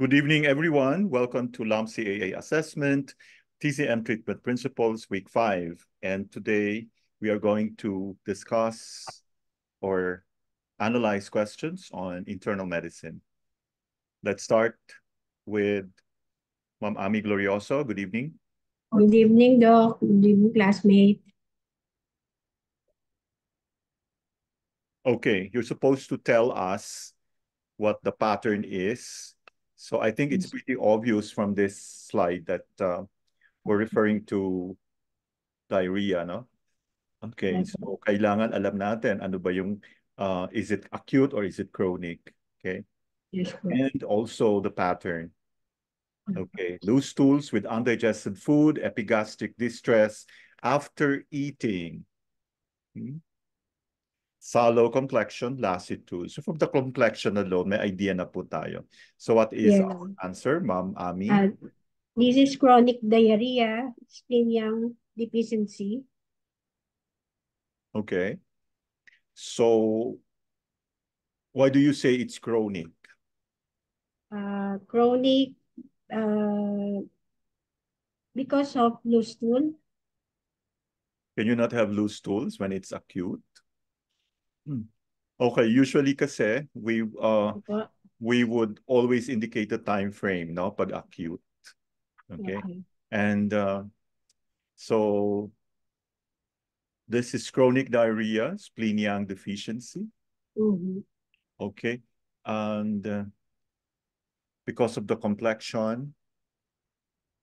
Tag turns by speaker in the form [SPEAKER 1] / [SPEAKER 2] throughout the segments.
[SPEAKER 1] Good evening, everyone. Welcome to LAM CAA Assessment, TCM Treatment Principles, Week 5. And today we are going to discuss or analyze questions on internal medicine. Let's start with Ma'am Ami Glorioso. Good evening.
[SPEAKER 2] Good evening, Doc. Good evening, classmate.
[SPEAKER 1] Okay, you're supposed to tell us what the pattern is. So I think it's pretty obvious from this slide that we're referring to diarrhea, no? Okay,
[SPEAKER 2] Yes,
[SPEAKER 1] so kailangan alam natin ano ba yung is it acute or is it chronic? Okay.
[SPEAKER 2] yes, po.
[SPEAKER 1] And also the pattern. Okay. Loose stools with undigested food, epigastric distress after eating. Sallow complexion, lassitude. So from the complexion alone, may idea na po tayo. So what is
[SPEAKER 2] Yeah.
[SPEAKER 1] our answer, Ma'am Ami?
[SPEAKER 2] This is chronic diarrhea, splenium deficiency.
[SPEAKER 1] Okay. So why do you say it's chronic?
[SPEAKER 2] Chronic because of loose stool.
[SPEAKER 1] Can you not have loose stools when it's acute? Okay, usually kasi we would always indicate the time frame, no, pag acute. Okay? And so this is chronic diarrhea, splenium deficiency. Okay. And because of the complexion,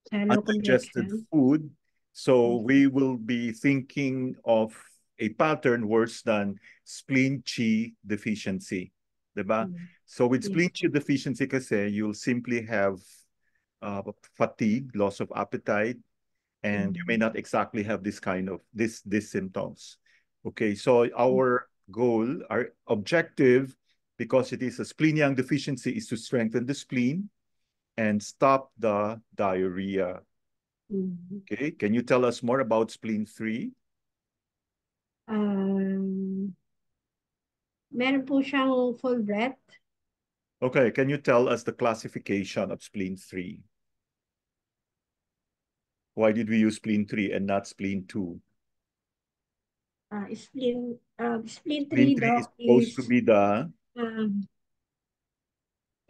[SPEAKER 1] undigested food. So we will be thinking of a pattern worse than spleen qi deficiency. Diba? So with spleen qi deficiency kasi, you'll simply have fatigue, loss of appetite, and you may not exactly have this kind of these symptoms. Okay, so our goal, our objective, because it is a spleen-yang deficiency, is to strengthen the spleen and stop the diarrhea. Okay, can you tell us more about spleen 3?
[SPEAKER 2] Meron po siyang full breath.
[SPEAKER 1] Okay, can you tell us the classification of spleen 3? Why did we use spleen 3 and not spleen 2?
[SPEAKER 2] Spleen 3,
[SPEAKER 1] Spleen 3 is supposed to be the...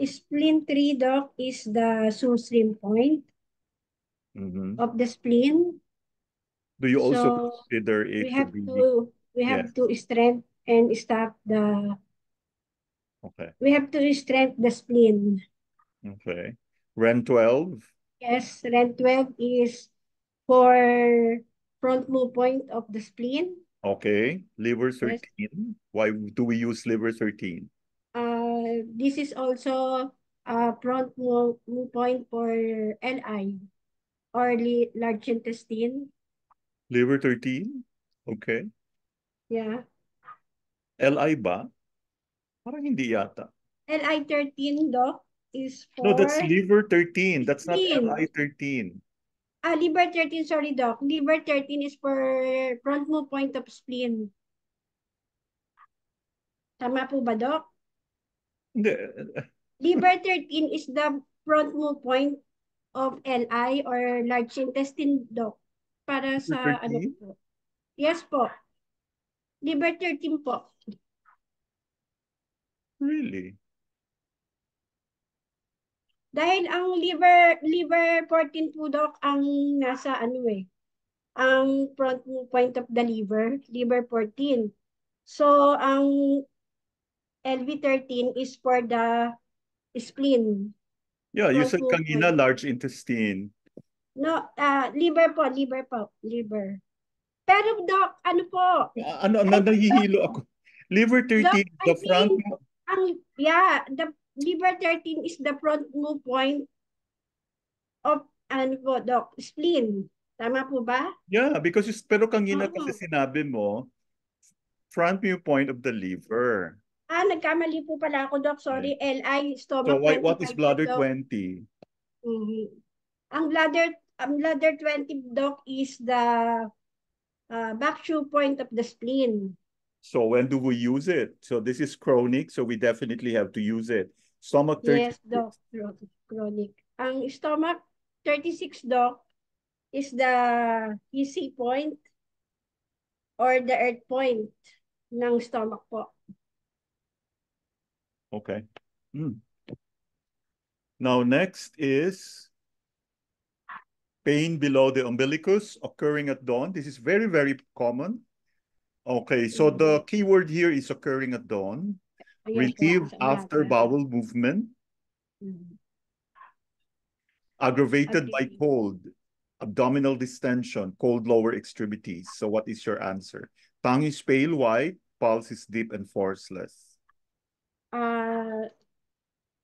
[SPEAKER 2] Spleen 3, Doc, is the Suslin point of the spleen.
[SPEAKER 1] Do you also consider it to be...
[SPEAKER 2] We have to strengthen and stop the...
[SPEAKER 1] Okay.
[SPEAKER 2] We have to strengthen the spleen.
[SPEAKER 1] Okay. REN 12?
[SPEAKER 2] Yes, REN 12 is for front move point of the spleen.
[SPEAKER 1] Okay. Liver 13. Yes. Why do we use liver 13?
[SPEAKER 2] This is also a front move point for LI or large intestine.
[SPEAKER 1] Liver 13? Okay.
[SPEAKER 2] Yeah.
[SPEAKER 1] LI ba? Parang hindi yata.
[SPEAKER 2] LI 13, Doc, is for...
[SPEAKER 1] No, that's liver 13. That's not LI 13.
[SPEAKER 2] Liver 13, sorry, Doc. Liver 13 is for front move point of spleen. Tama po ba, Doc?
[SPEAKER 1] Hindi.
[SPEAKER 2] Liver 13 is the front move point of LI or large intestine, Doc. Para sa ano po. Yes po. Liver 13 po.
[SPEAKER 1] Really?
[SPEAKER 2] Dahil ang liver 14 po, Doc, ang nasa ano ang front move point of the liver 14. So, ang LV13 is for the spleen.
[SPEAKER 1] Yeah, you said kanina large intestine.
[SPEAKER 2] No, liver po. Pero Doc, ano po?
[SPEAKER 1] Nahihilo ako. Liver 13, Doc, the front...
[SPEAKER 2] the liver 13 is the front move point of, ano po, Doc, spleen. Tama po ba?
[SPEAKER 1] Yeah, because pero kanina kasi sinabi mo, front move point of the liver.
[SPEAKER 2] Nagkamali po pala ako, Doc. Sorry, LI, stomach.
[SPEAKER 1] So what is bladder 20?
[SPEAKER 2] Ang bladder 20, Doc, is the back shoe point of the spleen.
[SPEAKER 1] So when do we use it? So this is chronic, so we definitely have to use it. Stomach 36.
[SPEAKER 2] Yes, Doc. Chronic. Ang stomach 36, Doc, is the easy point or the earth point ng stomach po.
[SPEAKER 1] Okay. Now, next is pain below the umbilicus occurring at dawn. This is very, very common. Okay, so the keyword here is occurring at dawn.
[SPEAKER 2] Yes,
[SPEAKER 1] Relief after bowel movement. Aggravated by cold. Abdominal distension, cold lower extremities. So what is your answer? Tongue is pale white, pulse is deep and forceless.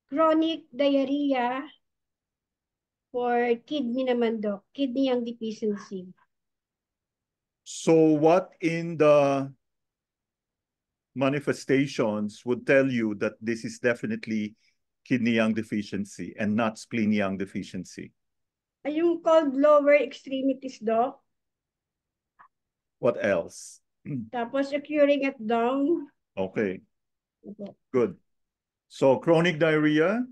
[SPEAKER 2] Chronic diarrhea for kidney naman, Doc. Kidney ang deficiency.
[SPEAKER 1] So what in the manifestations would tell you that this is definitely kidney yang deficiency and not spleen yang deficiency?
[SPEAKER 2] Yung cold lower extremities, Doc.
[SPEAKER 1] What else?
[SPEAKER 2] Tapos occurring at dawn.
[SPEAKER 1] Okay. Good. So chronic diarrhea,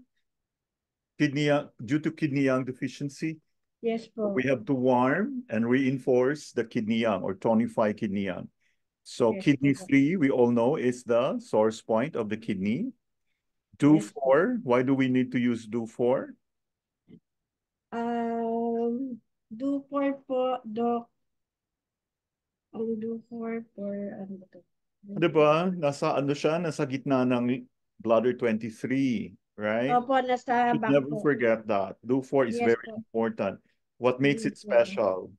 [SPEAKER 1] due to kidney yang deficiency.
[SPEAKER 2] Yes po.
[SPEAKER 1] We have to warm and reinforce the kidney yang or tonify kidney yang. So yes, kidney 3, we all know, is the source point of the kidney. DO4, why do we need to use DO4?
[SPEAKER 2] DO4 po, Doc. Ang DO4 for ano ba to?
[SPEAKER 1] Diba? Nasa ano siya? Nasa gitna ng bladder 23, right?
[SPEAKER 2] Opo, nasa
[SPEAKER 1] should
[SPEAKER 2] back
[SPEAKER 1] never
[SPEAKER 2] po.
[SPEAKER 1] forget that. DO4 is very important. What makes it special?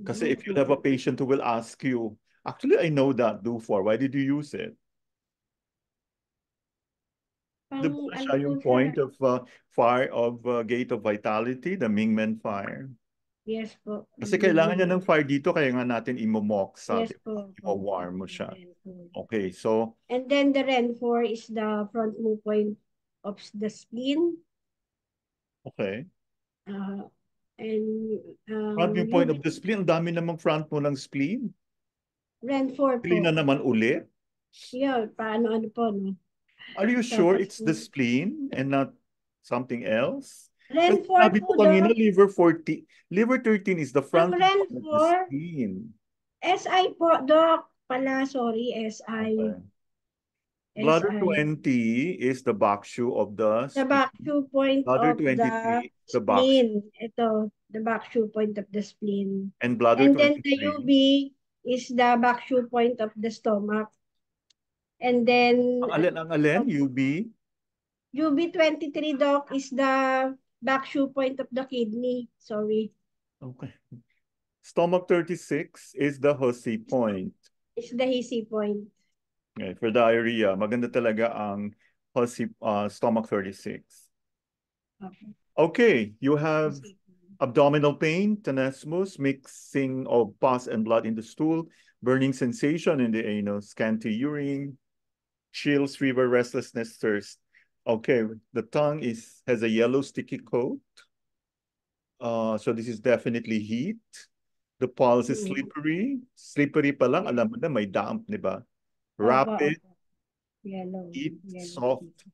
[SPEAKER 1] Kasi if you have a patient who will ask you, actually, I know that DO4. Why did you use it? Diba siya yung point of fire of gate of vitality, the Mingmen fire?
[SPEAKER 2] Yes po.
[SPEAKER 1] Kasi kailangan niya ng fire dito, kaya nga natin imomok sa,
[SPEAKER 2] yes po.
[SPEAKER 1] warm mo siya. Okay, so...
[SPEAKER 2] And then the REN4 is the front move point of the spleen.
[SPEAKER 1] Okay.
[SPEAKER 2] Front
[SPEAKER 1] move point of the spleen, ang dami namang front mo ng spleen.
[SPEAKER 2] REN4 po.
[SPEAKER 1] Spleen na naman ulit?
[SPEAKER 2] Yeah, paano-ano po, no?
[SPEAKER 1] Are you sure it's the spleen and not something else?
[SPEAKER 2] REN4 po, Doc.
[SPEAKER 1] Liver 14. Liver 13 is the front
[SPEAKER 2] of
[SPEAKER 1] the spleen.
[SPEAKER 2] SI po, Doc. Pala, sorry, SI.
[SPEAKER 1] Okay. Bladder 20 is the back shoe of the spleen.
[SPEAKER 2] The back shoe point
[SPEAKER 1] bladder
[SPEAKER 2] of the spleen. Ito, the back shoe point of the spleen.
[SPEAKER 1] And bladder 23.
[SPEAKER 2] Then the UB is the back shoe point of the stomach. And then...
[SPEAKER 1] Ang alin? UB?
[SPEAKER 2] UB23, Doc, is the back shoe point of the kidney. Sorry.
[SPEAKER 1] Okay. Stomach 36 is the Hussey point.
[SPEAKER 2] It's the Hussey point.
[SPEAKER 1] Okay, for diarrhea, maganda talaga ang Hussey, stomach 36. Okay, you have abdominal pain, tenesmus, mixing of pus and blood in the stool, burning sensation in the anus, scanty urine, chills, fever, restlessness, thirst. Okay, the tongue has a yellow sticky coat. So this is definitely heat. The pulse is slippery. Slippery pa lang, alam mo na may damp, di ba? Rapid,
[SPEAKER 2] yellow,
[SPEAKER 1] heat, soft.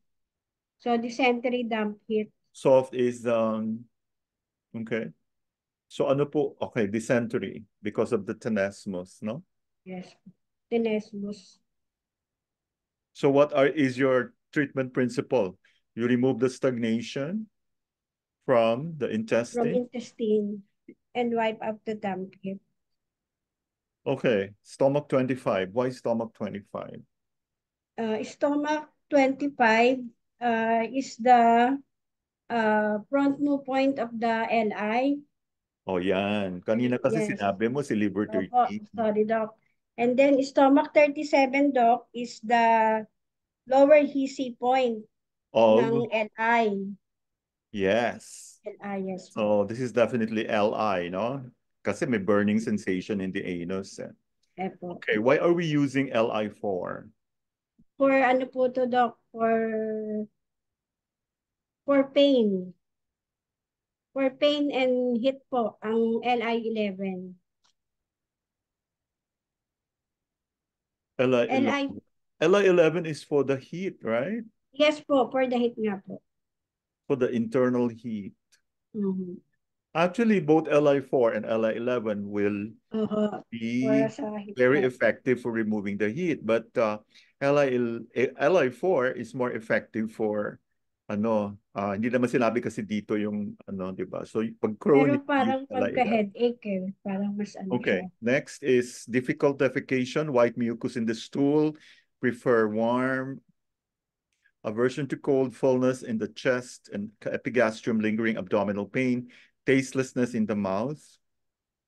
[SPEAKER 2] So dysentery, damp, heat.
[SPEAKER 1] Soft is, okay. So ano po? Okay, dysentery because of the tenesmus, no?
[SPEAKER 2] Yes, tenesmus.
[SPEAKER 1] So what is your treatment principle? You remove the stagnation from the intestine?
[SPEAKER 2] From intestine and wipe out the damp heat.
[SPEAKER 1] Okay, stomach 25. Why stomach 25?
[SPEAKER 2] Stomach 25 is the front move point of the LI.
[SPEAKER 1] Oh, yan. Kanina kasi sinabi mo si liver 13.
[SPEAKER 2] Opo, sorry, Doc. And then stomach 37, Doc, is the lower Hussey point ng LI.
[SPEAKER 1] Yes.
[SPEAKER 2] LI, yes.
[SPEAKER 1] So this is definitely LI, no? Kasi may burning sensation in the anus. Okay, why are we using LI for?
[SPEAKER 2] For ano po to, Doc? For pain. For pain and heat po, ang LI11.
[SPEAKER 1] Li11. Li11 is for the heat, right?
[SPEAKER 2] Yes po, for the heat nga po.
[SPEAKER 1] For the internal heat.
[SPEAKER 2] Mhm.
[SPEAKER 1] Actually, both Li4 and Li11 will be
[SPEAKER 2] Para sa heat
[SPEAKER 1] very
[SPEAKER 2] po.
[SPEAKER 1] effective for removing the heat. But Li4 is more effective for hindi naman sinabi kasi dito yung di ba? So pag
[SPEAKER 2] Pero
[SPEAKER 1] chronic heat,
[SPEAKER 2] parang
[SPEAKER 1] Li11.
[SPEAKER 2] pagka-headache parang mas siya.
[SPEAKER 1] Okay. Next is difficult defecation, white mucus in the stool, prefer warm, aversion to cold, fullness in the chest and epigastrium, lingering abdominal pain, tastelessness in the mouth,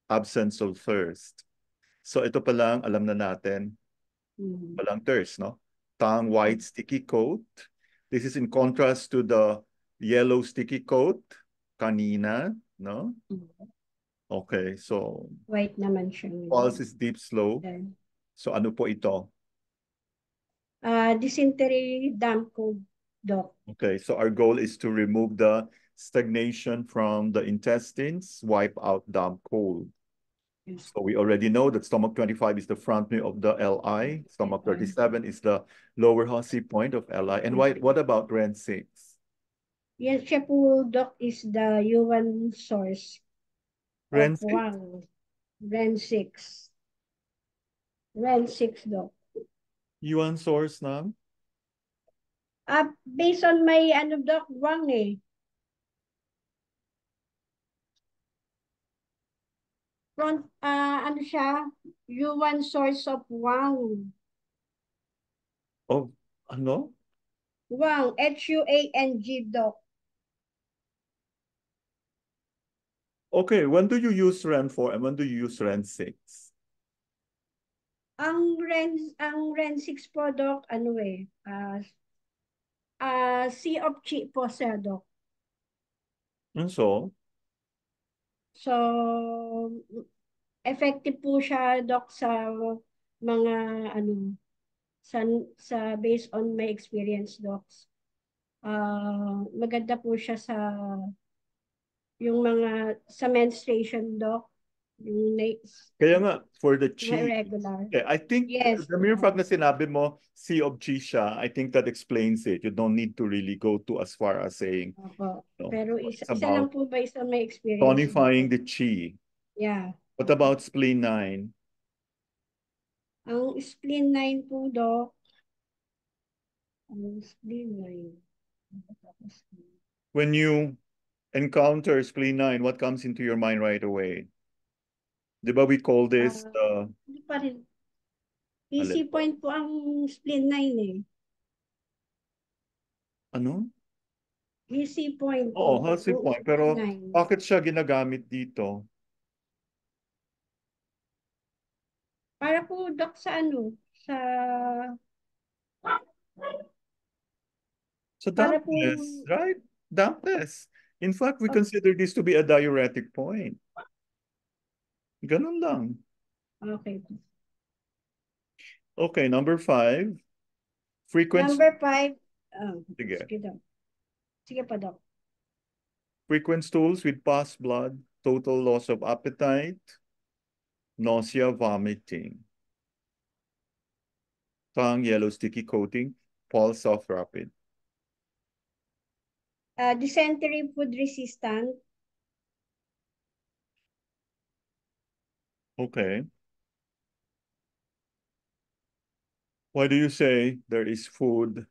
[SPEAKER 1] absence of thirst. So ito pa lang, alam na natin, palang thirst, no? Tongue white sticky coat. This is in contrast to the yellow sticky coat kanina, no? Okay, so
[SPEAKER 2] White naman siya.
[SPEAKER 1] pulse is deep, slow. So ano po ito?
[SPEAKER 2] Dysentery, damp cold, Doc.
[SPEAKER 1] Okay, so our goal is to remove the stagnation from the intestines, wipe out damp cold.
[SPEAKER 2] Yes.
[SPEAKER 1] So we already know that stomach 25 is the front view of the LI. Stomach 37 is the lower Hussey point of LI. And what about REN 6?
[SPEAKER 2] Yes, siya po, Doc, is the U1 source
[SPEAKER 1] REN
[SPEAKER 2] of
[SPEAKER 1] 6?
[SPEAKER 2] Wang. REN 6. REN 6, Doc.
[SPEAKER 1] U1 source na?
[SPEAKER 2] Based on my, Doc, Wang eh. Front, siya? U1 source of Wang.
[SPEAKER 1] Oh, ano?
[SPEAKER 2] Wang, Huang, Doc.
[SPEAKER 1] Okay, when do you use REN 4 and when do you use REN 6?
[SPEAKER 2] Ang REN 6 po, Doc, C of Chi po siya, Doc.
[SPEAKER 1] And so?
[SPEAKER 2] So, effective po siya, Doc, sa mga, sa based on my experience, Docs. Maganda po siya yung sa menstruation, Doc. Yung
[SPEAKER 1] Kaya nga, for the
[SPEAKER 2] mga
[SPEAKER 1] chi,
[SPEAKER 2] irregular.
[SPEAKER 1] I think
[SPEAKER 2] Yes.
[SPEAKER 1] the mere fact na sinabi mo C of chi siya, I think that explains it. You don't need to really go to as far as saying,
[SPEAKER 2] Pero
[SPEAKER 1] it's
[SPEAKER 2] isa lang
[SPEAKER 1] about
[SPEAKER 2] po based on my experience.
[SPEAKER 1] tonifying the chi.
[SPEAKER 2] Yeah.
[SPEAKER 1] What about spleen 9?
[SPEAKER 2] Ang spleen 9 po, Doc. Ang spleen 9.
[SPEAKER 1] When you encounter spleen 9, what comes into your mind right away? Di ba we call this
[SPEAKER 2] Hindi pa rin. Easy point po ang spleen 9 eh.
[SPEAKER 1] Ano?
[SPEAKER 2] Easy point
[SPEAKER 1] Oo,
[SPEAKER 2] po.
[SPEAKER 1] Hussey point. Pero bakit siya ginagamit dito?
[SPEAKER 2] Para po, Doc, sa
[SPEAKER 1] dampness, right? Dampness. In fact, we consider this to be a diuretic point. Ganun lang.
[SPEAKER 2] Okay.
[SPEAKER 1] Okay, number 5. Frequent.
[SPEAKER 2] Number 5.
[SPEAKER 1] Sige.
[SPEAKER 2] Sige pa, Doc.
[SPEAKER 1] Frequent stools with pus blood, total loss of appetite, nausea, vomiting. Tongue, yellow sticky coating, pulse soft rapid.
[SPEAKER 2] Dysentery, food resistant.
[SPEAKER 1] Okay. Why do you say there is food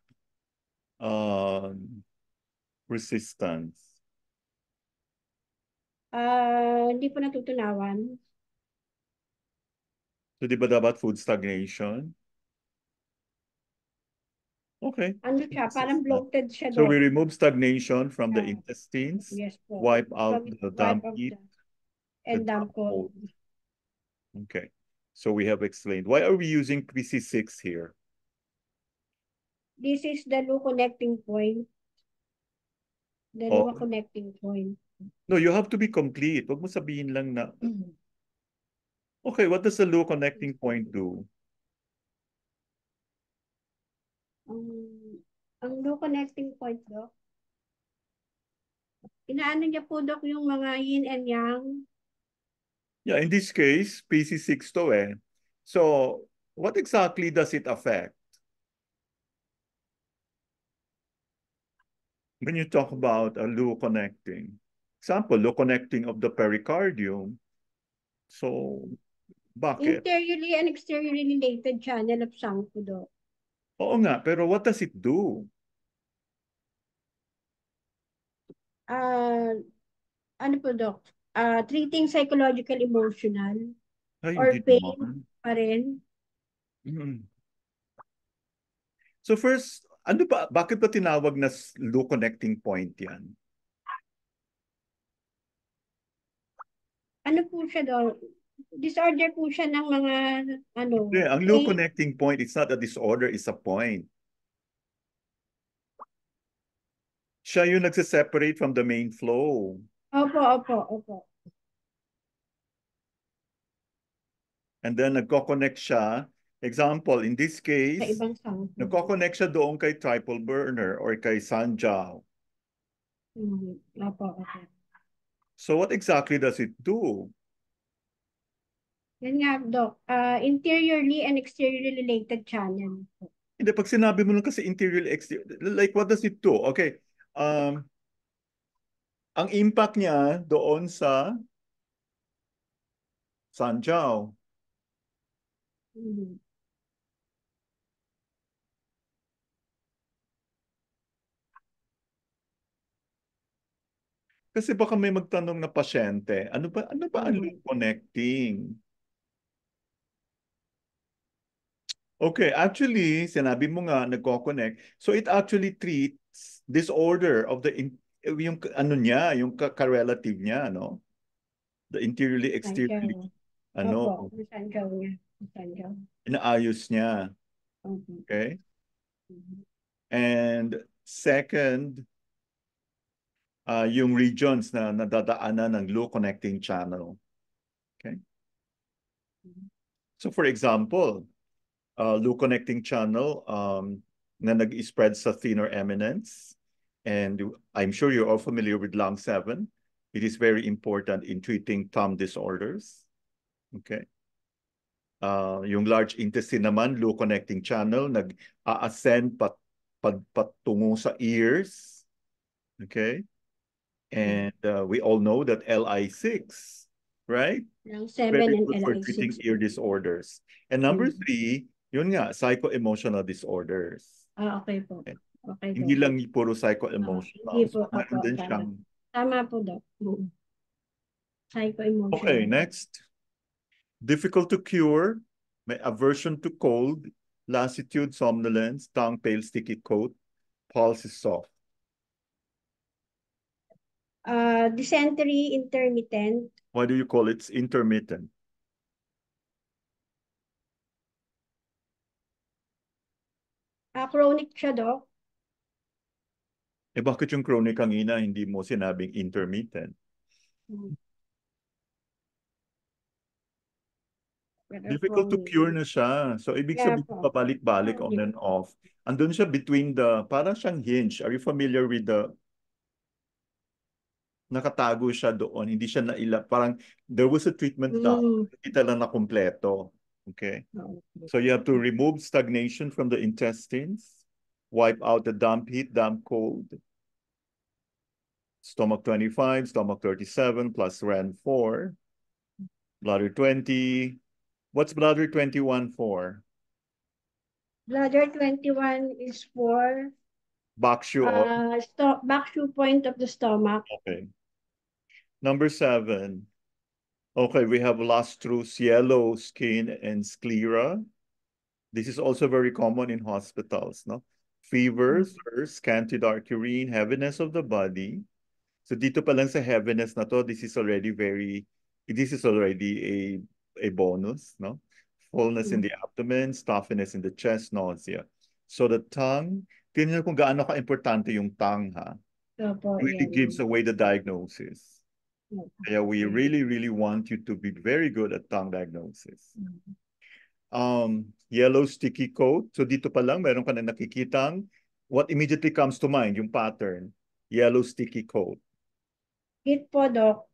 [SPEAKER 1] resistance?
[SPEAKER 2] Hindi po natutunawan.
[SPEAKER 1] So di ba dapat food stagnation? Okay.
[SPEAKER 2] Ano siya? Parang bloated siya,
[SPEAKER 1] So
[SPEAKER 2] Doc.
[SPEAKER 1] we remove stagnation from the intestines.
[SPEAKER 2] Yes po.
[SPEAKER 1] Wipe out the damp heat.
[SPEAKER 2] And damp cold.
[SPEAKER 1] Okay. So we have explained. Why are we using PC6 here?
[SPEAKER 2] This is the Lu connecting point. The Lua connecting point.
[SPEAKER 1] No, you have to be complete. Huwag mo sabihin lang na. Okay, what does the Lu connecting point do?
[SPEAKER 2] Ang Lu connecting point, Doc, inaano niya po, Doc, yung mga yin and yang.
[SPEAKER 1] Yeah, in this case, PC6 to eh. So, what exactly does it affect? When you talk about a loop connecting, example, loop connecting of the pericardium. So, bakit?
[SPEAKER 2] Interiorly and exteriorly related channel of Sangpo, Doc.
[SPEAKER 1] Oo nga, pero what does it do?
[SPEAKER 2] Ano po, Doc? Treating psychological, emotional,
[SPEAKER 1] Ay,
[SPEAKER 2] or
[SPEAKER 1] hindi
[SPEAKER 2] pain
[SPEAKER 1] naman.
[SPEAKER 2] pa rin.
[SPEAKER 1] Mm. So first, ano ba, bakit ba tinawag na loop connecting point yan?
[SPEAKER 2] Ano po siya, Doc? Disorder po siya ng mga,
[SPEAKER 1] Hindi, ang loop
[SPEAKER 2] pain.
[SPEAKER 1] connecting point, it's not a disorder, it's a point. Siya yung nagsiseparate from the main flow.
[SPEAKER 2] Opo, opo, opo.
[SPEAKER 1] And then nagko-connect siya. Example, in this
[SPEAKER 2] Sa
[SPEAKER 1] case,
[SPEAKER 2] ibang Sangpo.
[SPEAKER 1] nagko-connect siya doon kay triple burner or kay Sanjiao.
[SPEAKER 2] Opo, opo.
[SPEAKER 1] So what exactly does it do?
[SPEAKER 2] Yan nga, Doc. Interiorly and exteriorly related channel.
[SPEAKER 1] Hindi, pag sinabi mo lang kasi interior, exterior, like what does it do? Okay, ang impact niya doon sa Sanjiao.
[SPEAKER 2] Mhm.
[SPEAKER 1] Kasi baka may magtanong na pasyente, ano ba ang loop connecting? Okay, actually, sinabi mo nga, nagko-connect. So it actually treats disorder of the, yung ano niya, yung ka-relative niya, no? The interiorly, exteriorly,
[SPEAKER 2] Sanjaw. Opo,
[SPEAKER 1] ano,
[SPEAKER 2] Sanjaw niya. Sanjaw.
[SPEAKER 1] inaayos niya.
[SPEAKER 2] Opo.
[SPEAKER 1] Okay?
[SPEAKER 2] Mhm.
[SPEAKER 1] And second, yung regions na nadadaanan ng loop connecting channel. Okay? So for example, loop connecting channel na nag-spread sa thinner eminence. And I'm sure you're all familiar with lung 7. It is very important in treating thumb disorders. Okay. Yung large intestine naman, loop connecting channel, nag-ascend patungo sa ears. Okay. And we all know that LI6, right?
[SPEAKER 2] Lang 7
[SPEAKER 1] Very
[SPEAKER 2] and
[SPEAKER 1] good for treating
[SPEAKER 2] LI6.
[SPEAKER 1] ear disorders. And number 3, yun nga, psycho-emotional disorders.
[SPEAKER 2] Okay po.
[SPEAKER 1] Okay.
[SPEAKER 2] Okay,
[SPEAKER 1] Hindi
[SPEAKER 2] Doc.
[SPEAKER 1] lang puro
[SPEAKER 2] Hindi
[SPEAKER 1] psycho-emotional.
[SPEAKER 2] po.
[SPEAKER 1] So,
[SPEAKER 2] Opo,
[SPEAKER 1] meron din
[SPEAKER 2] tama.
[SPEAKER 1] siyang...
[SPEAKER 2] Tama po, Doc.
[SPEAKER 1] Okay,
[SPEAKER 2] Psycho-emotional.
[SPEAKER 1] next. Difficult to cure, may aversion to cold, lassitude, somnolence, tongue pale, sticky coat, pulse is soft.
[SPEAKER 2] Dysentery, intermittent.
[SPEAKER 1] Why do you call it intermittent?
[SPEAKER 2] Chronic siya, Doc.
[SPEAKER 1] Eh bakit yung chronic kanina hindi mo sinabing intermittent?
[SPEAKER 2] Hmm. Pero
[SPEAKER 1] Difficult to
[SPEAKER 2] chronic.
[SPEAKER 1] cure na siya. So, ibig
[SPEAKER 2] Kaya
[SPEAKER 1] sabihin,
[SPEAKER 2] po.
[SPEAKER 1] pabalik-balik on and off. Andun siya between the, parang siyang hinge. Are you familiar with the, nakatago siya doon. Hindi siya parang, there was a treatment na, hindi lang na kumpleto. Okay? So, you have to remove stagnation from the intestines, wipe out the damp heat, damp cold. Stomach 25, stomach 37, plus RAN4. Bladder 20. What's bladder 21 for?
[SPEAKER 2] Bladder 21 is for
[SPEAKER 1] Bakshu or?
[SPEAKER 2] back to point of the stomach.
[SPEAKER 1] Okay. Number 7. Okay, we have lustrous yellow skin and sclera. This is also very common in hospitals, no? Fevers, scanty dark urine, heaviness of the body. So dito pa lang sa heaviness na to, this is already a bonus, no? Fullness in the abdomen, stuffiness in the chest, nausea. So the tongue, tingnan kung gaano ka-importante yung tongue, ha?
[SPEAKER 2] Opo,
[SPEAKER 1] Really
[SPEAKER 2] yan.
[SPEAKER 1] gives away the diagnosis. Kaya we really, really want you to be very good at tongue diagnosis. Yellow sticky coat. So dito pa lang, meron ka na nakikitang what immediately comes to mind, yung pattern. Yellow sticky coat.
[SPEAKER 2] Heat po, Doc.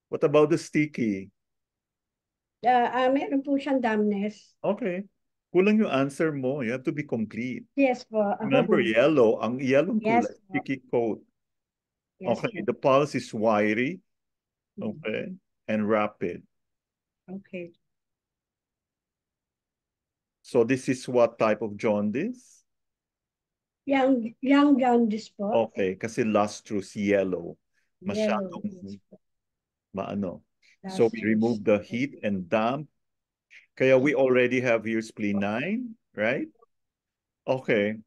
[SPEAKER 1] What about the sticky?
[SPEAKER 2] Meron po siyang dampness.
[SPEAKER 1] Okay. Kulang yung answer mo. You have to be complete.
[SPEAKER 2] Yes po.
[SPEAKER 1] Remember, yellow. Ang yellow
[SPEAKER 2] Yes
[SPEAKER 1] kulay,
[SPEAKER 2] po.
[SPEAKER 1] sticky coat.
[SPEAKER 2] Yes
[SPEAKER 1] Okay.
[SPEAKER 2] po.
[SPEAKER 1] The pulse is wiry. Okay. And rapid.
[SPEAKER 2] Okay.
[SPEAKER 1] So this is what type of jaundice?
[SPEAKER 2] Young jaundice po.
[SPEAKER 1] Okay. Kasi lustrous yellow.
[SPEAKER 2] Yellow.
[SPEAKER 1] Masyadong
[SPEAKER 2] Yes po.
[SPEAKER 1] maano. So we
[SPEAKER 2] Lustrous.
[SPEAKER 1] remove the heat and damp. Kaya we already have here spleen 9, right? Okay.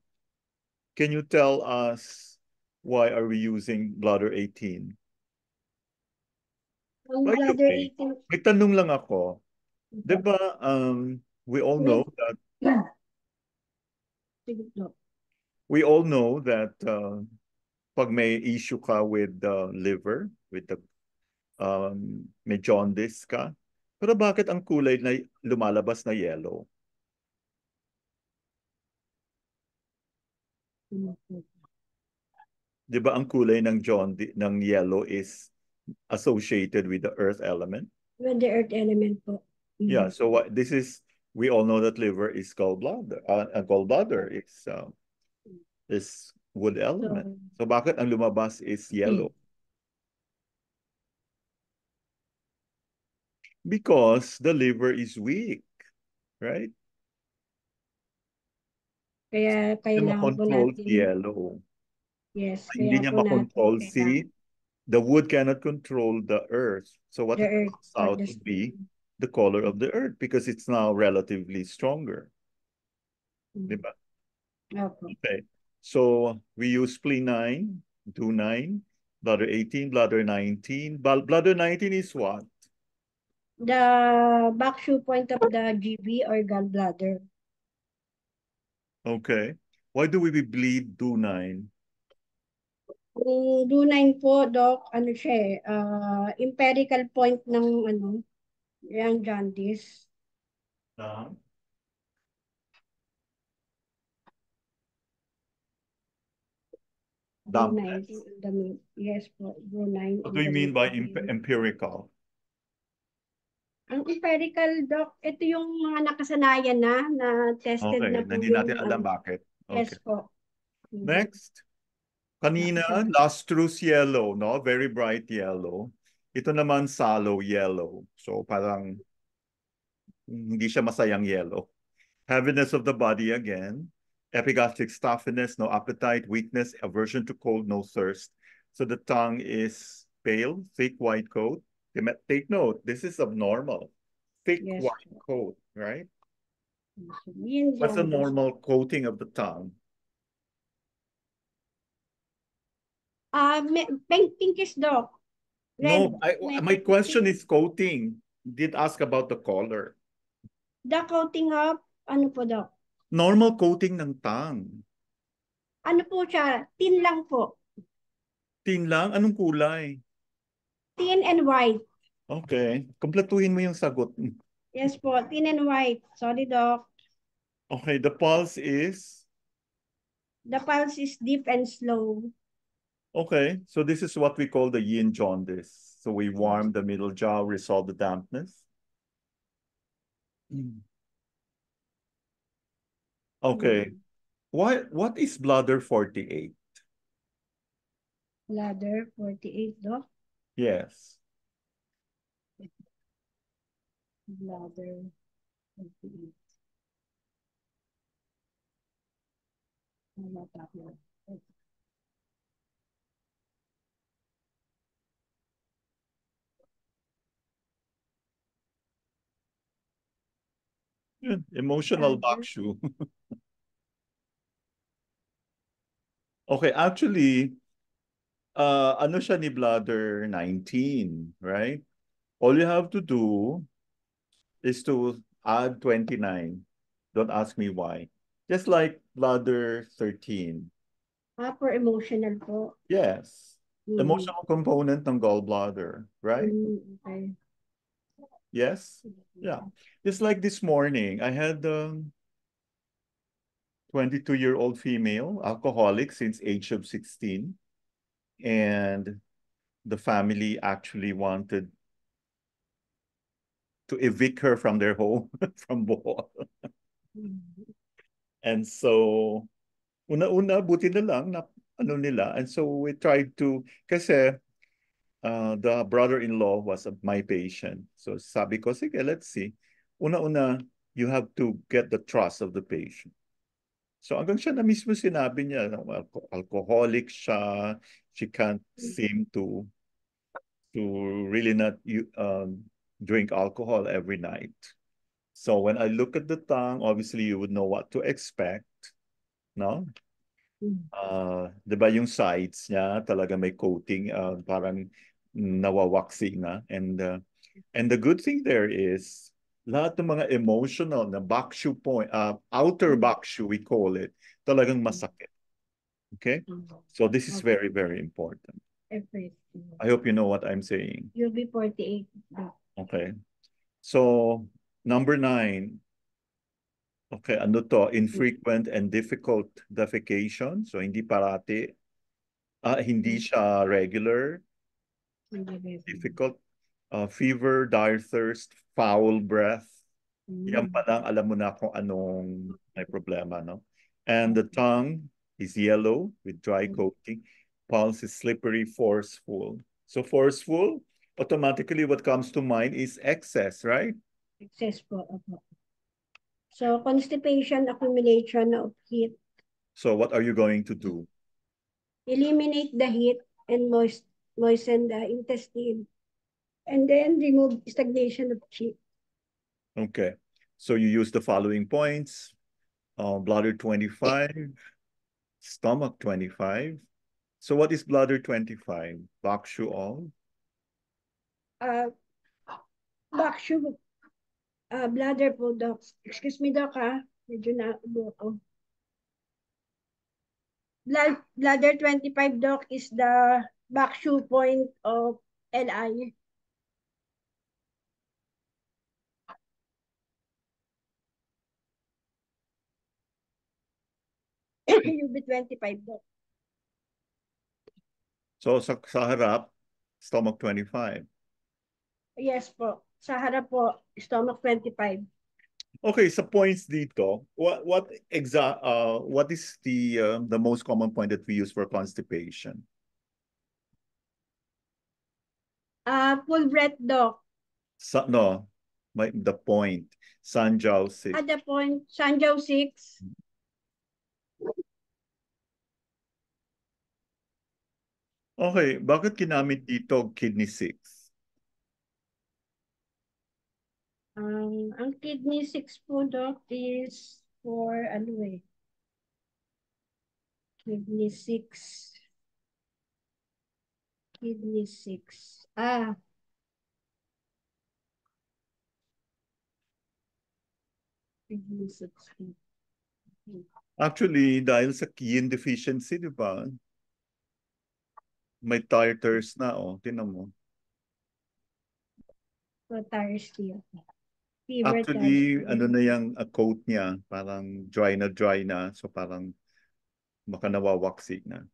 [SPEAKER 1] Can you tell us why are we using bladder 18?
[SPEAKER 2] Ang
[SPEAKER 1] By the
[SPEAKER 2] bladder
[SPEAKER 1] way,
[SPEAKER 2] 18.
[SPEAKER 1] may tanong lang ako. Di ba, we all know
[SPEAKER 2] May,
[SPEAKER 1] that
[SPEAKER 2] sige po.
[SPEAKER 1] pag may issue ka with the liver, with the may jaundice ka, pero bakit ang kulay na lumalabas na yellow? Di ba ang kulay ng ng yellow is associated with the earth element?
[SPEAKER 2] With the earth element po.
[SPEAKER 1] Yeah, so we all know that liver is gallbladder. Gallbladder is wood element. So bakit ang lumabas is yellow? Because the liver is weak, right?
[SPEAKER 2] Kaya
[SPEAKER 1] Hindi
[SPEAKER 2] kailangan po
[SPEAKER 1] makontrol si
[SPEAKER 2] natin.
[SPEAKER 1] yellow.
[SPEAKER 2] Yes,
[SPEAKER 1] Hindi
[SPEAKER 2] kaya
[SPEAKER 1] niya
[SPEAKER 2] po natin
[SPEAKER 1] makontrol
[SPEAKER 2] kailangan.
[SPEAKER 1] the wood cannot control the earth. So what
[SPEAKER 2] The
[SPEAKER 1] it
[SPEAKER 2] earth
[SPEAKER 1] comes
[SPEAKER 2] or
[SPEAKER 1] out
[SPEAKER 2] the
[SPEAKER 1] would be the color of the earth because it's now relatively stronger. Diba?
[SPEAKER 2] Okay.
[SPEAKER 1] Okay. So we use spleen 9, do 9, bladder 18, bladder 19. Bladder 19 is what?
[SPEAKER 2] The back shoe point of the GB or gallbladder.
[SPEAKER 1] Okay. Why do we bleed do 9?
[SPEAKER 2] Kung D9 po, Doc, ano siya empirical point ng yung jaundice.
[SPEAKER 1] Dampness.
[SPEAKER 2] Yes po, D9.
[SPEAKER 1] What do you mean by empirical?
[SPEAKER 2] Ang empirical, Doc, ito yung mga nakasanayan na tested
[SPEAKER 1] Okay,
[SPEAKER 2] na
[SPEAKER 1] na
[SPEAKER 2] po
[SPEAKER 1] hindi
[SPEAKER 2] yung
[SPEAKER 1] natin alam bakit.
[SPEAKER 2] yes
[SPEAKER 1] Okay.
[SPEAKER 2] po.
[SPEAKER 1] Next. Kanina, lustrous yellow, no? Very bright yellow. Ito naman sallow yellow. So parang hindi siya masayang yellow. Heaviness of the body again. Epigastric stuffiness, no appetite, weakness, aversion to cold, no thirst. So the tongue is pale, thick white coat. Take note, this is abnormal. Thick white coat, right? What's the normal coating of the tongue?
[SPEAKER 2] Pinkish, Doc.
[SPEAKER 1] No, my question is coating. Did ask about the color.
[SPEAKER 2] The coating of, ano po, Doc?
[SPEAKER 1] Normal coating ng tongue.
[SPEAKER 2] Ano po siya? Thin lang po.
[SPEAKER 1] Thin lang? Anong kulay?
[SPEAKER 2] Thin and white.
[SPEAKER 1] Okay. Kompletuhin mo yung sagot.
[SPEAKER 2] Yes po, thin and white. Sorry, Doc.
[SPEAKER 1] Okay, the pulse is?
[SPEAKER 2] The pulse is deep and slow.
[SPEAKER 1] Okay, so this is what we call the yin jaundice. So we warm the middle jaw, resolve the dampness. Okay. What is bladder 48?
[SPEAKER 2] Bladder 48, Doc?
[SPEAKER 1] Yes.
[SPEAKER 2] Bladder 48.
[SPEAKER 1] Emotional backshoe. Okay, actually, ano siya ni bladder 19, right? All you have to do is to add 29. Don't ask me why. Just like bladder 13.
[SPEAKER 2] For emotional po.
[SPEAKER 1] Yes. Emotional component ng gallbladder, right?
[SPEAKER 2] Okay.
[SPEAKER 1] Yes? Yeah. Just like this morning, I had a 22-year-old female, alcoholic since age of 16. And the family actually wanted to evict her from their home, from Bohol. And so, una-una, buti na lang na ano nila. And so we tried to, kasi the brother-in-law was my patient. So sabi ko, sige, let's see. Una-una, you have to get the trust of the patient. So hanggang siya na mismo sinabi niya, alcoholic siya, she can't seem to really not drink alcohol every night. So when I look at the tongue, obviously you would know what to expect, no? Di ba yung sides niya talaga may coating, parang nawawaksi na. And the good thing there is lahat ng mga emotional na bakshu point, outer bakshu we call it, talagang masakit. Okay? So this is very, very important. I hope you know what I'm saying.
[SPEAKER 2] You'll be 48.
[SPEAKER 1] Okay. So, number 9. Okay, ano to? Infrequent and difficult defecation. So, hindi parati. Hindi siya regular. Difficult. Fever, dire thirst, foul breath. Yan pa lang, alam mo na kung anong may problema, no? And the tongue is yellow with dry coating. Pulse is slippery, forceful. So forceful, automatically what comes to mind is excess, right?
[SPEAKER 2] Excess po. So constipation, accumulation of heat.
[SPEAKER 1] So what are you going to do?
[SPEAKER 2] Eliminate the heat and moisten the intestine. And then remove stagnation of chi.
[SPEAKER 1] Okay. So you use the following points. Bladder 25, stomach 25. So what is bladder 25? Bakshu all?
[SPEAKER 2] Bakshu, bladder po, Doc. Excuse me, Doc, ha? Medyo naubo ako. Bladder 25, Doc, is the bakshu point of LI. UB25, Doc.
[SPEAKER 1] So sa harap, stomach 25.
[SPEAKER 2] Yes po. Sa harap po, stomach 25.
[SPEAKER 1] Okay, sa points dito, what is the most common point that we use for constipation?
[SPEAKER 2] Full breath, Doc.
[SPEAKER 1] No, the point. Sanjiao 6.
[SPEAKER 2] At the point, Sanjiao 6.
[SPEAKER 1] Okay, bakit ginamit dito kidney 6?
[SPEAKER 2] Ang kidney 6 po, Doc, is for ano eh. Kidney 6. Kidney 6. Kidney 6.
[SPEAKER 1] Actually, dahil sa yin deficiency, di ba? May titers na, oh. Tinan mo.
[SPEAKER 2] So, thirsty.
[SPEAKER 1] Actually, ano na yung coat niya, parang dry na. So parang baka nawawaksi na.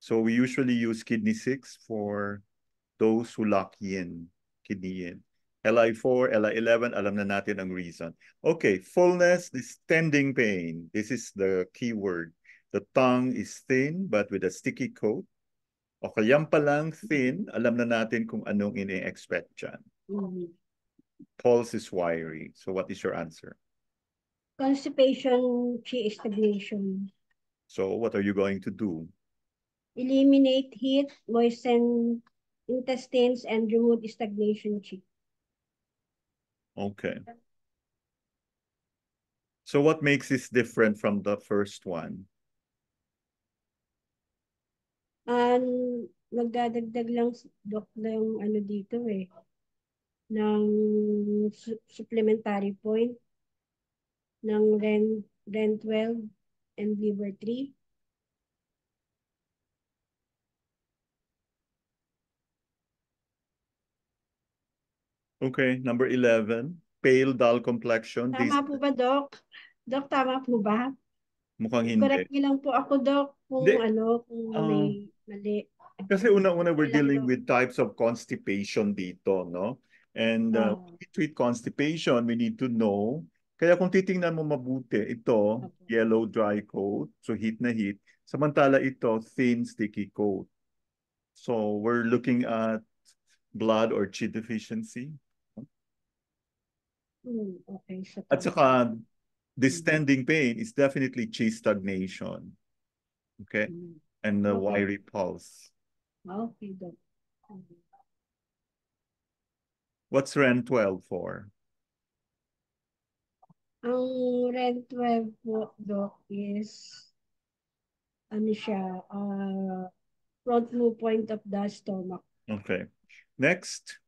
[SPEAKER 1] So we usually use kidney 6 for those who lack yin, kidney yin. Li4, Li11, alam na natin ang reason. Okay, fullness, distending pain. This is the key word. The tongue is thin but with a sticky coat. Okay, yan palang thin, alam na natin kung anong ini-expect dyan. Pulse is wiry. So what is your answer?
[SPEAKER 2] Constipation, chi stagnation.
[SPEAKER 1] So what are you going to do?
[SPEAKER 2] Eliminate heat, moisten intestines, and remove stagnation chi.
[SPEAKER 1] Okay. So what makes this different from the first one?
[SPEAKER 2] Magdadagdag lang, Doc, ng ano dito eh, ng supplementary point ng REN 12 and liver 3.
[SPEAKER 1] Okay, number 11, pale, dull complexion.
[SPEAKER 2] Tama po ba, Doc? Doc, tama po ba?
[SPEAKER 1] Mukhang hindi.
[SPEAKER 2] Correct niyo lang po ako, Doc, kung may mali.
[SPEAKER 1] Kasi una-una we're dealing with types of constipation dito, no? And when we treat constipation, we need to know. Kaya kung titingnan mo mabuti, ito, yellow dry coat, so heat na heat. Samantala ito, thin sticky coat. So we're looking at blood or Qi deficiency.
[SPEAKER 2] Okay. So
[SPEAKER 1] At saka, distending pain is definitely Qi stagnation. Okay? And the wiry pulse.
[SPEAKER 2] Okay, Doc.
[SPEAKER 1] What's REN 12 for?
[SPEAKER 2] Ang REN 12 po, Doc, is ano siya, front move point of the stomach.
[SPEAKER 1] Okay. Next,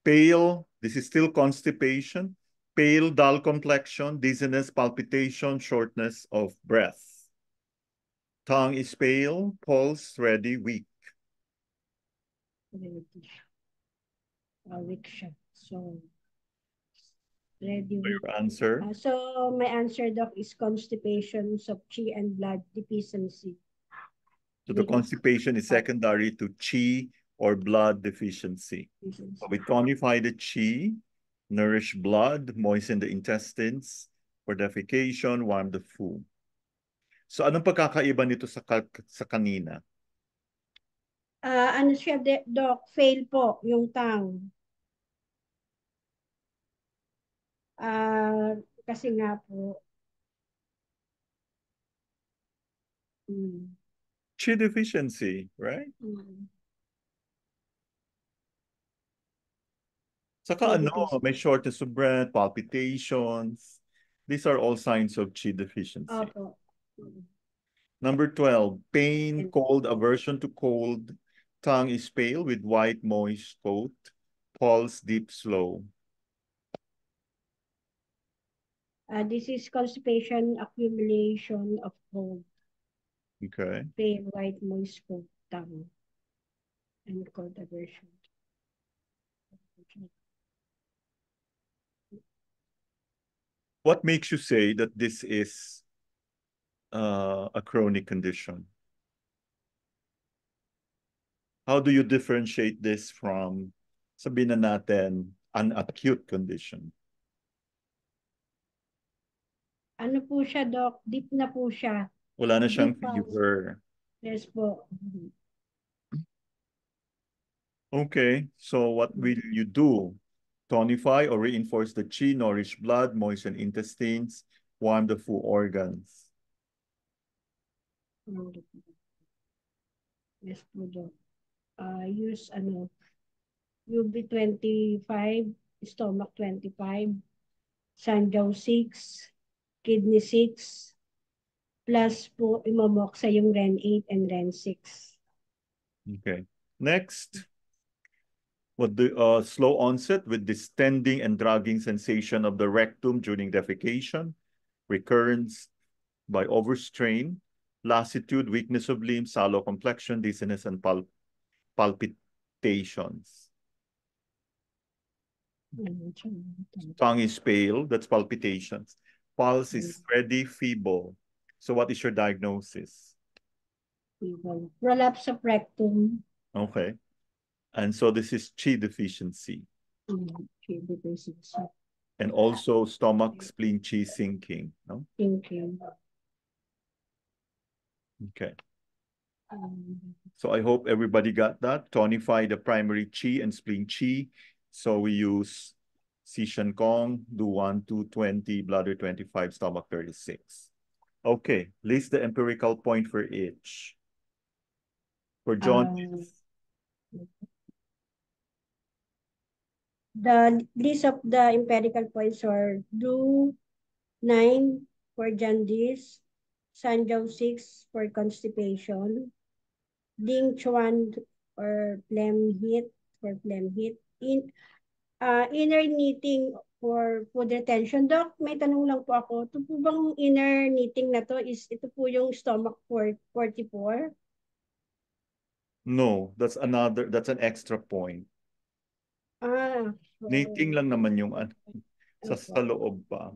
[SPEAKER 1] pale. This is still constipation. Pale, dull complexion, dizziness, palpitation, shortness of breath. Tongue is pale, pulse ready, weak.
[SPEAKER 2] Weak siya. So, ready.
[SPEAKER 1] Your answer?
[SPEAKER 2] So, my answer, Doc, is constipation of Qi and blood deficiency.
[SPEAKER 1] So the constipation is secondary to Qi or blood deficiency. So we tonify the Qi, nourish blood, moisten the intestines for defecation, warm the food. So anong pagkakaiba nito sa kanina?
[SPEAKER 2] Ano siya, Doc? Fail po yung tongue. Kasi nga po.
[SPEAKER 1] Qi deficiency, right? Saka may shortness of breath, palpitations. These are all signs of Qi deficiency. Number 12, pain, cold, aversion to cold. Tongue is pale with white, moist coat. Pulse deep, slow.
[SPEAKER 2] This is constipation, accumulation of cold.
[SPEAKER 1] Okay.
[SPEAKER 2] Pale, white, moist coat, tongue. And cold aversion.
[SPEAKER 1] What makes you say that this is a chronic condition? How do you differentiate this from, sabihin na natin, an acute condition?
[SPEAKER 2] Ano po siya, Doc? Deep na po siya.
[SPEAKER 1] Wala na siyang fever.
[SPEAKER 2] Yes po.
[SPEAKER 1] Okay, so what will you do? Tonify or reinforce the Qi, nourish blood, moisten intestines, warm the full organs.
[SPEAKER 2] Yes po, Doc. Use UB 25, stomach 25, Sanjiao 6, kidney 6, plus po imamoksa yung REN 8 and REN 6.
[SPEAKER 1] Okay. Next, what the slow onset with distending and dragging sensation of the rectum during defecation, recurrence by overstrain, lassitude, weakness of limbs, sallow complexion, dizziness, and palpitations. Tongue is pale, that's palpitations. Pulse is steady, feeble. So what is your diagnosis?
[SPEAKER 2] Feeble. Prolapse of rectum.
[SPEAKER 1] Okay. And so this is Qi deficiency.
[SPEAKER 2] Qi deficiency.
[SPEAKER 1] And also stomach, spleen, Qi sinking, no?
[SPEAKER 2] Sinking.
[SPEAKER 1] Okay. So I hope everybody got that. Tonify the primary Qi and spleen Qi. So we use Si Shen Kong, do 1, 2, 20, bladder 25, stomach 36. Okay, list the empirical point for each. For jaundice.
[SPEAKER 2] The list of the empirical points are do 9 for jaundice, Sanjiao 6 for constipation, Ding Chuan or phlegm heat for phlegm heat, inner knitting for food retention. Doc, may tanong lang po ako. Ito po bang inner knitting na to is ito po yung stomach 44?
[SPEAKER 1] No, that's an extra point. Knitting lang naman yung sa loob pa.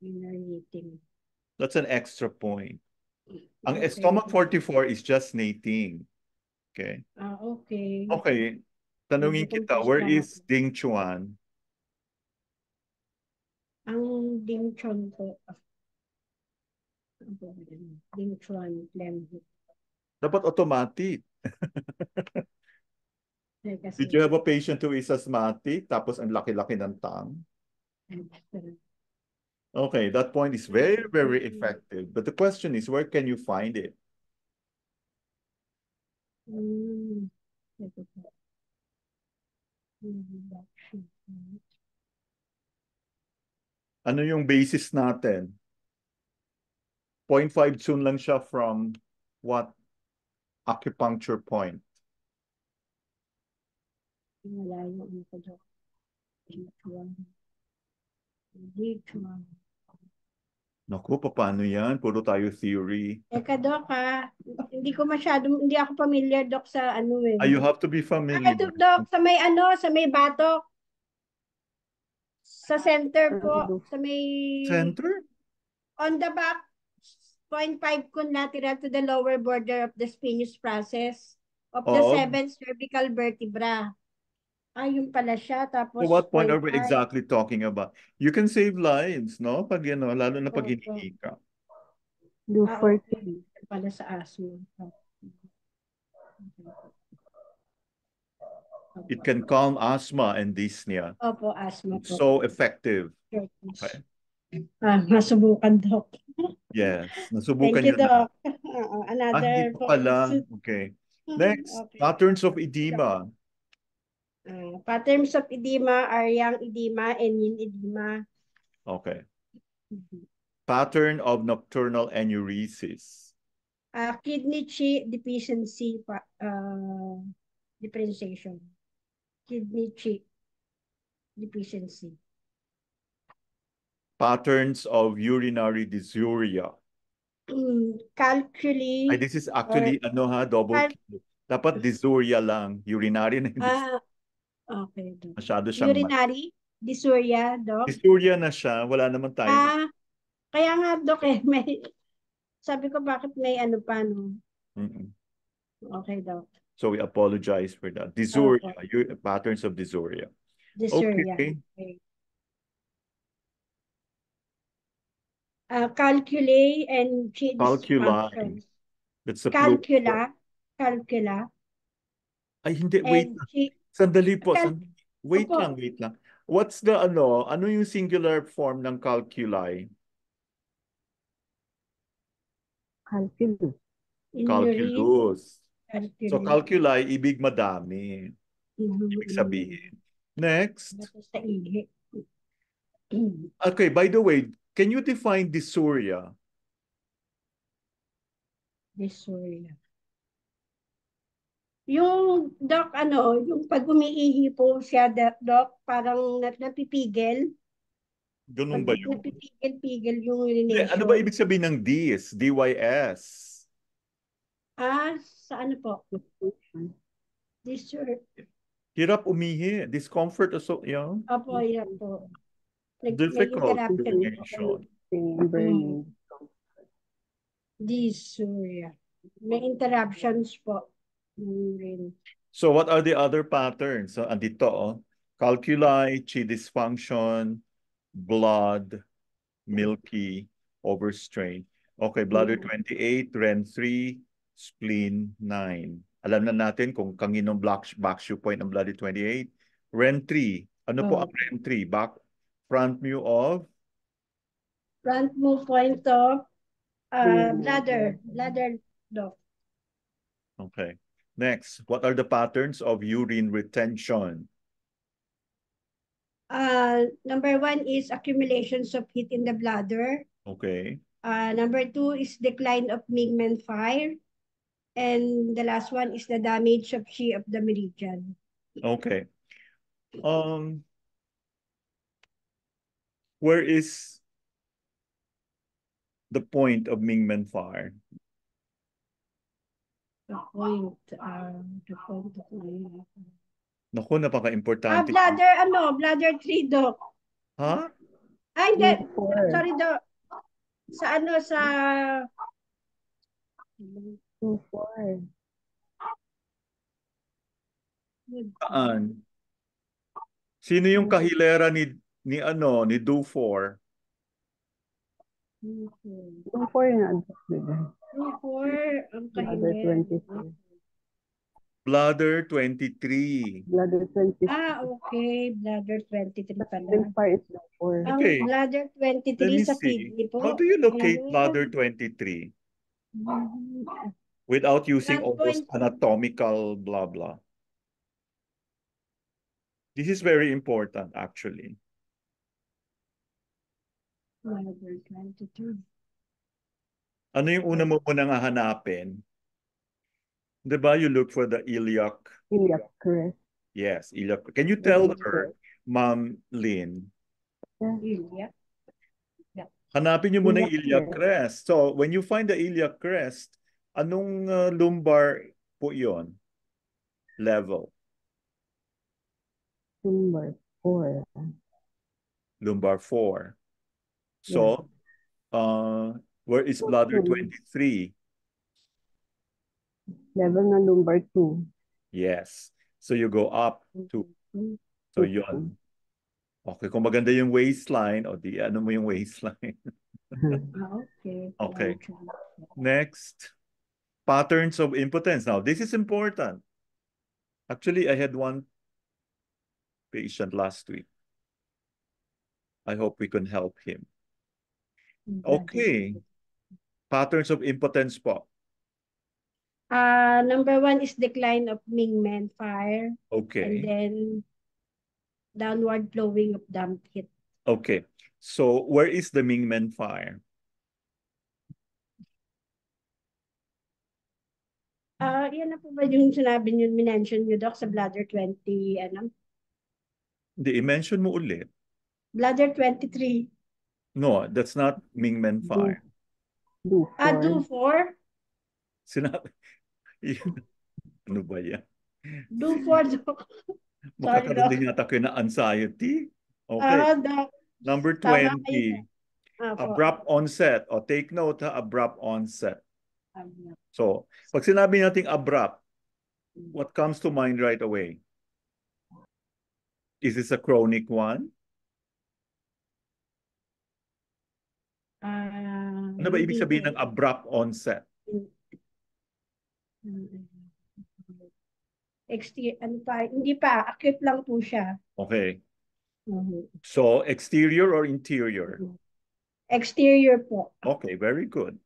[SPEAKER 2] Inner knitting.
[SPEAKER 1] That's an extra point. Ang stomach 44 is just knitting. Okay?
[SPEAKER 2] Okay.
[SPEAKER 1] Okay. Tanungin kita, where is Ding Chuan?
[SPEAKER 2] Ang Ding Chuan po. Ding Chuan,
[SPEAKER 1] Dapat automatic. Did you have a patient who is asthmatic, tapos ang laki-laki ng tongue? Okay, that point is very, very effective. But the question is, where can you find it? Ano yung basis natin? 0.5 tune lang siya from what acupuncture point?
[SPEAKER 2] Wala yung ano ko daw.
[SPEAKER 1] Naku, paano yan? Puro tayo theory.
[SPEAKER 2] Teka, Dok, ha? Hindi ako familiar, Dok, sa ano eh.
[SPEAKER 1] You have to be familiar.
[SPEAKER 2] Ito, Dok, sa may batok. Sa center po. Sa may...
[SPEAKER 1] Center?
[SPEAKER 2] On the back, 0.5 collateral to the lower border of the spinous process of the 7th cervical vertebra. Yun pala siya. Tapos,
[SPEAKER 1] so what point are
[SPEAKER 2] 0.5.
[SPEAKER 1] we exactly talking about? You can save lives, no? Pag lalo na pag hinihingi ka.
[SPEAKER 2] Do 40. Pala sa asthma.
[SPEAKER 1] It can calm asthma and dyspnea.
[SPEAKER 2] Opo, asthma po.
[SPEAKER 1] So effective. Okay.
[SPEAKER 2] Nasubukan, Doc.
[SPEAKER 1] Yes, nasubukan
[SPEAKER 2] Thank you,
[SPEAKER 1] na.
[SPEAKER 2] Doc. Another
[SPEAKER 1] Hindi pa pala. Okay. Next,
[SPEAKER 2] okay.
[SPEAKER 1] patterns of edema.
[SPEAKER 2] Patterns of edema are yang edema and yin edema.
[SPEAKER 1] Okay. Pattern of nocturnal enuresis.
[SPEAKER 2] Kidney qi deficiency differentiation. Kidney qi deficiency.
[SPEAKER 1] Patterns of urinary dysuria.
[SPEAKER 2] Calculi.
[SPEAKER 1] This is actually double kill. Dapat dysuria lang, urinary na hindi.
[SPEAKER 2] Okay.
[SPEAKER 1] Masyado siyang
[SPEAKER 2] urinary dysuria, Doc.
[SPEAKER 1] Dysuria na siya, wala naman tayo.
[SPEAKER 2] Kaya nga, Doc, sabi ko bakit may ano pa, no? Okay, Doc.
[SPEAKER 1] So we apologize for that. Dysuria, patterns of dysuria.
[SPEAKER 2] Dysuria. Okay. Calculi and
[SPEAKER 1] calculi. That's the
[SPEAKER 2] calcula.
[SPEAKER 1] Ay, hindi. Wait. Sandali po. Wait lang. What's the ano yung singular form ng calculi?
[SPEAKER 2] Calculus.
[SPEAKER 1] So calculi, ibig madami. Ibig sabihin. Next. Okay, by the way, can you define dysuria?
[SPEAKER 2] Dysuria. Yung, Doc, yung pag umiihi po siya, Doc, parang napipigil.
[SPEAKER 1] Ganun ba yun?
[SPEAKER 2] Napipigil yung urination.
[SPEAKER 1] Ano ba ibig sabihin ng DYS? DYS?
[SPEAKER 2] Sa ano po? Dysuria.
[SPEAKER 1] Hirap umihi. Discomfort also,
[SPEAKER 2] Opo, hirap po.
[SPEAKER 1] Difficult urination.
[SPEAKER 2] Dysuria. May interruptions po.
[SPEAKER 1] So what are the other patterns? So andito, calculi, chi dysfunction, blood, milky, overstrain. Okay, bladder 28, REM 3, spleen 9. Alam na natin kung kanginong back-shoe point ng bladder 28. REM 3. Ano po ang REM 3? Front view of?
[SPEAKER 2] Front view point of bladder, Doc.
[SPEAKER 1] Okay. Next, what are the patterns of urine retention?
[SPEAKER 2] Number 1 is accumulations of heat in the bladder.
[SPEAKER 1] Okay.
[SPEAKER 2] Number 2 is decline of Mingmen fire. And the last one is the damage of chi of the meridian.
[SPEAKER 1] Okay. Where is the point of Mingmen fire?
[SPEAKER 2] The point of
[SPEAKER 1] Naku, napaka-importante.
[SPEAKER 2] Bladder 3, Doc.
[SPEAKER 1] Ha?
[SPEAKER 2] Hindi. Sorry, Doc. Sa 2-4.
[SPEAKER 1] Saan? Sino yung kahilera ni Dufour?
[SPEAKER 3] Yung 4 na.
[SPEAKER 2] Dufour, ang
[SPEAKER 3] Bladder
[SPEAKER 2] kahilera.
[SPEAKER 3] 23.
[SPEAKER 1] Bladder 23.
[SPEAKER 3] Bladder 23.
[SPEAKER 2] Okay. Bladder 23 pala.
[SPEAKER 3] Limpar is the 4.
[SPEAKER 2] Ang
[SPEAKER 1] Okay.
[SPEAKER 2] bladder
[SPEAKER 1] Let
[SPEAKER 2] 23
[SPEAKER 1] me
[SPEAKER 2] sa
[SPEAKER 1] see.
[SPEAKER 2] kidney po.
[SPEAKER 1] How do you locate
[SPEAKER 2] Ayun.
[SPEAKER 1] bladder 23 without using all those anatomical blah blah? This is very important actually.
[SPEAKER 2] Bladder 22.
[SPEAKER 1] Ano yung una mo munang hahanapin? Diba you look for the iliac?
[SPEAKER 3] Iliac crest.
[SPEAKER 1] Yes, iliac. Can you tell her, Ma'am Lynn?
[SPEAKER 2] Iliac.
[SPEAKER 1] Hanapin niyo muna yung iliac crest. So, when you find the iliac crest, anong lumbar po yon? Level?
[SPEAKER 3] Lumbar 4.
[SPEAKER 1] Lumbar 4. So, where is bladder 23?
[SPEAKER 3] Level ng lumbar 2.
[SPEAKER 1] Yes. So, you go up to. So, yun. Okay, kung maganda yung waistline, o di, ano mo yung waistline?
[SPEAKER 2] Okay.
[SPEAKER 1] Okay. Next, patterns of impotence. Now, this is important. Actually, I had one patient last week. I hope we can help him. Okay. Patterns of impotence po.
[SPEAKER 2] Number 1 is decline of Mingmen fire.
[SPEAKER 1] Okay.
[SPEAKER 2] And then downward flowing of damp heat.
[SPEAKER 1] Okay. So, where is the Mingmen fire?
[SPEAKER 2] Yan na po ba yung sinabi niyo, minention niyo, Doc, sa bladder 20, ano?
[SPEAKER 1] Hindi, i-mention mo ulit.
[SPEAKER 2] Bladder 23.
[SPEAKER 1] No, that's not Mingmen fire.
[SPEAKER 2] Dufour?
[SPEAKER 1] Sinabi. Ano ba yan?
[SPEAKER 2] Dufour, Doc.
[SPEAKER 1] Makakaroon din yata kayo na anxiety. Okay.
[SPEAKER 2] Doc.
[SPEAKER 1] Number
[SPEAKER 2] Tama
[SPEAKER 1] 20. Abrupt onset. O take note ha, abrupt onset. So, pag sinabi nating abrupt, what comes to mind right away? Is this a chronic one? Ano ba ibig sabihin ng abrupt onset?
[SPEAKER 2] Hindi pa. Acute lang po siya.
[SPEAKER 1] Okay. So, exterior or interior?
[SPEAKER 2] Exterior po.
[SPEAKER 1] Okay, very good.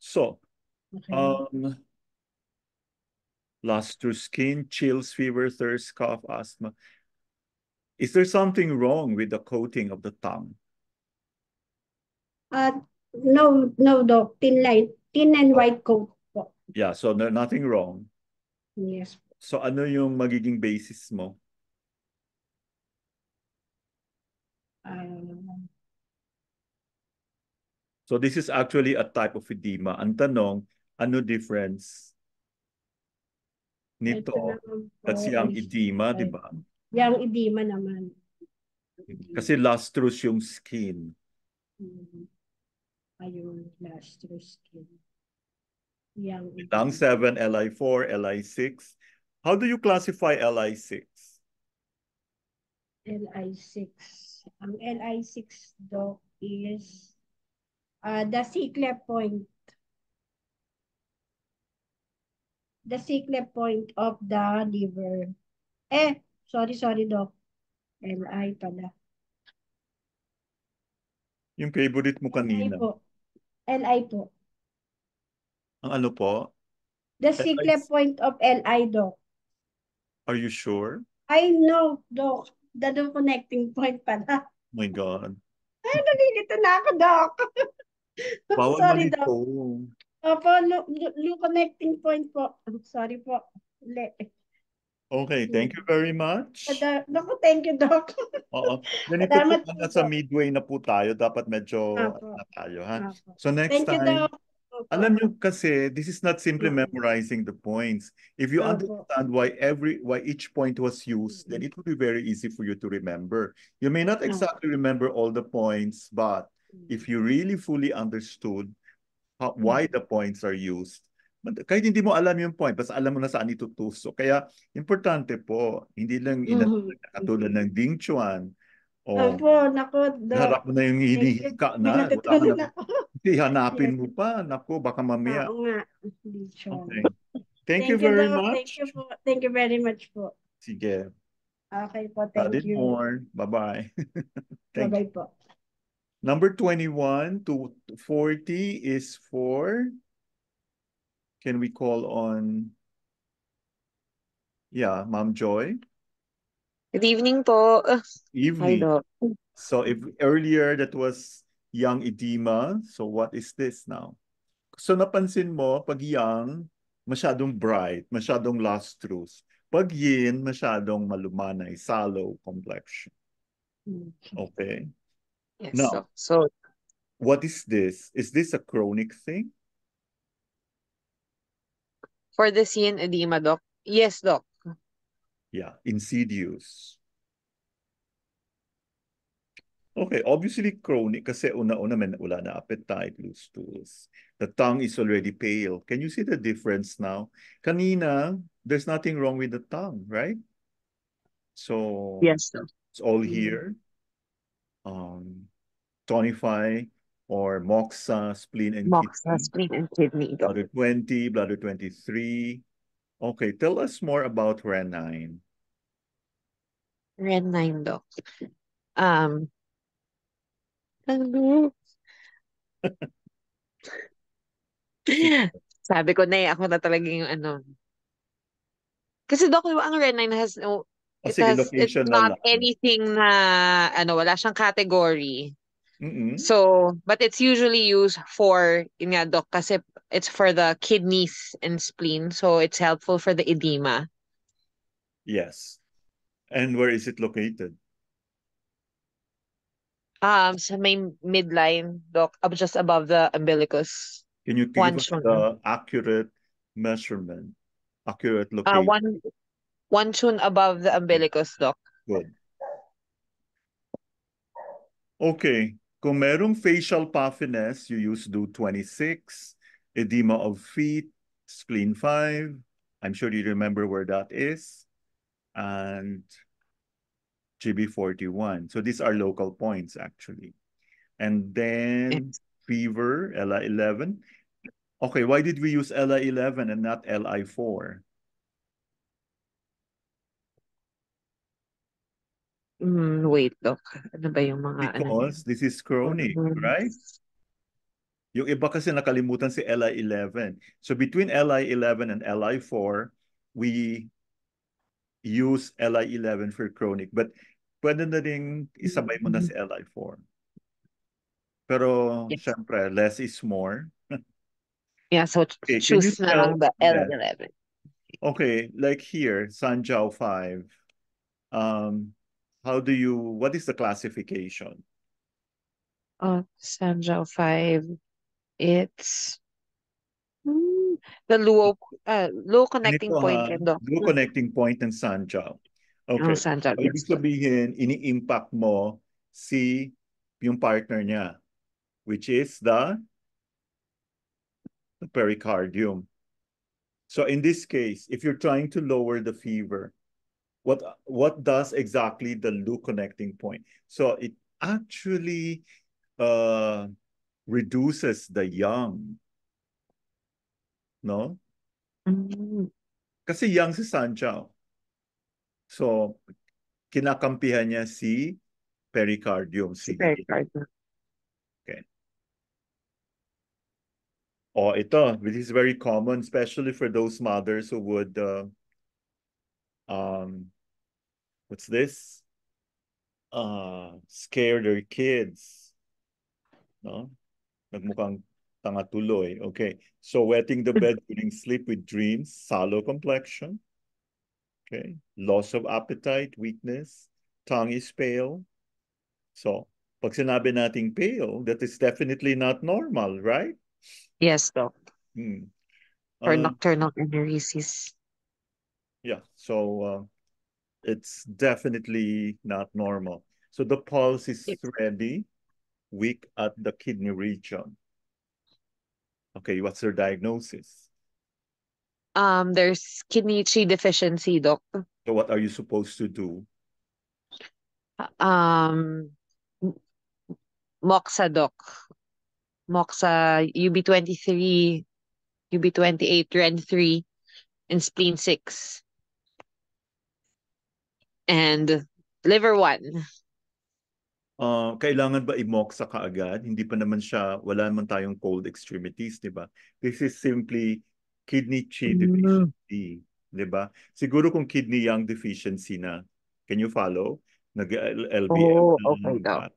[SPEAKER 1] So, lustrous skin, chills, fever, thirst, cough, asthma. Is there something wrong with the coating of the tongue?
[SPEAKER 2] No, Doc. Thin and white coat po.
[SPEAKER 1] Yeah, so nothing wrong.
[SPEAKER 2] Yes.
[SPEAKER 1] So ano yung magiging basis mo? So this is actually a type of edema. Ang tanong, ano difference nito? That's yung edema, di ba?
[SPEAKER 2] Yung edema naman.
[SPEAKER 1] Kasi lustrous yung skin.
[SPEAKER 2] Ayun, lustrous skin.
[SPEAKER 1] Lung 7, Li4, Li6. How do you classify Li6?
[SPEAKER 2] Li6. Ang Li6, Doc, is the C-clef point. The C-clef point of the liver. Sorry, Doc. Li pala.
[SPEAKER 1] Yung favorite mo kanina.
[SPEAKER 2] Li po.
[SPEAKER 1] Ang ano po?
[SPEAKER 2] The C-clef point of Li, Doc.
[SPEAKER 1] Are you sure?
[SPEAKER 2] I know, Doc. The connecting point pala.
[SPEAKER 1] Oh my God.
[SPEAKER 2] Ay, nalilito na ako, Doc.
[SPEAKER 1] Bawal
[SPEAKER 2] Sorry,
[SPEAKER 1] malito.
[SPEAKER 2] Doc. Opo, connecting point po. Sorry po.
[SPEAKER 1] Okay, thank you very much.
[SPEAKER 2] Naku, thank you, Doc.
[SPEAKER 1] Oo. Ganito po, nasa midway na po tayo. Dapat medyo na tayo, ha? So next time,
[SPEAKER 2] you, Doc.
[SPEAKER 1] alam nyo kasi, this is not simply memorizing the points. If you understand why each point was used, then it will be very easy for you to remember. You may not exactly remember all the points, but if you really fully understood why the points are used, Kahit hindi mo alam yung point, basta alam mo na saan itutusok. Kaya, importante po, hindi lang katulad ng Ding Chuan, o
[SPEAKER 2] Opo, naku, Doc.
[SPEAKER 1] harap mo na yung
[SPEAKER 2] Thank you.
[SPEAKER 1] hinihika
[SPEAKER 2] May
[SPEAKER 1] na, wala ka
[SPEAKER 2] natutunan
[SPEAKER 1] na.
[SPEAKER 2] ako.
[SPEAKER 1] Hanapin
[SPEAKER 2] Yes.
[SPEAKER 1] mo pa, naku, baka mamaya.
[SPEAKER 2] Oo nga. Lechon.
[SPEAKER 1] Okay. Thank you
[SPEAKER 2] Thank you,
[SPEAKER 1] very
[SPEAKER 2] Doc. Thank
[SPEAKER 1] much.
[SPEAKER 2] you po. Thank you very much po.
[SPEAKER 1] Sige.
[SPEAKER 2] Okay po,
[SPEAKER 1] Added
[SPEAKER 2] thank you.
[SPEAKER 1] more. Bye-bye. Thank you.
[SPEAKER 2] Bye-bye po.
[SPEAKER 1] Number 21 to 40 is for, can we call on, yeah, Ma'am Joy?
[SPEAKER 4] Good evening po. Hi,
[SPEAKER 1] Evening.
[SPEAKER 4] Doc.
[SPEAKER 1] So if earlier that was young edema, so what is this now? So napansin mo, pag young, masyadong bright, masyadong lustrous. Pag yin, masyadong malumanay, sallow complexion. Okay.
[SPEAKER 4] Yes,
[SPEAKER 1] Now,
[SPEAKER 4] Doc. So,
[SPEAKER 1] what is this? Is this a chronic thing?
[SPEAKER 4] for the yin edema, Doc. Yes, Doc.
[SPEAKER 1] Yeah, insidious. Okay, obviously chronic kasi una-una wala na appetite, loose stools. The tongue is already pale. Can you see the difference now? Kanina, there's nothing wrong with the tongue, right? So
[SPEAKER 4] Yes, Doc.
[SPEAKER 1] it's all here. Tonify or moxa, spleen and
[SPEAKER 4] Moxa,
[SPEAKER 1] kidney.
[SPEAKER 4] spleen and kidney, Doc.
[SPEAKER 1] Bladder 20, bladder 23. Okay, tell us more about renine.
[SPEAKER 4] Red 9, Doc. Ano? Sabi ko na ako na talaga yung ano. Kasi Doc, diba, ang Red 9 has no,
[SPEAKER 1] O
[SPEAKER 4] it's
[SPEAKER 1] sige, location na
[SPEAKER 4] not
[SPEAKER 1] lang.
[SPEAKER 4] anything na, wala siyang category.
[SPEAKER 1] Mm-mm.
[SPEAKER 4] So, but it's usually used for, yun nga, Doc, kasi it's for the kidneys and spleen. So, it's helpful for the edema.
[SPEAKER 1] Yes. And where is it located?
[SPEAKER 4] Sa may midline, Doc, just above the umbilicus.
[SPEAKER 1] Can you give us
[SPEAKER 4] Chun.
[SPEAKER 1] the accurate measurement, accurate location?
[SPEAKER 4] One chun above the umbilicus, Doc.
[SPEAKER 1] Good. Okay. Kung merong facial puffiness, you use DO 26, edema of feet, spleen 5. I'm sure you remember where that is. And GB41. So these are local points, actually. And then fever, LI11. Okay, why did we use LI11 and not LI4?
[SPEAKER 4] Wait, Doc. Ano ba yung mga
[SPEAKER 1] Because this is chronic, right? Yung iba kasi nakalimutan si LI11. So between LI11 and LI4, we use LI11 for chronic. But pwede na rin isabay mo na si LI4. Pero, syempre, less is more.
[SPEAKER 4] Yeah, so
[SPEAKER 1] Okay,
[SPEAKER 4] choose na lang the LI11.
[SPEAKER 1] Okay, like here, Sanjiao 5. What is the classification?
[SPEAKER 4] Sanjiao 5. It's the low connecting point.
[SPEAKER 1] Low connecting point ng Sanjiao. Okay.
[SPEAKER 4] Sanjiao.
[SPEAKER 1] Ibig sabihin, ini-impact mo yung partner niya, which is the pericardium. So in this case, if you're trying to lower the fever, what does exactly the low connecting point? So it actually reduces the yang. No? Kasi yang si Sanjiao. So kinakampihan niya si pericardium.
[SPEAKER 4] Si pericardium.
[SPEAKER 1] Okay. Oh, ito, which is very common, especially for those mothers who would, what's this? Scare their kids. No? Nagmukhang tanga tuloy. Okay. So wetting the bed during sleep with dreams, sallow complexion. Okay. Loss of appetite, weakness, tongue is pale. So, pag sinabi nating pale, that is definitely not normal, right?
[SPEAKER 4] Yes, Doc. For nocturnal enuresis.
[SPEAKER 1] Yeah, so it's definitely not normal. So the pulse is ready, weak at the kidney region. Okay, what's their diagnosis?
[SPEAKER 4] There's kidney chi deficiency, Doc.
[SPEAKER 1] So what are you supposed to do?
[SPEAKER 4] Um, Moxa, Doc. Moxa, UB23, UB28, Ren 3, and Spleen 6, and Liver 1.
[SPEAKER 1] Kailangan ba i-moxa kaagad? Hindi pa naman siya, wala naman tayong cold extremities, di ba? This is simply kidney chi deficiency, di ba? Siguro kung kidney yang deficiency na, can you follow? Nag-LBM
[SPEAKER 4] Oh,
[SPEAKER 1] na,
[SPEAKER 4] okay,
[SPEAKER 1] di
[SPEAKER 4] Doc.
[SPEAKER 1] ba?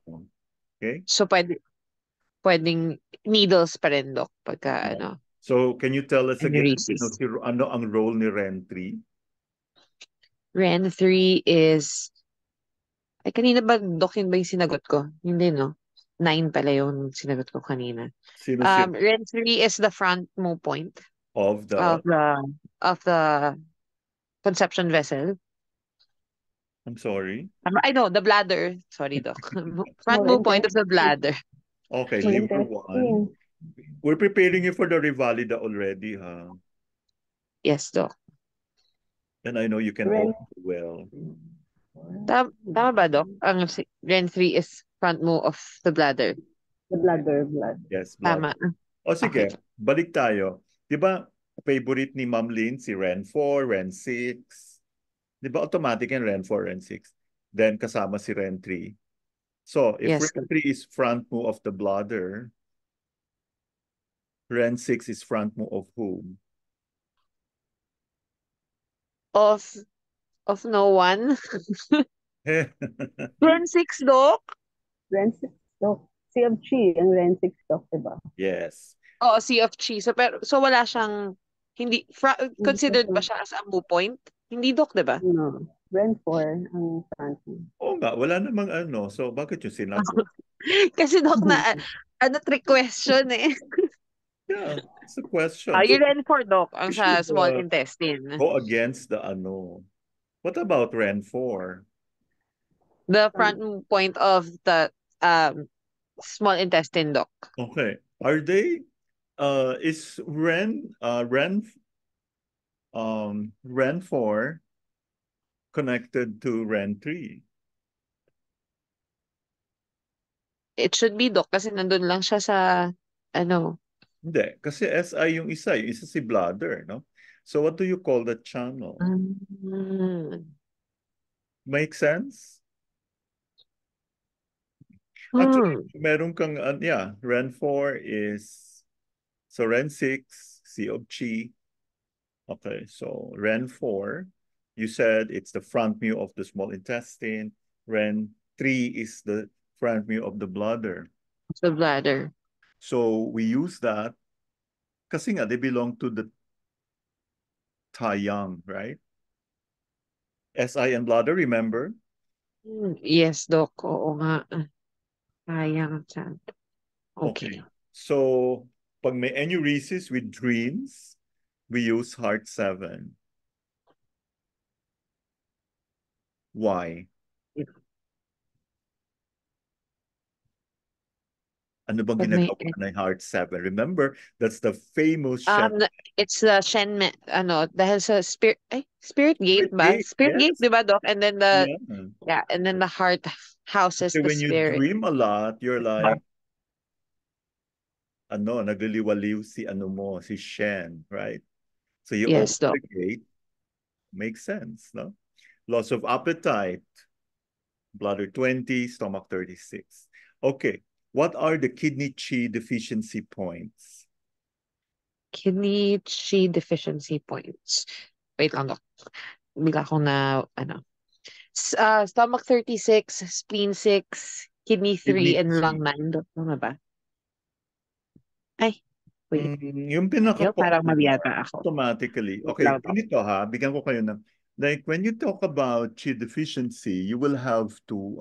[SPEAKER 1] Okay?
[SPEAKER 4] So, pwedeng needles pa rin, Doc, pagka,
[SPEAKER 1] So, can you tell us again,
[SPEAKER 4] enuresis.
[SPEAKER 1] ano ang role ni Ren 3?
[SPEAKER 4] Ren 3 is, ay, kanina ba, Doc, yun ba yung sinagot ko? Hindi, no? 9 pala yung sinagot ko kanina.
[SPEAKER 1] Sino si
[SPEAKER 4] Ren 3 is the front mo point
[SPEAKER 1] of the,
[SPEAKER 4] of the conception vessel.
[SPEAKER 1] I'm sorry?
[SPEAKER 4] I know, the bladder. Sorry, Doc. Front
[SPEAKER 3] Small
[SPEAKER 4] mo point of the bladder.
[SPEAKER 1] Okay,
[SPEAKER 3] Small
[SPEAKER 1] liver 1.
[SPEAKER 3] intestine.
[SPEAKER 1] We're preparing you for the Rivalida already, huh?
[SPEAKER 4] Yes, Doc.
[SPEAKER 1] And I know you can
[SPEAKER 3] Ren-
[SPEAKER 1] all do well.
[SPEAKER 4] Tama ba, Doc? Ang Ren 3 is front mo of the bladder.
[SPEAKER 3] The blood.
[SPEAKER 1] Yes, blood.
[SPEAKER 4] Tama.
[SPEAKER 1] O sige,
[SPEAKER 4] Okay.
[SPEAKER 1] balik tayo. Di ba, favorite ni Ma'am Lynn si Ren 4, Ren 6. Di ba, automatic yan Ren 4, Ren 6. Then kasama si Ren 3. So, if
[SPEAKER 4] Yes,
[SPEAKER 1] Ren 3 is front mo of the bladder, Ren 6 is front mo of whom?
[SPEAKER 4] Of no one. Ren 6, Doc.
[SPEAKER 3] Ren 6, Doc. C of chi, ang Ren 6, Doc, diba?
[SPEAKER 1] Yes.
[SPEAKER 4] Oo, Sea of Chi. So wala siyang, hindi, considered ba siya as a mo point? Hindi, Doc, di ba?
[SPEAKER 3] No. Ren 4, ang front mo.
[SPEAKER 1] Oo nga, wala namang ano. So, bakit yung sinagot?
[SPEAKER 4] Kasi, Doc, trick question eh.
[SPEAKER 1] Yeah, it's a question.
[SPEAKER 4] Yung Ren 4, Doc, ang
[SPEAKER 1] You
[SPEAKER 4] sa
[SPEAKER 1] should,
[SPEAKER 4] small intestine.
[SPEAKER 1] go against the ano. What about Ren 4?
[SPEAKER 4] The front point of the small intestine, Doc.
[SPEAKER 1] Okay. Are they is Ren 4 connected to Ren 3?
[SPEAKER 4] It should be, Doc, kasi nandun lang siya sa,
[SPEAKER 1] Hindi, kasi SI yung isa si bladder, no? So what do you call that channel? Make sense? Actually, meron kang, Ren 4 is, so Ren 6, C of Chi. Okay, so Ren 4, you said it's the front view of the small intestine. Ren 3 is the front view of the bladder.
[SPEAKER 4] The bladder.
[SPEAKER 1] So we use that kasi nga they belong to the Taiyang, right? SI and bladder, remember?
[SPEAKER 4] Yes, Doc. Oo nga. Sayang. Okay.
[SPEAKER 1] So pag may enuresis with dreams, we use heart 7. Why? Ano bang ginagawa ng heart 7? Remember, that's the famous
[SPEAKER 4] it's the Shen, dahil sa spirit gate ba? Spirit gate, di ba, Doc? And then and then the heart houses the
[SPEAKER 1] when
[SPEAKER 4] spirit.
[SPEAKER 1] you dream a lot, you're like, nagliliwaliw si si Shen, right? So you
[SPEAKER 4] Yes,
[SPEAKER 1] open
[SPEAKER 4] Doc.
[SPEAKER 1] the gate, makes sense, no? Loss of appetite, bladder 20, stomach 36. Okay, what are the kidney chi deficiency points?
[SPEAKER 4] Kidney chi deficiency points. Wait lang, Doc. Bigla ko na, stomach 36, spleen 6, kidney 3, and lung 9. Doc, tama ba? Ay, wait.
[SPEAKER 1] Yung pinaka
[SPEAKER 4] Parang mali yata ako.
[SPEAKER 1] automatically. Okay, ganito ha, bigyan ko kayo ng, like when you talk about chi deficiency, you will have to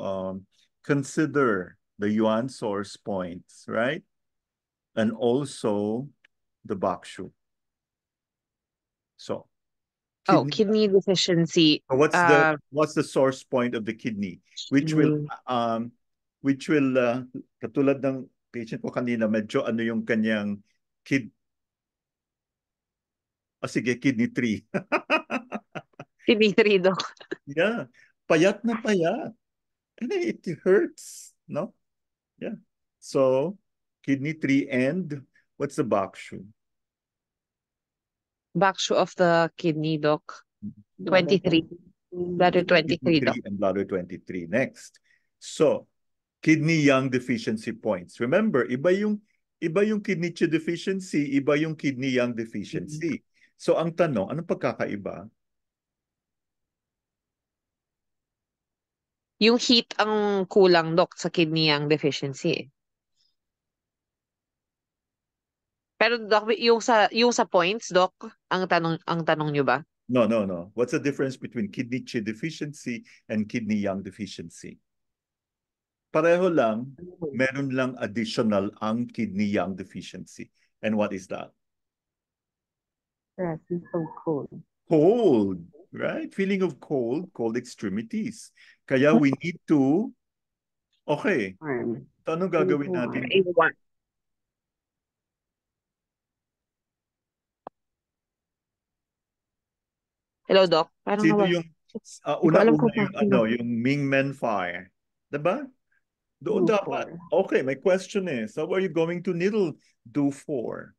[SPEAKER 1] consider the yuan source points, right? And also the bakshu. So,
[SPEAKER 4] kidney deficiency.
[SPEAKER 1] So what's the source point of the kidney, which will katulad ng patient ko kanina, medyo yung kanyang Sige, kidney 3.
[SPEAKER 4] Kidney 3, Doc.
[SPEAKER 1] Yeah. Payat na payat. And then it hurts, no? Yeah. So, kidney 3 and what's the bakshu?
[SPEAKER 4] Bakshu of the kidney, Doc.
[SPEAKER 3] Bladder
[SPEAKER 4] 23. Bladder 23,
[SPEAKER 1] Kidney
[SPEAKER 4] Doc.
[SPEAKER 1] 3 and bladder 23. Next. So, kidney yang deficiency points. Remember, iba yung kidney Chi deficiency, iba yung kidney yang deficiency. So, ang tanong, anong pagkakaiba?
[SPEAKER 4] Yung heat ang kulang, Doc, sa kidney yang deficiency. Pero Doc, yung sa points, Doc, ang tanong niyo ba?
[SPEAKER 1] No. What's the difference between kidney Chi deficiency and kidney yang deficiency? Pareho lang, meron lang additional ang kidney yang deficiency. And what is that?
[SPEAKER 3] Presence of cold.
[SPEAKER 1] Cold, right? Feeling of cold extremities. Kaya we need to, okay,
[SPEAKER 3] Arm.
[SPEAKER 1] so anong gagawin natin?
[SPEAKER 4] Hello, Doc. Parang
[SPEAKER 1] Sino
[SPEAKER 4] nawa.
[SPEAKER 1] yung,
[SPEAKER 4] Hindi ko alam
[SPEAKER 1] una-una
[SPEAKER 4] kung
[SPEAKER 1] yung Ming Men Fire. Diba? Doon
[SPEAKER 3] Do
[SPEAKER 1] dapat.
[SPEAKER 3] 4.
[SPEAKER 1] Okay, my question is, how are you going to needle do 4?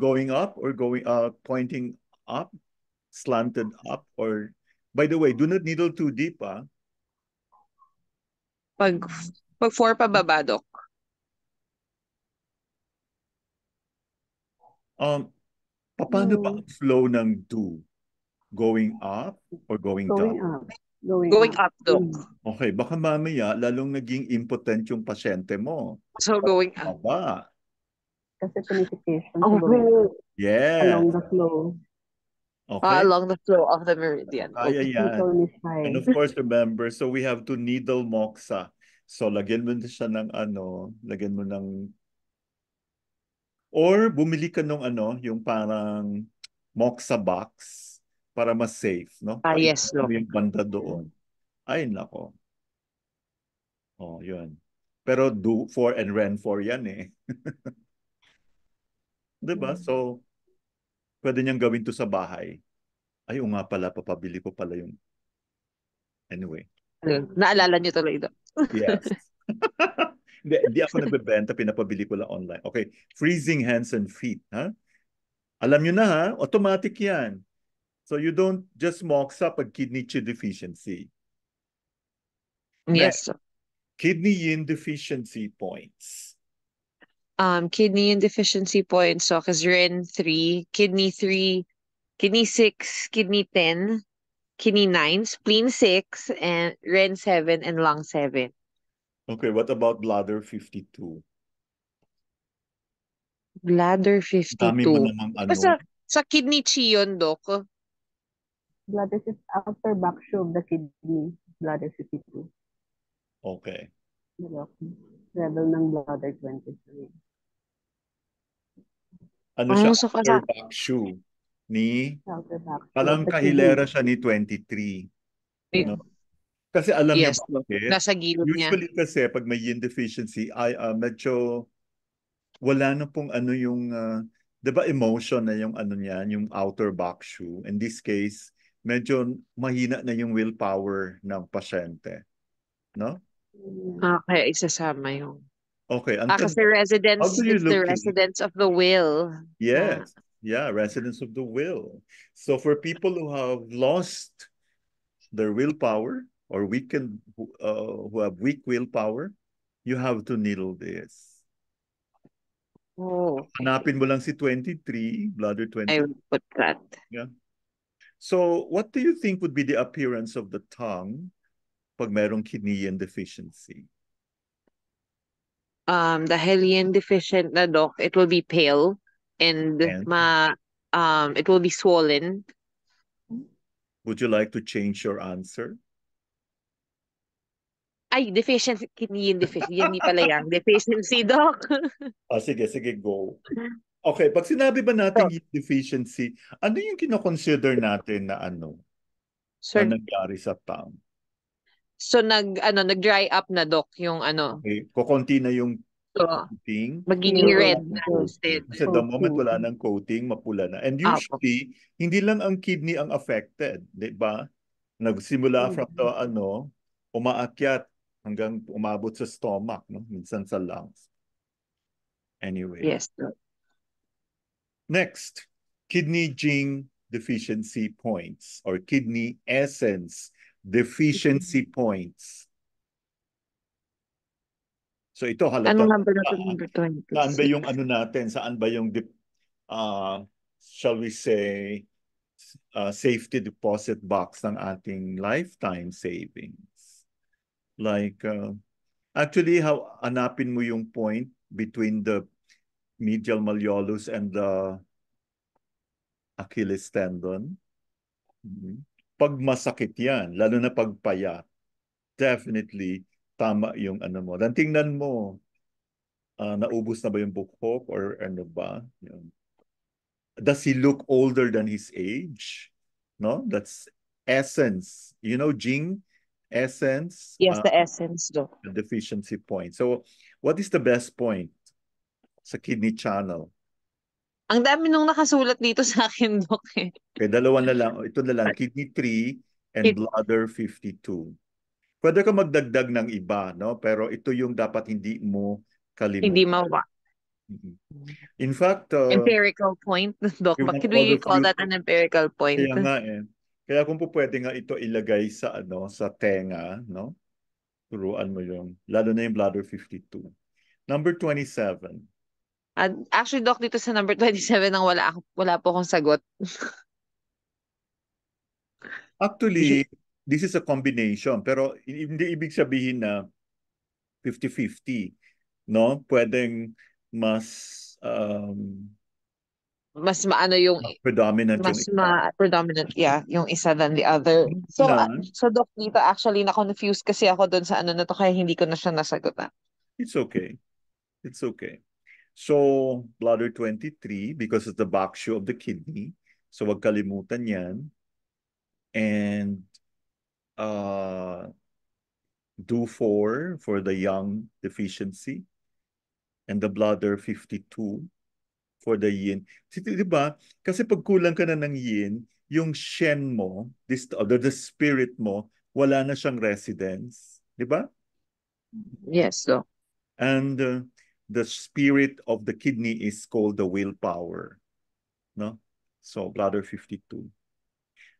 [SPEAKER 1] Going up or pointing up, slanted up, or by the way, do not needle too deep, ah.
[SPEAKER 4] Pag 4 pababa, Doc.
[SPEAKER 1] Paano ba ang flow ng do? Going up or going
[SPEAKER 3] Going
[SPEAKER 1] down?
[SPEAKER 3] up. Going
[SPEAKER 4] up, Doc.
[SPEAKER 1] Okay, baka mamaya lalong naging impotent yung pasyente mo.
[SPEAKER 4] So, going up.
[SPEAKER 1] Aba.
[SPEAKER 3] Kasi tonification. So going
[SPEAKER 1] Yes.
[SPEAKER 3] along the flow.
[SPEAKER 1] Okay.
[SPEAKER 4] Along the flow of the meridian.
[SPEAKER 1] Kaya
[SPEAKER 4] Okay.
[SPEAKER 1] yan.
[SPEAKER 3] Tonify.
[SPEAKER 1] And of course, remember, so we have to needle moxa. So, lagyan mo siya ng lagyan mo ng, or bumili ka nung yung parang moxa box para mas safe, no?
[SPEAKER 4] Yes, Doc.
[SPEAKER 1] Yung banda doon. Ay, nako. Oh, yun. Pero do 4 and ren 4 yan eh. Diba? So, pwede niyang gawin to sa bahay. Ay, nga pala, papabili ko pala yung... Anyway.
[SPEAKER 4] Naalala niyo tuloy, Doc.
[SPEAKER 1] Yes. Hindi ako nagbebenta, pinapabili ko lang online. Okay, freezing hands and feet. Ha? Alam nyo na ha, automatic yan. So you don't just moxa pag kidney Chi deficiency.
[SPEAKER 4] Yes, Doc.
[SPEAKER 1] Kidney yin deficiency points.
[SPEAKER 4] Kidney yin deficiency points, Doc, is Ren 3, kidney 3, kidney 6, kidney 10, kidney 9, spleen 6, and Ren 7, and lung 7.
[SPEAKER 1] Okay, what about bladder 52?
[SPEAKER 4] Bladder 52.
[SPEAKER 1] Dami mo namang
[SPEAKER 4] Sa kidney Chi yun, Doc.
[SPEAKER 3] Bladder is after backshow of the kidney. Bladder 52.
[SPEAKER 1] Okay.
[SPEAKER 3] Level ng bladder 23.
[SPEAKER 1] Ano siya?
[SPEAKER 4] So
[SPEAKER 1] Outer back shoe ni
[SPEAKER 3] Outer backshow.
[SPEAKER 1] parang kahilera siya ni 23. No? Kasi alam niyo
[SPEAKER 4] Yes,
[SPEAKER 1] bakit?
[SPEAKER 4] nasa gilid niya.
[SPEAKER 1] Usually kasi pag may yin deficiency, ay medyo wala na pong yung 'di ba emotion na yung niyan, yung outer back shoe. In this case, medyo mahina na yung willpower ng pasyente. No?
[SPEAKER 4] Okay, isasama yung...
[SPEAKER 1] Okay.
[SPEAKER 4] Kasi residence, it's the residence of the will.
[SPEAKER 1] Yes. Yeah, residence of the will. So for people who have lost their willpower or who have weak willpower, you have to needle this.
[SPEAKER 4] Oh.
[SPEAKER 1] Hanapin mo lang si 23, bladder 20.
[SPEAKER 4] I would put that.
[SPEAKER 1] Yeah. So what do you think would be the appearance of the tongue pag merong kidney yin deficiency?
[SPEAKER 4] The yin deficient na, Doc, it will be pale and it will be swollen.
[SPEAKER 1] Would you like to change your answer?
[SPEAKER 4] Ay, deficiency, kidney yin deficiency. Hindi pala yan. Deficiency, Doc.
[SPEAKER 1] Sige, go. Okay, pag sinabi ba natin yin deficiency, ano yung kinoconsider natin na na nangyari sa tongue?
[SPEAKER 4] So nag-dry up na, Doc, yung
[SPEAKER 1] Okay, kukunti na yung
[SPEAKER 4] So,
[SPEAKER 1] coating.
[SPEAKER 4] magiging
[SPEAKER 3] Pure
[SPEAKER 4] red na
[SPEAKER 3] pure
[SPEAKER 4] instead.
[SPEAKER 1] Kasi the moment
[SPEAKER 3] coating.
[SPEAKER 1] wala ng coating, mapula na. And
[SPEAKER 4] Apo.
[SPEAKER 1] usually, hindi lang ang kidney ang affected, di ba? Nagsimula from the umaakyat hanggang umabot sa stomach, no? Minsan sa lungs. Anyway.
[SPEAKER 4] Yes, Doc.
[SPEAKER 1] Next, kidney gene deficiency points or kidney essence deficiency points. So ito halata.
[SPEAKER 4] Anong number na ito? Number
[SPEAKER 1] Saan ba
[SPEAKER 4] 26.
[SPEAKER 1] yung ano natin? Saan ba yung shall we say safety deposit box ng ating lifetime savings? Like actually hanapin mo yung point between the medial malleolus and the Achilles tendon. Pag masakit yan, lalo na pag payat, definitely tama yung ano mo. Dan tingnan mo, naubos na ba yung buhok or ano ba? Yun. Does he look older than his age? No, that's essence. You know, Jing, essence,
[SPEAKER 4] Yes, the essence, Doc.
[SPEAKER 1] the deficiency point. So, what is the best point sa kidney channel?
[SPEAKER 4] Ang dami nung nakasulat dito sa akin, Doc. Eh.
[SPEAKER 1] Okay, dalawa na lang. Ito na lang, kidney 3 and bladder 52. Pwede ka magdagdag ng iba, no? Pero ito yung dapat hindi mo
[SPEAKER 4] Hindi
[SPEAKER 1] kalimutan.
[SPEAKER 4] mawa.
[SPEAKER 1] In fact,
[SPEAKER 4] Empirical point, Doc.
[SPEAKER 1] we
[SPEAKER 4] But
[SPEAKER 1] want
[SPEAKER 4] could
[SPEAKER 1] all
[SPEAKER 4] we
[SPEAKER 1] of
[SPEAKER 4] call
[SPEAKER 1] you-
[SPEAKER 4] that an empirical point?
[SPEAKER 1] kaya nga eh. Kaya kung po pwede nga ito ilagay sa ano sa tenga, no? Turuan mo yung lalo na yung bladder 52. Number 27.
[SPEAKER 4] Actually, Doc, dito sa number 27 nang wala po akong sagot.
[SPEAKER 1] Actually, this is a combination pero hindi ibig sabihin na 50-50, no? Pwedeng mas
[SPEAKER 4] Mas maano yung
[SPEAKER 1] predominant yung
[SPEAKER 4] mas
[SPEAKER 1] isa.
[SPEAKER 4] predominant, yeah, yung isa than the other. So,
[SPEAKER 1] Na,
[SPEAKER 4] so Doc, dito actually na-confused kasi ako doon sa ano na to kaya hindi ko na siya nasagutan.
[SPEAKER 1] it's okay. It's okay. So, bladder 23 because it's the back shoe of the kidney. So, wag kalimutan yan. And do 4 for the young deficiency. And the bladder 52 for the yin. Di ba? Kasi pag kulang ka na ng yin, yung shen mo, the spirit mo, wala na siyang residence. Di ba?
[SPEAKER 4] Yes, Doc.
[SPEAKER 1] And the spirit of the kidney is called the willpower. No? So, bladder 52.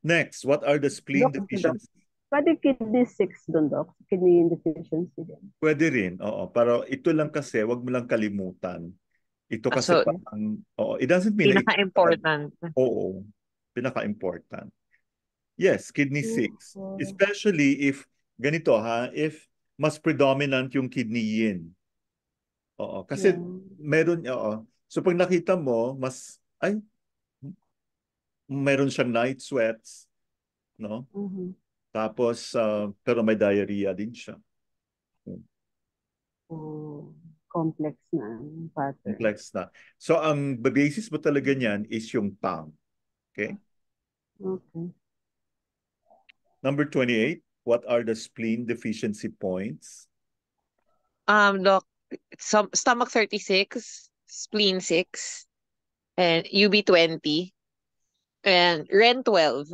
[SPEAKER 1] Next, what are the spleen
[SPEAKER 3] Doc,
[SPEAKER 1] deficiencies?
[SPEAKER 3] Pwede kidney 6 doon, Doc. Kidney deficiency din.
[SPEAKER 1] Pwede rin, oo. Pero ito lang kasi, wag mo lang kalimutan. Ito kasi
[SPEAKER 4] So,
[SPEAKER 1] parang, it doesn't mean na
[SPEAKER 4] pinaka-important.
[SPEAKER 1] Oo, pinaka-important. Yes, kidney 6. Especially if, ganito ha, if mas predominant yung kidney yin. Oo, kasi meron, So pag nakita mo, meron siyang night sweats, no? Tapos, pero may diarrhea din siya.
[SPEAKER 3] Complex na pattern.
[SPEAKER 1] Complex na. So, ang basis mo talaga niyan is yung tongue. Okay?
[SPEAKER 3] Okay.
[SPEAKER 1] Number 28, what are the spleen deficiency points?
[SPEAKER 4] Doc, stomach 36, spleen 6, and UB 20, and REN 12.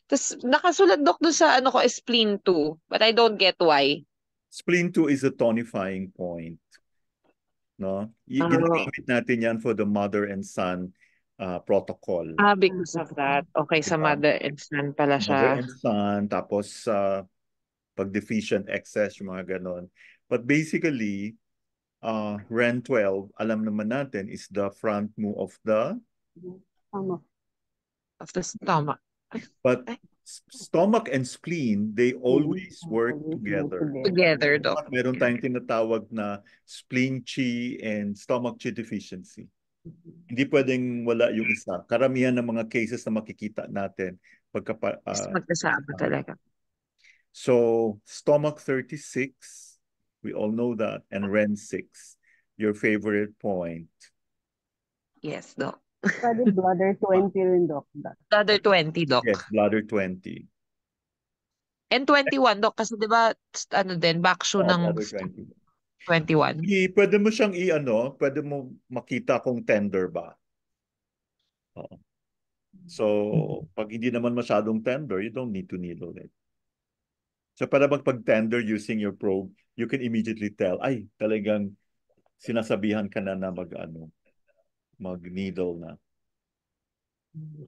[SPEAKER 4] Tapos nakasulat, Doc, doon sa ano ko, spleen 2, but I don't get why.
[SPEAKER 1] Spleen 2 is a tonifying point. No? Ginagamit natin yan for the mother and son protocol.
[SPEAKER 4] Because of that. Okay, sa mother and son pala
[SPEAKER 1] Mother
[SPEAKER 4] siya.
[SPEAKER 1] and son, tapos pag deficient excess, yung mga ganon. But basically, REN 12, alam naman natin, is the front move of the
[SPEAKER 4] stomach.
[SPEAKER 1] But stomach and spleen, they always work together.
[SPEAKER 4] Together, Doc.
[SPEAKER 1] Meron tayong tinatawag na spleen chi and stomach chi deficiency. Hindi pwedeng wala yung isa. Karamihan ng mga cases na makikita natin
[SPEAKER 4] magkasama talaga.
[SPEAKER 1] So, stomach 36, we all know that, and REN 6, your favorite point.
[SPEAKER 4] Yes, Doc.
[SPEAKER 3] Pwede bladder 20 rin, Doc.
[SPEAKER 4] Bladder 20, Doc.
[SPEAKER 1] Yes, bladder 20.
[SPEAKER 4] And 21, Doc, kasi di ba, ano din, back shoe ng...
[SPEAKER 1] Bladder 20.
[SPEAKER 4] 21.
[SPEAKER 1] Pwede mo siyang pwede mo makita kung tender ba. Oo. So, pag hindi naman masyadong tender, you don't need to needle it. So, para pag-tender using your probe, you can immediately tell, ay, talagang sinasabihan ka na mag-needle na.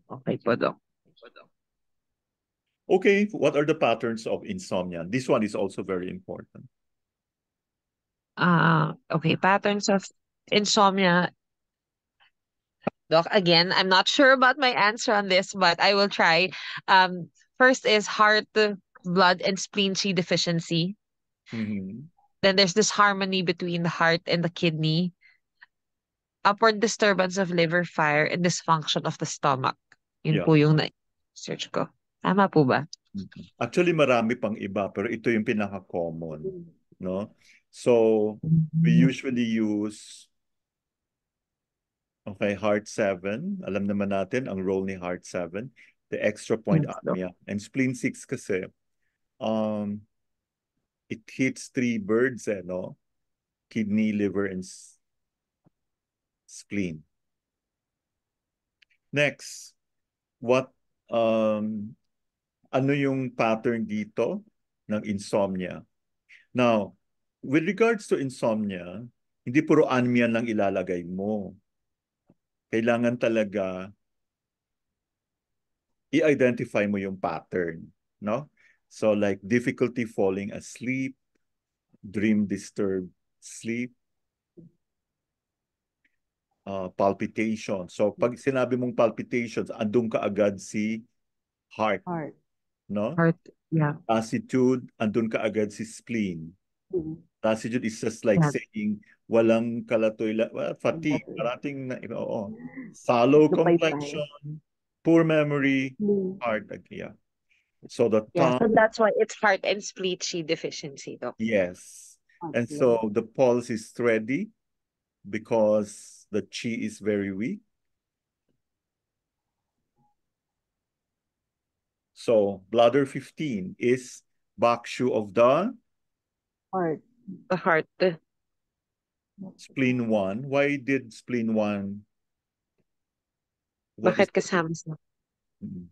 [SPEAKER 4] Okay po, Doc.
[SPEAKER 1] Okay, what are the patterns of insomnia? This one is also very important.
[SPEAKER 4] Okay, patterns of insomnia. Doc, again, I'm not sure about my answer on this, but I will try. First is heart, blood, and spleen Qi deficiency.
[SPEAKER 1] Mhm.
[SPEAKER 4] Then there's this harmony between the heart and the kidney, upward disturbance of liver fire, and dysfunction of the stomach. Yun
[SPEAKER 1] Yeah.
[SPEAKER 4] po yung search ko. Tama po ba?
[SPEAKER 1] Actually, marami pang iba, pero ito yung pinaka-common, no? So, we usually use heart 7. Alam naman natin ang role ni heart 7, the extra point
[SPEAKER 4] Yes, Doc.
[SPEAKER 1] apnea. And spleen 6 kasi, it hits 3 birds, no? Kidney, liver, and spleen. Next, ano yung pattern dito ng insomnia? Now, with regards to insomnia, hindi puro anemia lang ilalagay mo. Kailangan talaga i-identify mo yung pattern, no? So like difficulty falling asleep, dream disturbed sleep, palpitation. So pag sinabi mong palpitations, andun ka agad si heart,
[SPEAKER 3] Heart.
[SPEAKER 1] no?
[SPEAKER 4] Heart, yeah.
[SPEAKER 1] Lassitude, andun ka agad si spleen.
[SPEAKER 3] Mhm.
[SPEAKER 1] Lassitude is just like
[SPEAKER 4] Yeah.
[SPEAKER 1] saying walang kalatoy, fatigue, parating na, sallow
[SPEAKER 3] Lupay-pay.
[SPEAKER 1] complexion, poor memory, heart, yeah. So the
[SPEAKER 4] Yeah, so
[SPEAKER 1] tongue,
[SPEAKER 4] that's why it's heart and spleen Qi deficiency, Doc.
[SPEAKER 1] yes. And
[SPEAKER 3] Okay.
[SPEAKER 1] so the pulse is steady because the chi is very weak. So bladder 15 is bakshu of the
[SPEAKER 3] Heart.
[SPEAKER 4] The heart.
[SPEAKER 1] spleen 1. Why did spleen 1? What is
[SPEAKER 4] Bakit kasama sa?
[SPEAKER 1] Mhm.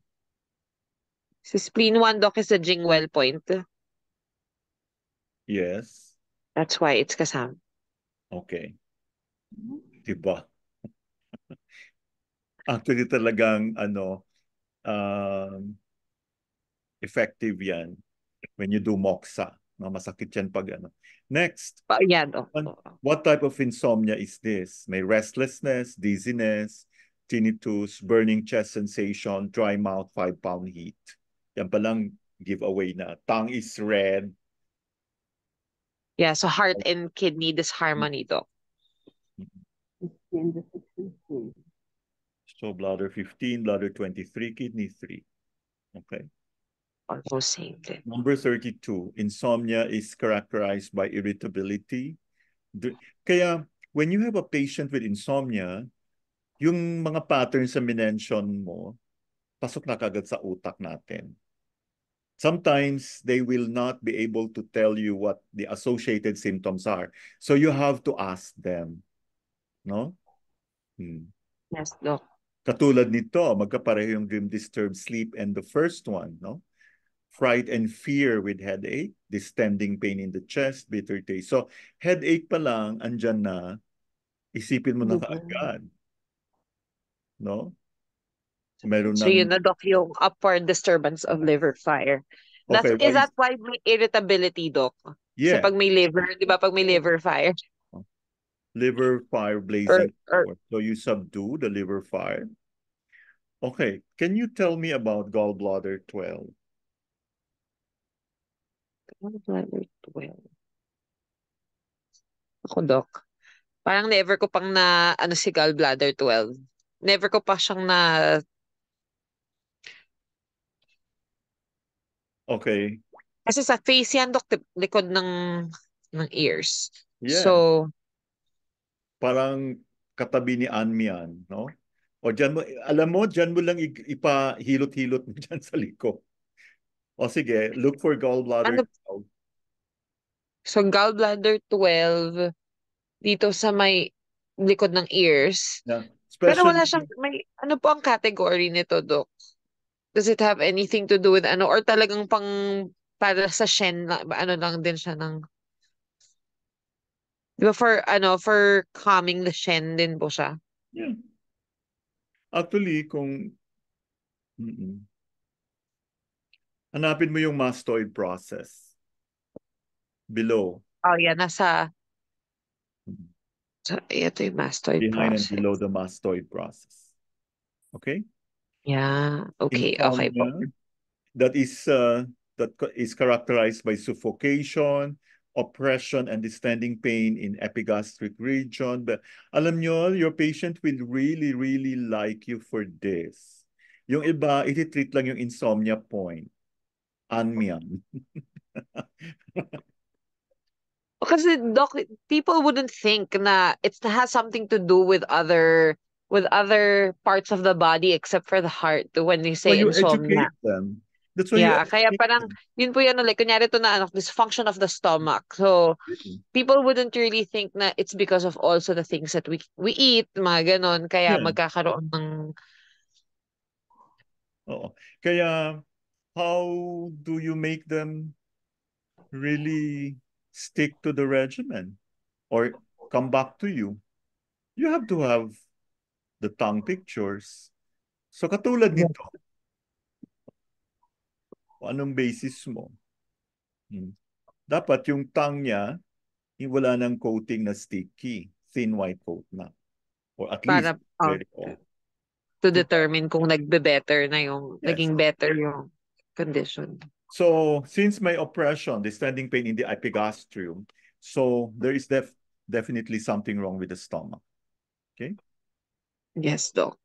[SPEAKER 4] Si spleen 1, Doc, is the Jingwell point.
[SPEAKER 1] Yes.
[SPEAKER 4] That's why it's kasama.
[SPEAKER 1] Okay. Diba? Actually talagang effective yan when you do moxa. Masakit yan pag Next,
[SPEAKER 4] Yeah, Doc.
[SPEAKER 1] what type of insomnia is this? May restlessness, dizziness, tinnitus, burning chest sensation, dry mouth, 5-pound heat. Yan palang giveaway na. Tongue is red.
[SPEAKER 4] Yeah, so heart and kidney disharmony, Doc.
[SPEAKER 3] Spleen deficiency.
[SPEAKER 1] So bladder 15, bladder 23, kidney 3. Okay.
[SPEAKER 4] Almost same thing.
[SPEAKER 1] Number 32, insomnia is characterized by irritability. Kaya when you have a patient with insomnia, yung mga patterns sa minention mo, pasok na kagad sa utak natin. Sometimes they will not be able to tell you what the associated symptoms are. So you have to ask them. No?
[SPEAKER 4] Yes, Doc.
[SPEAKER 1] Katulad nito, magkapareho yung dream disturbed sleep and the first one, no? Fright and fear with headache, distending pain in the chest, bitter taste. So headache pa lang, andyan na, isipin mo na kaagad. No? Meron
[SPEAKER 4] So yun na, Doc, yung upward disturbance of liver fire. Is that why may irritability, Doc?
[SPEAKER 1] Yeah.
[SPEAKER 4] Kasi pag may liver, di ba, pag may liver fire?
[SPEAKER 1] Liver fire blazing. So you subdue the liver fire. Okay. Can you tell me about gallbladder 12?
[SPEAKER 4] Gallbladder 12. Ako, Doc. Parang never ko pang si gallbladder 12. Never ko pa siyang
[SPEAKER 1] Okay.
[SPEAKER 4] Kasi sa face yan, Doc, likod ng ears.
[SPEAKER 1] Yeah.
[SPEAKER 4] So,
[SPEAKER 1] parang katabi ni Anmian, no? O dyan mo, alam mo, dyan mo lang ipahilot-hilot mo dyan sa liko. O sige, look for gallbladder 12.
[SPEAKER 4] So, gallbladder 12, dito sa may likod ng ears.
[SPEAKER 1] Yeah.
[SPEAKER 4] Pero wala
[SPEAKER 1] Especially,
[SPEAKER 4] siyang, ano po ang category nito, Doc? Does it have anything to do with ano, or talagang para sa Shen, ano lang din siya ng, di ba for calming the Shen din po siya?
[SPEAKER 1] yeah. Actually, kung hanapin mo yung mastoid process below.
[SPEAKER 4] Oh, yeah, ito yung mastoid
[SPEAKER 1] Behind and
[SPEAKER 4] process.
[SPEAKER 1] below the mastoid process. Okay?
[SPEAKER 4] Yeah, okay po.
[SPEAKER 1] Insomnia, that is characterized by suffocation, oppression, and distending pain in epigastric region. But alam nyo, your patient will really, really like you for this. Yung iba, iti-treat lang yung insomnia point. Anmian.
[SPEAKER 4] Kasi Doc, people wouldn't think na it has something to do with other parts of the body except for the heart when you
[SPEAKER 1] Well,
[SPEAKER 4] say
[SPEAKER 1] you
[SPEAKER 4] insomnia.
[SPEAKER 1] educate them. That's why you
[SPEAKER 4] Yeah, kaya
[SPEAKER 1] educate
[SPEAKER 4] parang
[SPEAKER 1] them.
[SPEAKER 4] yun po yan, like kunyari to na dysfunction of the stomach. So people wouldn't really think na it's because of also the things that we eat, mga ganon, kaya
[SPEAKER 1] Yeah.
[SPEAKER 4] magkakaroon ng
[SPEAKER 1] Oo. Kaya, how do you make them really stick to the regimen or come back to you? You have to have the tongue pictures. So katulad nito, anong basis mo? Dapat yung tongue niya, wala ng coating na sticky, thin white coat na. Or at least
[SPEAKER 4] para
[SPEAKER 1] very old.
[SPEAKER 4] to determine kung nagbe-better na yung,
[SPEAKER 1] Yes.
[SPEAKER 4] naging better yung condition.
[SPEAKER 1] So, since my oppression, the standing pain in the epigastrium, so there is definitely something wrong with the stomach. Okay?
[SPEAKER 4] Yes, Doc.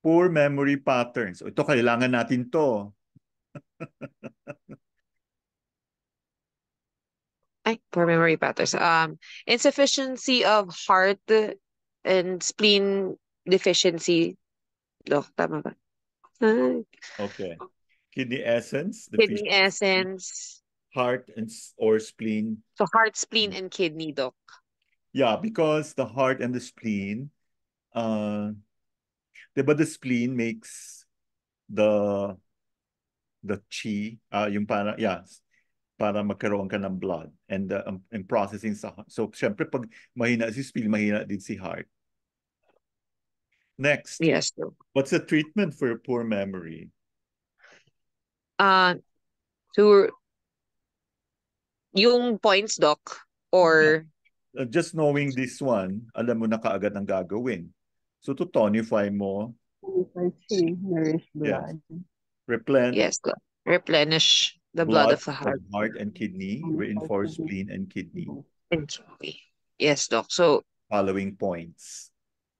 [SPEAKER 1] Poor memory patterns. Ito, kailangan natin to.
[SPEAKER 4] Poor memory patterns. Insufficiency of heart and spleen deficiency. Doc, tama ba?
[SPEAKER 1] Okay. Kidney essence,
[SPEAKER 4] Kidney
[SPEAKER 1] deficiency,
[SPEAKER 4] essence.
[SPEAKER 1] heart or spleen.
[SPEAKER 4] So heart, spleen, and kidney, Doc.
[SPEAKER 1] Yeah, because the heart and the spleen, diba the spleen makes the chi, yung para magkaroon ka ng blood and processing sa heart. So, syempre, pag mahina si spleen, mahina din si heart. Next.
[SPEAKER 4] Yes, Doc.
[SPEAKER 1] What's the treatment for poor memory?
[SPEAKER 4] To yung points, Doc, or
[SPEAKER 1] just knowing this one, alam mo na kaagad ang gagawin. So, to tonify mo.
[SPEAKER 3] Nourish blood.
[SPEAKER 1] Yes.
[SPEAKER 4] Replenish the blood of the heart.
[SPEAKER 1] And kidney, reinforce spleen and kidney.
[SPEAKER 4] Yes, Doc. So,
[SPEAKER 1] following points.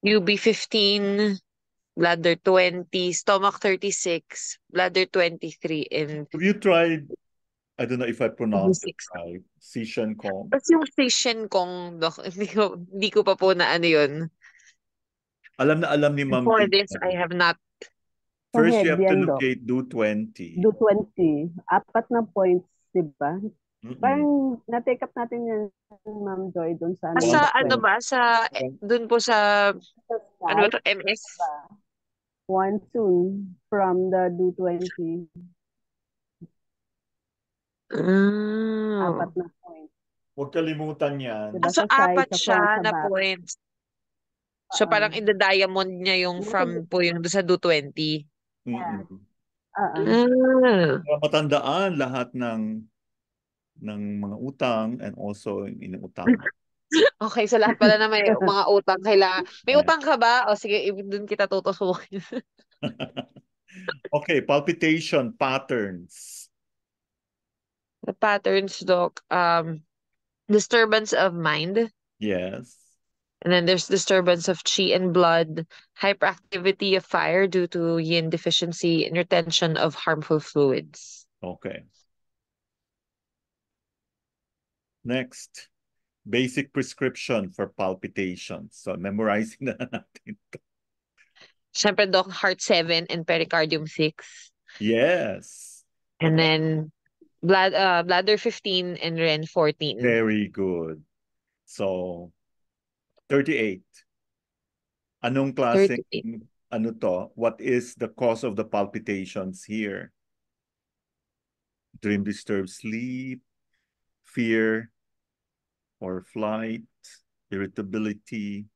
[SPEAKER 4] UB 15, bladder 20, stomach 36, bladder 23, and
[SPEAKER 1] have you tried, I don't know if I pronounced it right, Sishen Kong?
[SPEAKER 4] What's yung Sishen Kong, Doc? Hindi ko pa po na ano yun.
[SPEAKER 1] Alam na alam ni Ma'am.
[SPEAKER 4] For this, I have not.
[SPEAKER 1] First, you have to locate DO20.
[SPEAKER 3] DO20. 4 na points, diba? Parang na-take up natin yan, Ma'am Joy, dun sa
[SPEAKER 4] Sa ano ba? Dun po sa ano ba to? MS?
[SPEAKER 3] One soon from the DO20. 4 na points.
[SPEAKER 1] Huwag kalimutan yan.
[SPEAKER 3] Diba,
[SPEAKER 4] So,
[SPEAKER 3] sa
[SPEAKER 4] 4
[SPEAKER 3] side,
[SPEAKER 4] siya
[SPEAKER 3] sa
[SPEAKER 4] na
[SPEAKER 3] back.
[SPEAKER 4] points. So, parang in the diamond niya yung from po yung sa DO20.
[SPEAKER 1] Para matandaan lahat ng mga utang and also inutang.
[SPEAKER 4] Okay, so lahat pala na may mga utang kailangan. May utang ka ba? O sige, doon kita tutusukin.
[SPEAKER 1] Okay, palpitation patterns.
[SPEAKER 4] The patterns, Doc. Disturbance of mind.
[SPEAKER 1] Yes.
[SPEAKER 4] And then there's disturbance of chi and blood, hyperactivity of fire due to yin deficiency, and retention of harmful fluids.
[SPEAKER 1] Okay. Next, basic prescription for palpitations. So, memorizing na natin.
[SPEAKER 4] Siyempre, Doc, heart 7 and pericardium 6.
[SPEAKER 1] Yes.
[SPEAKER 4] And then Bladder 15 and Ren 14.
[SPEAKER 1] Very good. So, 38. Anong klaseng,
[SPEAKER 4] 38.
[SPEAKER 1] ano to? What is the cause of the palpitations here? Dream disturbed sleep, fear or flight, irritability,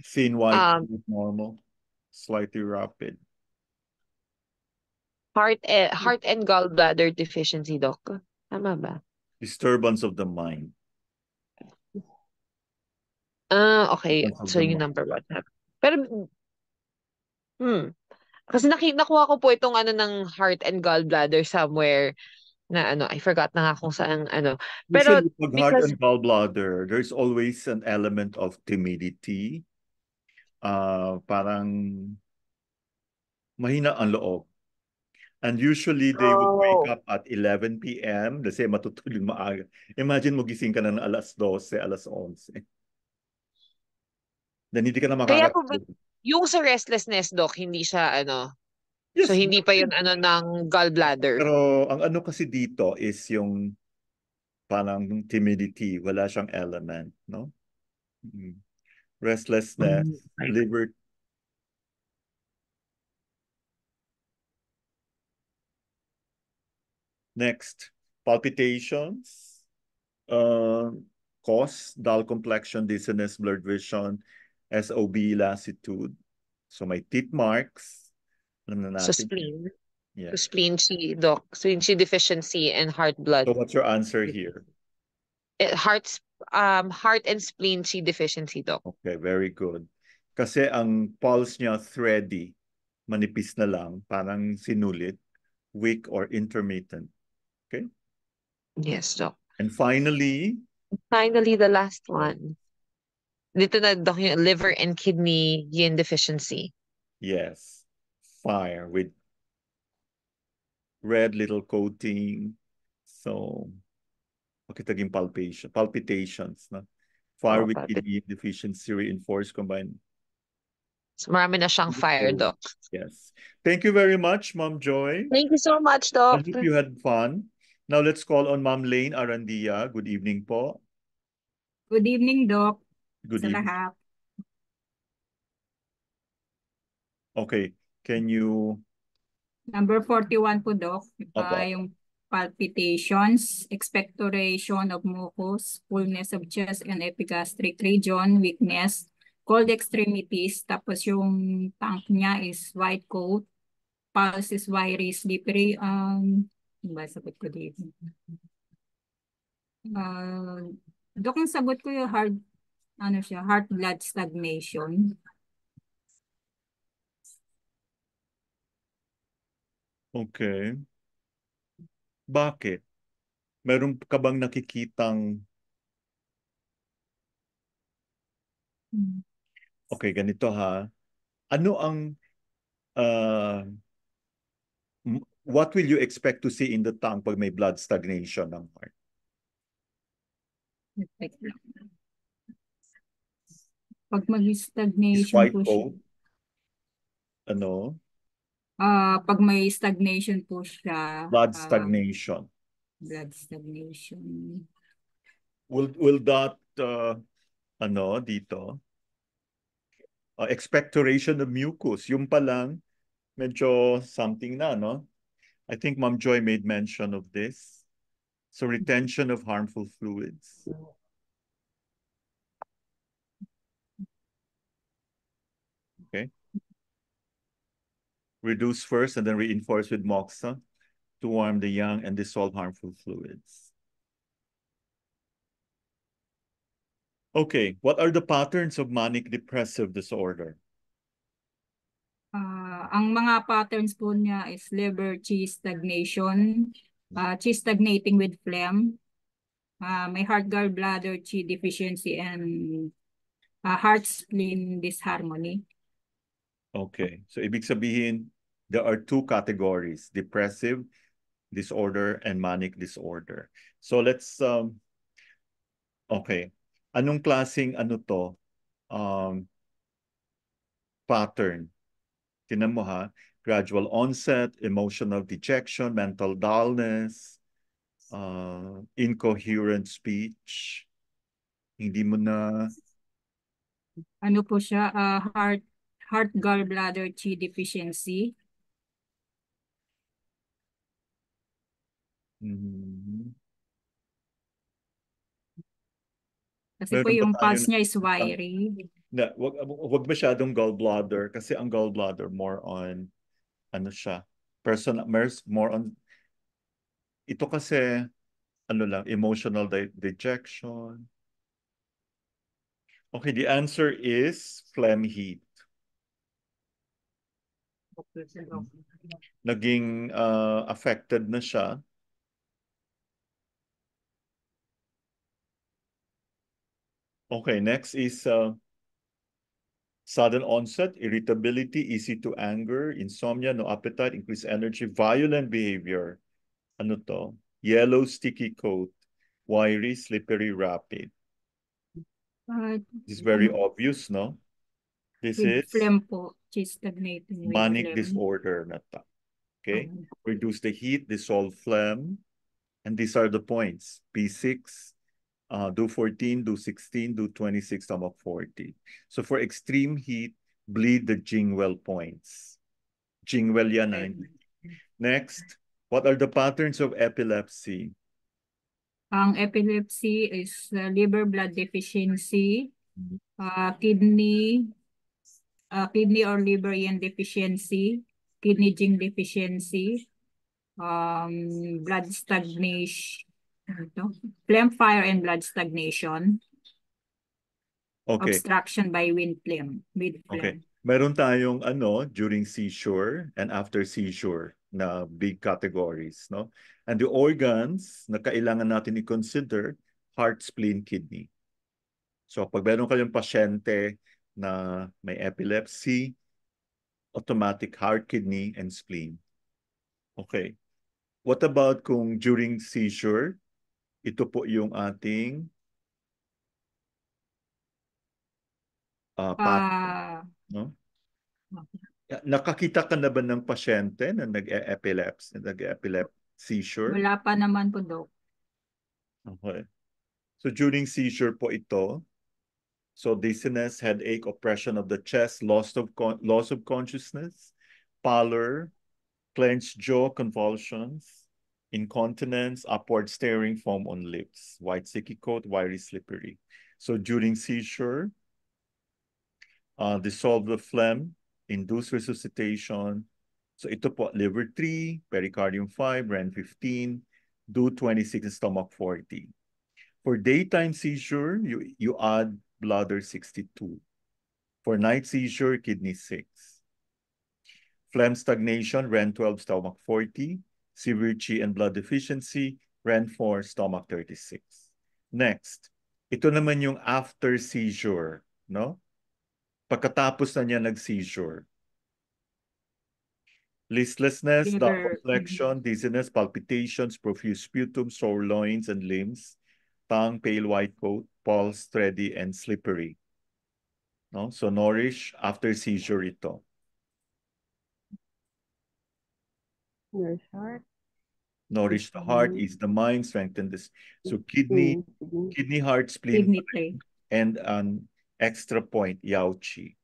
[SPEAKER 1] thin white normal, slightly rapid.
[SPEAKER 4] Heart and gallbladder deficiency, Doc. Tama ba?
[SPEAKER 1] Disturbance of the mind.
[SPEAKER 4] Okay.
[SPEAKER 1] Disturbance of
[SPEAKER 4] So
[SPEAKER 1] the
[SPEAKER 4] yung
[SPEAKER 1] mind.
[SPEAKER 4] number 1. Pero, kasi nakuha ko po itong ng heart and gallbladder somewhere na I forgot na nga kung saan Pero,
[SPEAKER 1] Usually, pag heart
[SPEAKER 4] because,
[SPEAKER 1] and gallbladder, there's always an element of timidity. Parang mahina ang loob. And usually, they would wake up at 11 p.m. kasi matutulog maaga. Imagine mo gising ka na ng alas 12, alas 11. Then hindi ka na
[SPEAKER 4] kaya po
[SPEAKER 1] makakatulog.
[SPEAKER 4] yung sa restlessness, Doc, hindi siya so
[SPEAKER 1] Yes,
[SPEAKER 4] hindi pa yun ng gallbladder.
[SPEAKER 1] pero ang ano kasi dito is yung parang timidity. Wala siyang element, no? Restlessness, liver. Next, palpitations, cause, dull complexion, dizziness, blurred vision, SOB, lassitude. So may teeth marks. Alam na
[SPEAKER 4] So
[SPEAKER 1] natin.
[SPEAKER 4] spleen.
[SPEAKER 1] Yeah.
[SPEAKER 4] So spleen chi, Doc. Spleen chi deficiency and heart blood.
[SPEAKER 1] So what's your answer here?
[SPEAKER 4] Heart and spleen chi deficiency, Doc.
[SPEAKER 1] Okay, very good. Kasi ang pulse niya thready, manipis na lang, parang sinulit, weak or intermittent. Okay?
[SPEAKER 4] Yes, Doc.
[SPEAKER 1] And finally,
[SPEAKER 4] the last one. Dito na, Doc, yung liver and kidney yin deficiency.
[SPEAKER 1] yes, fire with red little coating. So, makitaging palpitations. Na? Fire with kidney deficiency reinforced combined.
[SPEAKER 4] So, marami na siyang fire, Doc.
[SPEAKER 1] Yes. Thank you very much, Ma'am Joy.
[SPEAKER 4] Thank you so much,
[SPEAKER 1] I
[SPEAKER 4] Doc.
[SPEAKER 1] hope you had fun. Now let's call on Ma'am Lane Arandia. Good evening po.
[SPEAKER 5] Good evening, Doc.
[SPEAKER 1] Good
[SPEAKER 5] Sa
[SPEAKER 1] evening.
[SPEAKER 5] lahat.
[SPEAKER 1] Okay, can you...
[SPEAKER 5] Number 41 po, Doc.
[SPEAKER 1] Opo.
[SPEAKER 5] Yung palpitations, expectoration of mucus, fullness of chest and epigastric region, weakness, cold extremities, tapos yung tank niya is white coat, pulse is wiry, slippery. Ano ba sagot ko dito? Doc, ang sagot ko yung heart blood stagnation.
[SPEAKER 1] Okay. Bakit? Meron ka bang nakikitang... Okay, ganito ha. Ano ang... what will you expect to see in the tongue pag may blood stagnation ng heart?
[SPEAKER 5] Pag
[SPEAKER 1] Is
[SPEAKER 5] mag-stagnation
[SPEAKER 1] white
[SPEAKER 5] po siya.
[SPEAKER 1] coat? Ano?
[SPEAKER 5] Pag may stagnation po siya.
[SPEAKER 1] Blood stagnation.
[SPEAKER 5] Blood stagnation.
[SPEAKER 1] Will that, dito? Expectoration of mucus. Yung pa lang, medyo something na, no? I think Ma'am Joy made mention of this. So retention of harmful fluids. Okay. Reduce first and then reinforce with moxa to warm the young and dissolve harmful fluids. Okay, what are the patterns of manic depressive disorder?
[SPEAKER 5] Ang mga patterns po niya is liver chi stagnation, chi stagnating with phlegm, may heart gallbladder chi deficiency and heart spleen disharmony.
[SPEAKER 1] Okay, so ibig sabihin, there are two categories, depressive disorder and manic disorder. So let's, okay, anong klaseng pattern? Tinan mo ha, gradual onset, emotional dejection, mental dullness, incoherent speech. Hindi mo na...
[SPEAKER 5] Ano po siya? Heart gallbladder qi deficiency. Kasi po
[SPEAKER 1] Meron ba
[SPEAKER 5] yung
[SPEAKER 1] tayo
[SPEAKER 5] pulse niya is wiry.
[SPEAKER 1] wag masyadong gallbladder kasi ang gallbladder more on ano siya, more on ito kasi ano lang, emotional dejection. Okay, the answer is phlegm heat. Naging affected na siya. Okay, next is sudden onset, irritability, easy to anger, insomnia, no appetite, increased energy, violent behavior. Ano to? Yellow sticky coat, wiry, slippery, rapid. This is very obvious, no? This
[SPEAKER 5] With
[SPEAKER 1] is
[SPEAKER 5] phlegm po, stagnating with
[SPEAKER 1] manic
[SPEAKER 5] phlegm.
[SPEAKER 1] disorder na ta. Okay? Reduce the heat, dissolve phlegm, and these are the points. P6, do 14, do 16, do 26, stomach 40. So for extreme heat, bleed the Jingwell points. Jingwell yan. Next, what are the patterns of epilepsy?
[SPEAKER 5] Ang epilepsy is liver blood deficiency, kidney or liver iron deficiency, kidney zinc deficiency, blood stagnation, phlegm fire and blood stagnation,
[SPEAKER 1] Okay.
[SPEAKER 5] obstruction by wind phlegm.
[SPEAKER 1] Okay. Meron tayong during seizure and after seizure na big categories, no? And the organs na kailangan natin i-consider, heart, spleen, kidney. So pag meron kayong pasyente na may epilepsy, automatic heart, kidney, and spleen. Okay. What about kung during seizure, ito po yung ating no? Nakakita ka na ba ng pasyente na nag-epilepsy seizure?
[SPEAKER 5] Wala pa naman po, Doc.
[SPEAKER 1] Okay. So during seizure po ito, so dizziness, headache, oppression of the chest, loss of consciousness, pallor, clenched jaw, convulsions, incontinence, upward staring, foam on lips, white sticky coat, wiry, slippery. So during seizure, dissolve the phlegm, induce resuscitation. So ito po, liver 3, pericardium 5, REN 15, do 26, stomach 40. For daytime seizure, you add bladder 62. For night seizure, kidney 6. Phlegm stagnation, REN 12, stomach 40. Severe chi and blood deficiency, REN 4, stomach 36. Next, ito naman yung after seizure, no? Pagkatapos na niya nag-seizure. Listlessness, downflexion, dizziness, palpitations, profuse sputum, sore loins and limbs, tongue, pale white coat, pulse, steady, and slippery. No? So nourish after seizure ito.
[SPEAKER 3] Nourish heart.
[SPEAKER 1] Nourish the heart, ease the mind, strengthen this. So kidney, heart, spleen, and an extra point, Yao Qi.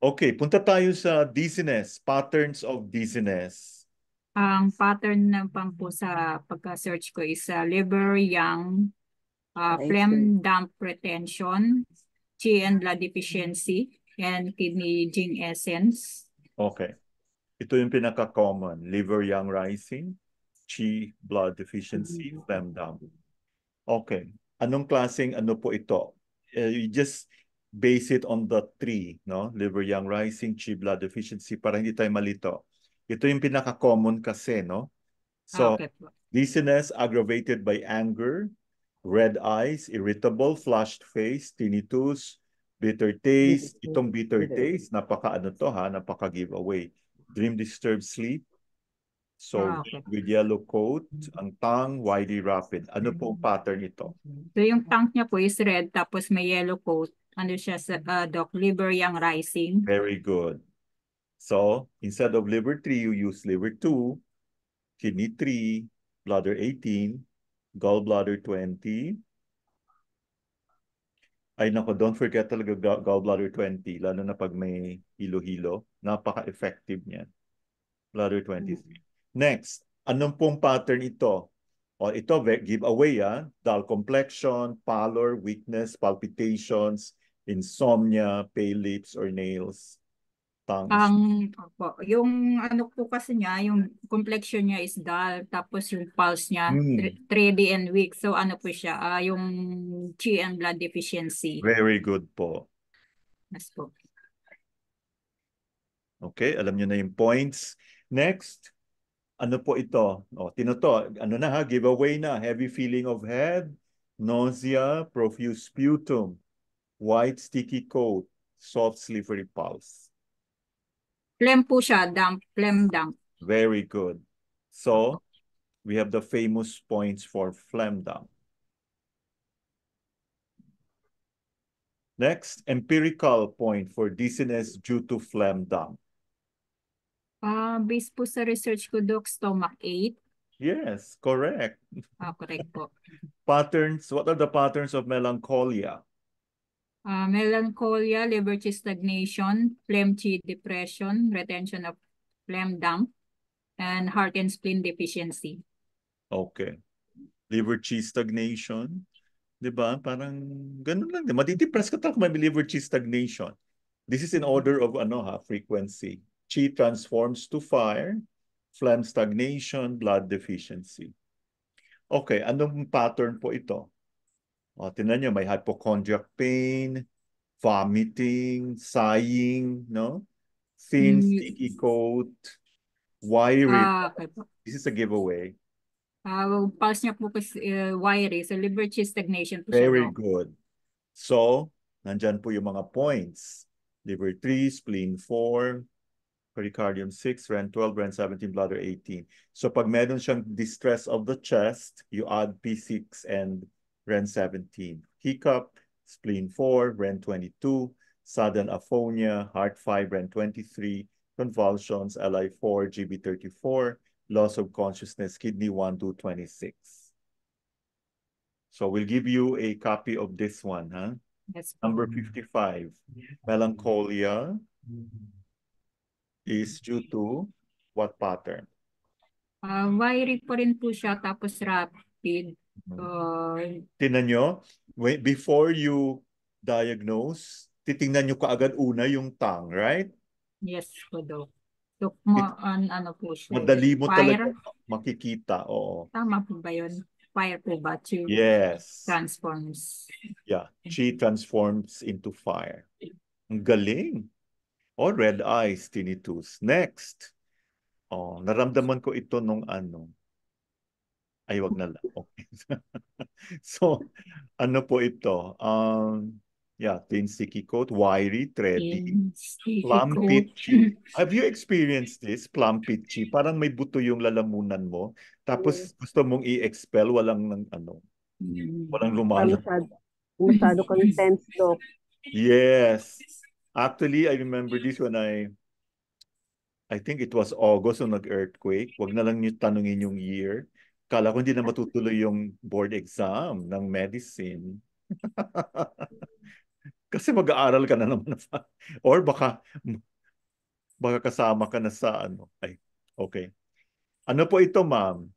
[SPEAKER 1] Okay, punta tayo sa dizziness, patterns of dizziness.
[SPEAKER 5] Ang pattern naman po sa pagka-search ko is liver yang, phlegm damp retention, qi and blood deficiency, and kidney zinc essence.
[SPEAKER 1] Okay. Ito yung pinaka-common, liver yang rising, qi, blood deficiency, phlegm damp. Okay. Anong klaseng po ito? You just base it on the three, no? Liver yang rising, qi, blood deficiency, para hindi tayo malito. Ito yung pinaka-common kasi, no? So, dizziness aggravated by anger, red eyes, irritable, flushed face, tinnitus, bitter taste. Itong bitter taste, napaka-giveaway. Dream disturbed sleep. So, with yellow coat, ang tongue, widely rapid. Ano pong pattern ito?
[SPEAKER 5] So, yung tongue niya po is red, tapos may yellow coat. Ano siya sa Doc, liver yang rising.
[SPEAKER 1] Very good. So, instead of liver 3, you use liver 2, kidney 3, bladder 18, gallbladder 20. Ay nako, don't forget talaga gallbladder 20, lalo na pag may hilo-hilo. Napaka-effective niyan. Bladder 23. Next, anong pong pattern ito? O ito, giveaway dull complexion, pallor, weakness, palpitations, insomnia, pale lips or nails, tongue
[SPEAKER 5] Opo, yung ano po kasi niya, yung complexion niya is dull, tapos yung pulse niya, 3D and weak. So ano po siya, yung Qi and blood deficiency.
[SPEAKER 1] Very good po.
[SPEAKER 5] Yes po.
[SPEAKER 1] Okay, alam niyo na yung points. Next, ano po ito? O, tinoto, ano na ha, giveaway na. Heavy feeling of head, nausea, profuse sputum, white sticky coat, soft slippery pulse.
[SPEAKER 5] Phlegm po siya, damp, phlegm damp.
[SPEAKER 1] Very good. So, we have the famous points for phlegm damp. Next, empirical point for dizziness due to phlegm damp.
[SPEAKER 5] Based po sa research ko, Doc, stomach ache.
[SPEAKER 1] Yes, correct.
[SPEAKER 5] Correct po.
[SPEAKER 1] Patterns, what are the patterns of melancholia?
[SPEAKER 5] Melancholia, liver chi stagnation, phlegm chi depression, retention of phlegm dump, and heart and spleen deficiency.
[SPEAKER 1] Okay. Liver chi stagnation. Diba? Parang ganun lang. Matidepress ka talaga kung may liver chi stagnation. This is in order of frequency. Chi transforms to fire, phlegm stagnation, blood deficiency. Okay, anong pattern po ito? O, tingnan nyo, may hypochondriac pain, vomiting, sighing, no? Thin, sticky coat, wiry.
[SPEAKER 5] Okay po.
[SPEAKER 1] This is a giveaway.
[SPEAKER 5] Pulse niya po kasi wiry, so liver chi stagnation po siya.
[SPEAKER 1] Very good. So, nandyan po yung mga points. Liver 3, spleen 4, pericardium 6, REN 12, REN 17, bladder 18. So pag meron siyang distress of the chest, you add P6 and REN 17. Hiccup, spleen 4, REN 22, sudden aphonia, heart 5, REN 23, convulsions, LI4, GB34, loss of consciousness, kidney 1, 2, 26. So we'll give you a copy of this one, huh?
[SPEAKER 5] Yes.
[SPEAKER 1] Number 55, melancholia is due to what pattern?
[SPEAKER 5] Wiry po rin po siya, tapos rapid.
[SPEAKER 1] Tingnan nyo, before you diagnose, titingnan nyo kaagad una yung tongue, right?
[SPEAKER 5] Yes po, Doc. Doc, ano po siya?
[SPEAKER 1] Madali mo talaga
[SPEAKER 5] Fire?
[SPEAKER 1] makikita, oo.
[SPEAKER 5] Tama po ba yun? Fire po ba?
[SPEAKER 1] Yes.
[SPEAKER 5] Transforms.
[SPEAKER 1] Yeah, chi transforms into fire. Ang galing. Oh, red eyes, tinnitus. Next. Oh, naramdaman ko ito nung ano. Ay, wag na lang. Okay. So, ano po ito? Yeah, thin sticky coat, wiry, thready, plum pitchy. Have you experienced this? Plum pitchy. Parang may buto yung lalamunan mo. Tapos gusto mong i-expel, walang walang lumalabas.
[SPEAKER 3] Masyado kang tense, Doc.
[SPEAKER 1] Yes. Actually, I remember this when I think it was August nung nag-earthquake. Wag na lang niyo tanungin yung year. Kala ko hindi na matutuloy yung board exam ng medicine. Kasi mag-aaral ka na naman. Or baka kasama ka na sa ano. Ay, okay. Ano po ito, ma'am?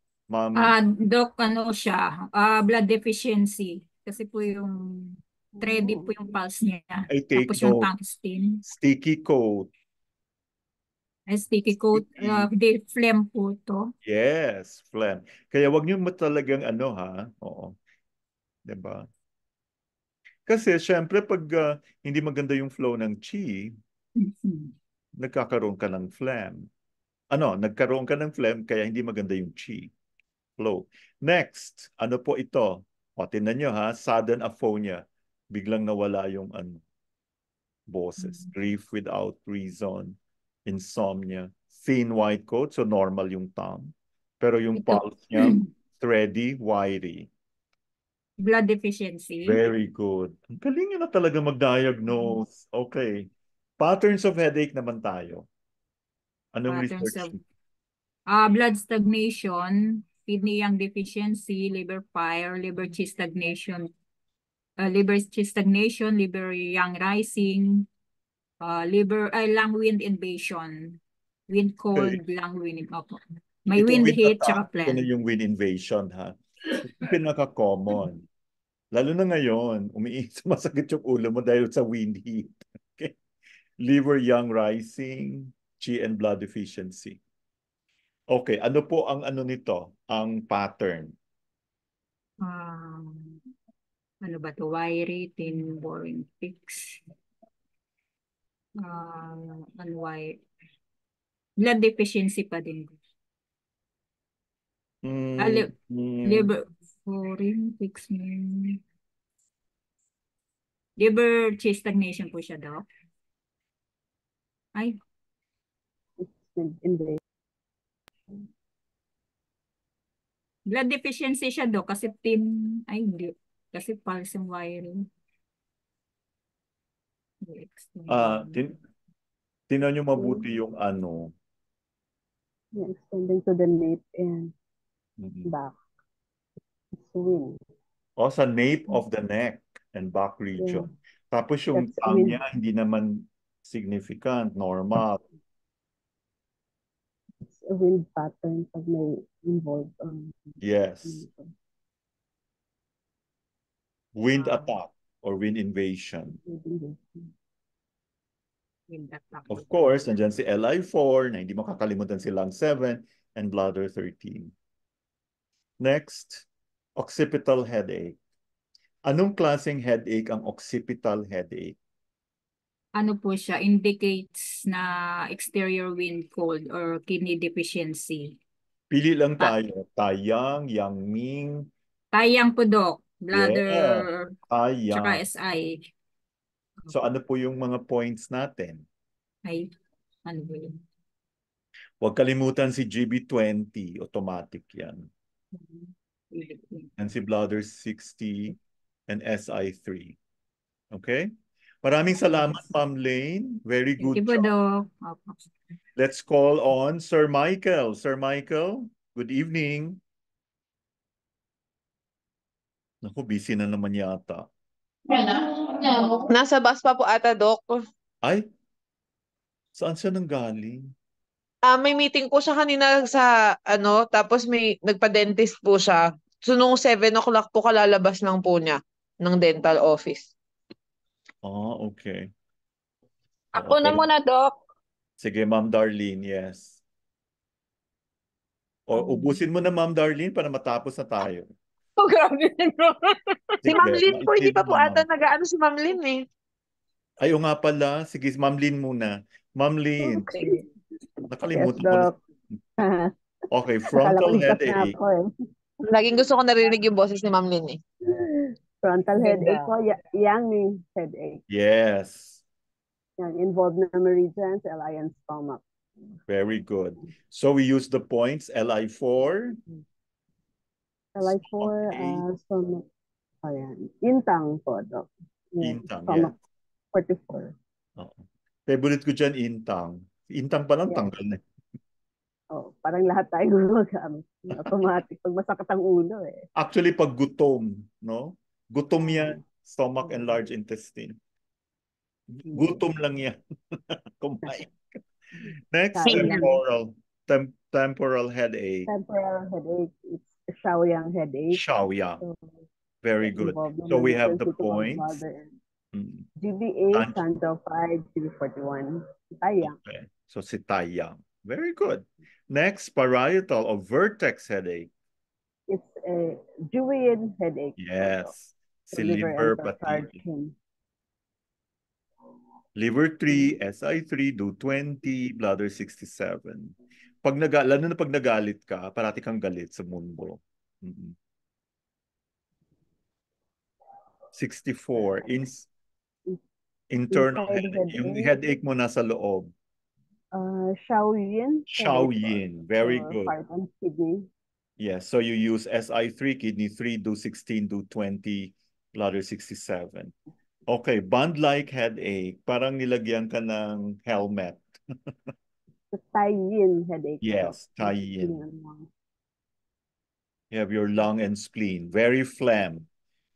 [SPEAKER 5] Doc, ano siya? Blood deficiency. Kasi po yung 3D po yung pulse niya.
[SPEAKER 1] I take
[SPEAKER 5] Tapos yung
[SPEAKER 1] note.
[SPEAKER 5] tungsten.
[SPEAKER 1] Sticky coat.
[SPEAKER 5] Sticky coat. Phlegm po to.
[SPEAKER 1] Yes, phlegm. Kaya wag niyo talagang ano ha. Oo. Diba? Kasi syempre pag hindi maganda yung flow ng chi, nagkakaroon ka ng phlegm. Nagkaroon ka ng phlegm kaya hindi maganda yung chi flow. Next, ano po ito? O, tingnan nyo ha, sudden aphonia. Biglang nawala yung boses. Grief without reason. Insomnia. Thin white coat, so normal yung tongue. Pero yung pulse niya, thready, wiry.
[SPEAKER 5] Blood deficiency.
[SPEAKER 1] Very good. Ang galing nyo na talaga mag-diagnose. Okay. Patterns of headache naman tayo. Anong
[SPEAKER 5] Patterns
[SPEAKER 1] research?
[SPEAKER 5] of blood stagnation, kidney yang deficiency, liver fire, liver chi stagnation, liver yang rising, lung wind invasion, wind cold, lung wind. Opo. May
[SPEAKER 1] Ito,
[SPEAKER 5] wind
[SPEAKER 1] wind
[SPEAKER 5] heat
[SPEAKER 1] attack,
[SPEAKER 5] tsaka plan.
[SPEAKER 1] ito na yung wind invasion, ha? Ito pinaka-common. Lalo na ngayon, sumasakit yung ulo mo dahil sa wind heat. Okay? Liver yang rising, chi and blood deficiency. Okay, ano po ang ano nito? Ang pattern.
[SPEAKER 5] Ano ba to? Wiry, thin, boring, fix. Blood deficiency pa din. Liver, boring, fix. Liver chi stagnation po siya daw. Ay. Blood deficiency siya daw kasi thin. Ay, hindi. Kasi pulse yung wiring.
[SPEAKER 1] Tingnan nyo mabuti yung ano.
[SPEAKER 3] Extending to the nape and back. Swing.
[SPEAKER 1] O, sa nape of the neck and back region. Yeah. Tapos yung
[SPEAKER 3] That's
[SPEAKER 1] tongue niya, hindi naman significant, normal.
[SPEAKER 3] It's a wind pattern pag may involved.
[SPEAKER 1] Yes. Wind attack or wind invasion. Of course, nandiyan si LI4 na hindi makakalimutan si lung 7 and bladder 13. Next, occipital headache. Anong klaseng headache ang occipital headache?
[SPEAKER 5] Ano po siya? Indicates na exterior wind cold or kidney deficiency.
[SPEAKER 1] Pili lang tayo. Taiyang, Yang-Ming.
[SPEAKER 5] Taiyang po, Doc. Bladder,
[SPEAKER 1] yeah. Taiyang.
[SPEAKER 5] Tsaka SI.
[SPEAKER 1] So ano po yung mga points natin?
[SPEAKER 5] Ay, ano po yun?
[SPEAKER 1] Huwag kalimutan si GB20. Automatic yan. And si bladder 60 and SI3. Okay? Maraming salamat, Ma'am Lane. Very good
[SPEAKER 5] job. Doc.
[SPEAKER 1] Let's call on Sir Michael. Sir Michael, good evening. Naku, busy na naman yata.
[SPEAKER 4] Nasa bus pa po ata, Doc.
[SPEAKER 1] Ay? Saan siya nanggaling?
[SPEAKER 4] May meeting po siya kanina sa ano, tapos may nagpa-dentist po siya. So nung 7 o'clock po kalalabas lang po niya ng dental office.
[SPEAKER 1] Okay.
[SPEAKER 5] Ako na muna, Doc.
[SPEAKER 1] Sige, Ma'am Darlene, yes. O, ubusin mo na, Ma'am Darlene, para matapos na tayo.
[SPEAKER 5] Oh, grabe.
[SPEAKER 4] Si Ma'am Lynn po, hindi pa po ata nag-ano si Ma'am Lynn eh.
[SPEAKER 1] Ay, nga pala. Sige, Ma'am Lynn muna. Ma'am Lynn.
[SPEAKER 4] Okay.
[SPEAKER 1] Nakalimutan ko na. Okay, frontal headache.
[SPEAKER 4] Laging gusto ko narinig yung boses ni Ma'am Lynn eh.
[SPEAKER 3] Frontal headache po, Yang-Ming headache.
[SPEAKER 1] Yes.
[SPEAKER 3] Yang involved na meridians, LI and stomach.
[SPEAKER 1] Very good. So we use the points LI4.
[SPEAKER 3] LI4, stomach. Ayan. Intang po, Doc.
[SPEAKER 1] Intang,
[SPEAKER 3] stomach,
[SPEAKER 1] yeah.
[SPEAKER 3] 44.
[SPEAKER 1] Favorite ko dyan, intang. Intang pa lang, tanggal na.
[SPEAKER 3] Parang lahat tayo automatic pag masakit ang ulo eh.
[SPEAKER 1] Actually, pag gutom, no? Gutom yan, stomach and large intestine. Gutom lang yan. Kumain. Next, temporal headache.
[SPEAKER 3] Temporal headache, it's Shaoyang headache.
[SPEAKER 1] Shaoyang. Very good. So we have the points.
[SPEAKER 3] GBA, Santo 5, GB41. Taiyang.
[SPEAKER 1] Okay. So si Taiyang. Very good. Next, parietal or vertex headache.
[SPEAKER 3] It's a Julian headache.
[SPEAKER 1] Yes. Si liver pati. Liver 3, SI3, do 20, bladder 67. Lalo na pag nagalit ka, parati kang galit sa mundo. 64, internal headache. Yung headache mo nasa loob.
[SPEAKER 3] Shaoyin.
[SPEAKER 1] Shaoyin. Very good.
[SPEAKER 3] Heart and kidney.
[SPEAKER 1] Yes, so you use SI3, kidney 3, do 16, do 20, bladder 67. Okay, band-like headache. Parang nilagyan ka ng helmet.
[SPEAKER 3] Tie-in headache.
[SPEAKER 1] Yes, tie-in. You have your lung and spleen. Very phlegm.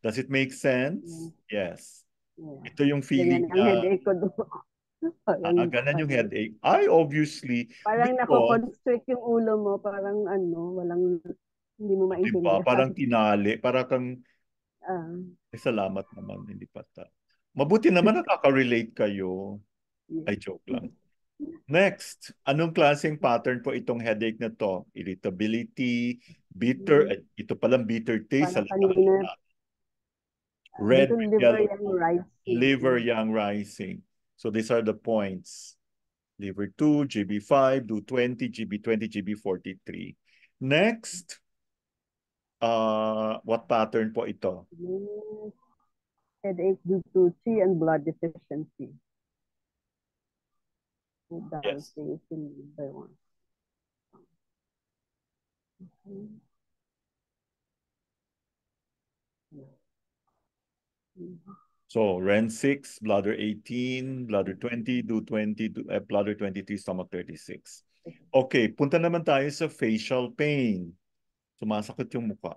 [SPEAKER 1] Does it make sense? Yes.
[SPEAKER 3] Yeah.
[SPEAKER 1] Ito yung feeling
[SPEAKER 3] Ganyan ang headache ko doon.
[SPEAKER 1] ganun yung headache. Obviously,
[SPEAKER 3] parang
[SPEAKER 1] because,
[SPEAKER 3] nako-constrict yung ulo mo, parang hindi mo maintindihan.
[SPEAKER 1] Parang tinali, parang kang, salamat
[SPEAKER 3] Ah,
[SPEAKER 1] naman, hindi pata. Mabuti naman nakaka-relate kayo. Ay, joke lang. Next, anong klaseng pattern po itong headache na to? Irritability, bitter, ito palang bitter taste.
[SPEAKER 3] parang kanina,
[SPEAKER 1] Red
[SPEAKER 3] dito
[SPEAKER 1] with
[SPEAKER 3] liver
[SPEAKER 1] yellow
[SPEAKER 3] yung
[SPEAKER 1] food.
[SPEAKER 3] rising.
[SPEAKER 1] Liver yang rising. So these are the points. Liver 2, GB5, DO20, GB20, GB43. Next, what pattern po ito?
[SPEAKER 3] Headache due to Qi and blood deficiency.
[SPEAKER 1] Yes. So, REN6, bladder 18, bladder 20, DO20, bladder 23, stomach 36. Okay, punta naman tayo sa facial pain. Sumasakit yung mukha.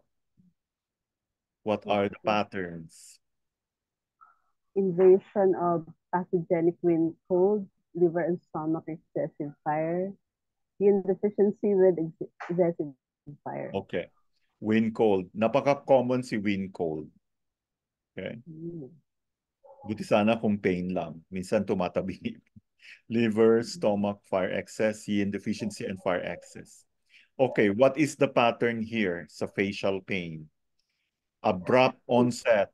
[SPEAKER 1] What are the patterns?
[SPEAKER 3] Invasion of pathogenic wind cold, liver and stomach excessive fire, yin deficiency with excessive fire.
[SPEAKER 1] Okay. Wind cold. Napaka-common si wind cold. Okay. Buti sana kung pain lang. Minsan tumatabi. Liver, stomach, fire excess, yin deficiency, and fire excess. Okay, what is the pattern here sa facial pain? Abrupt onset.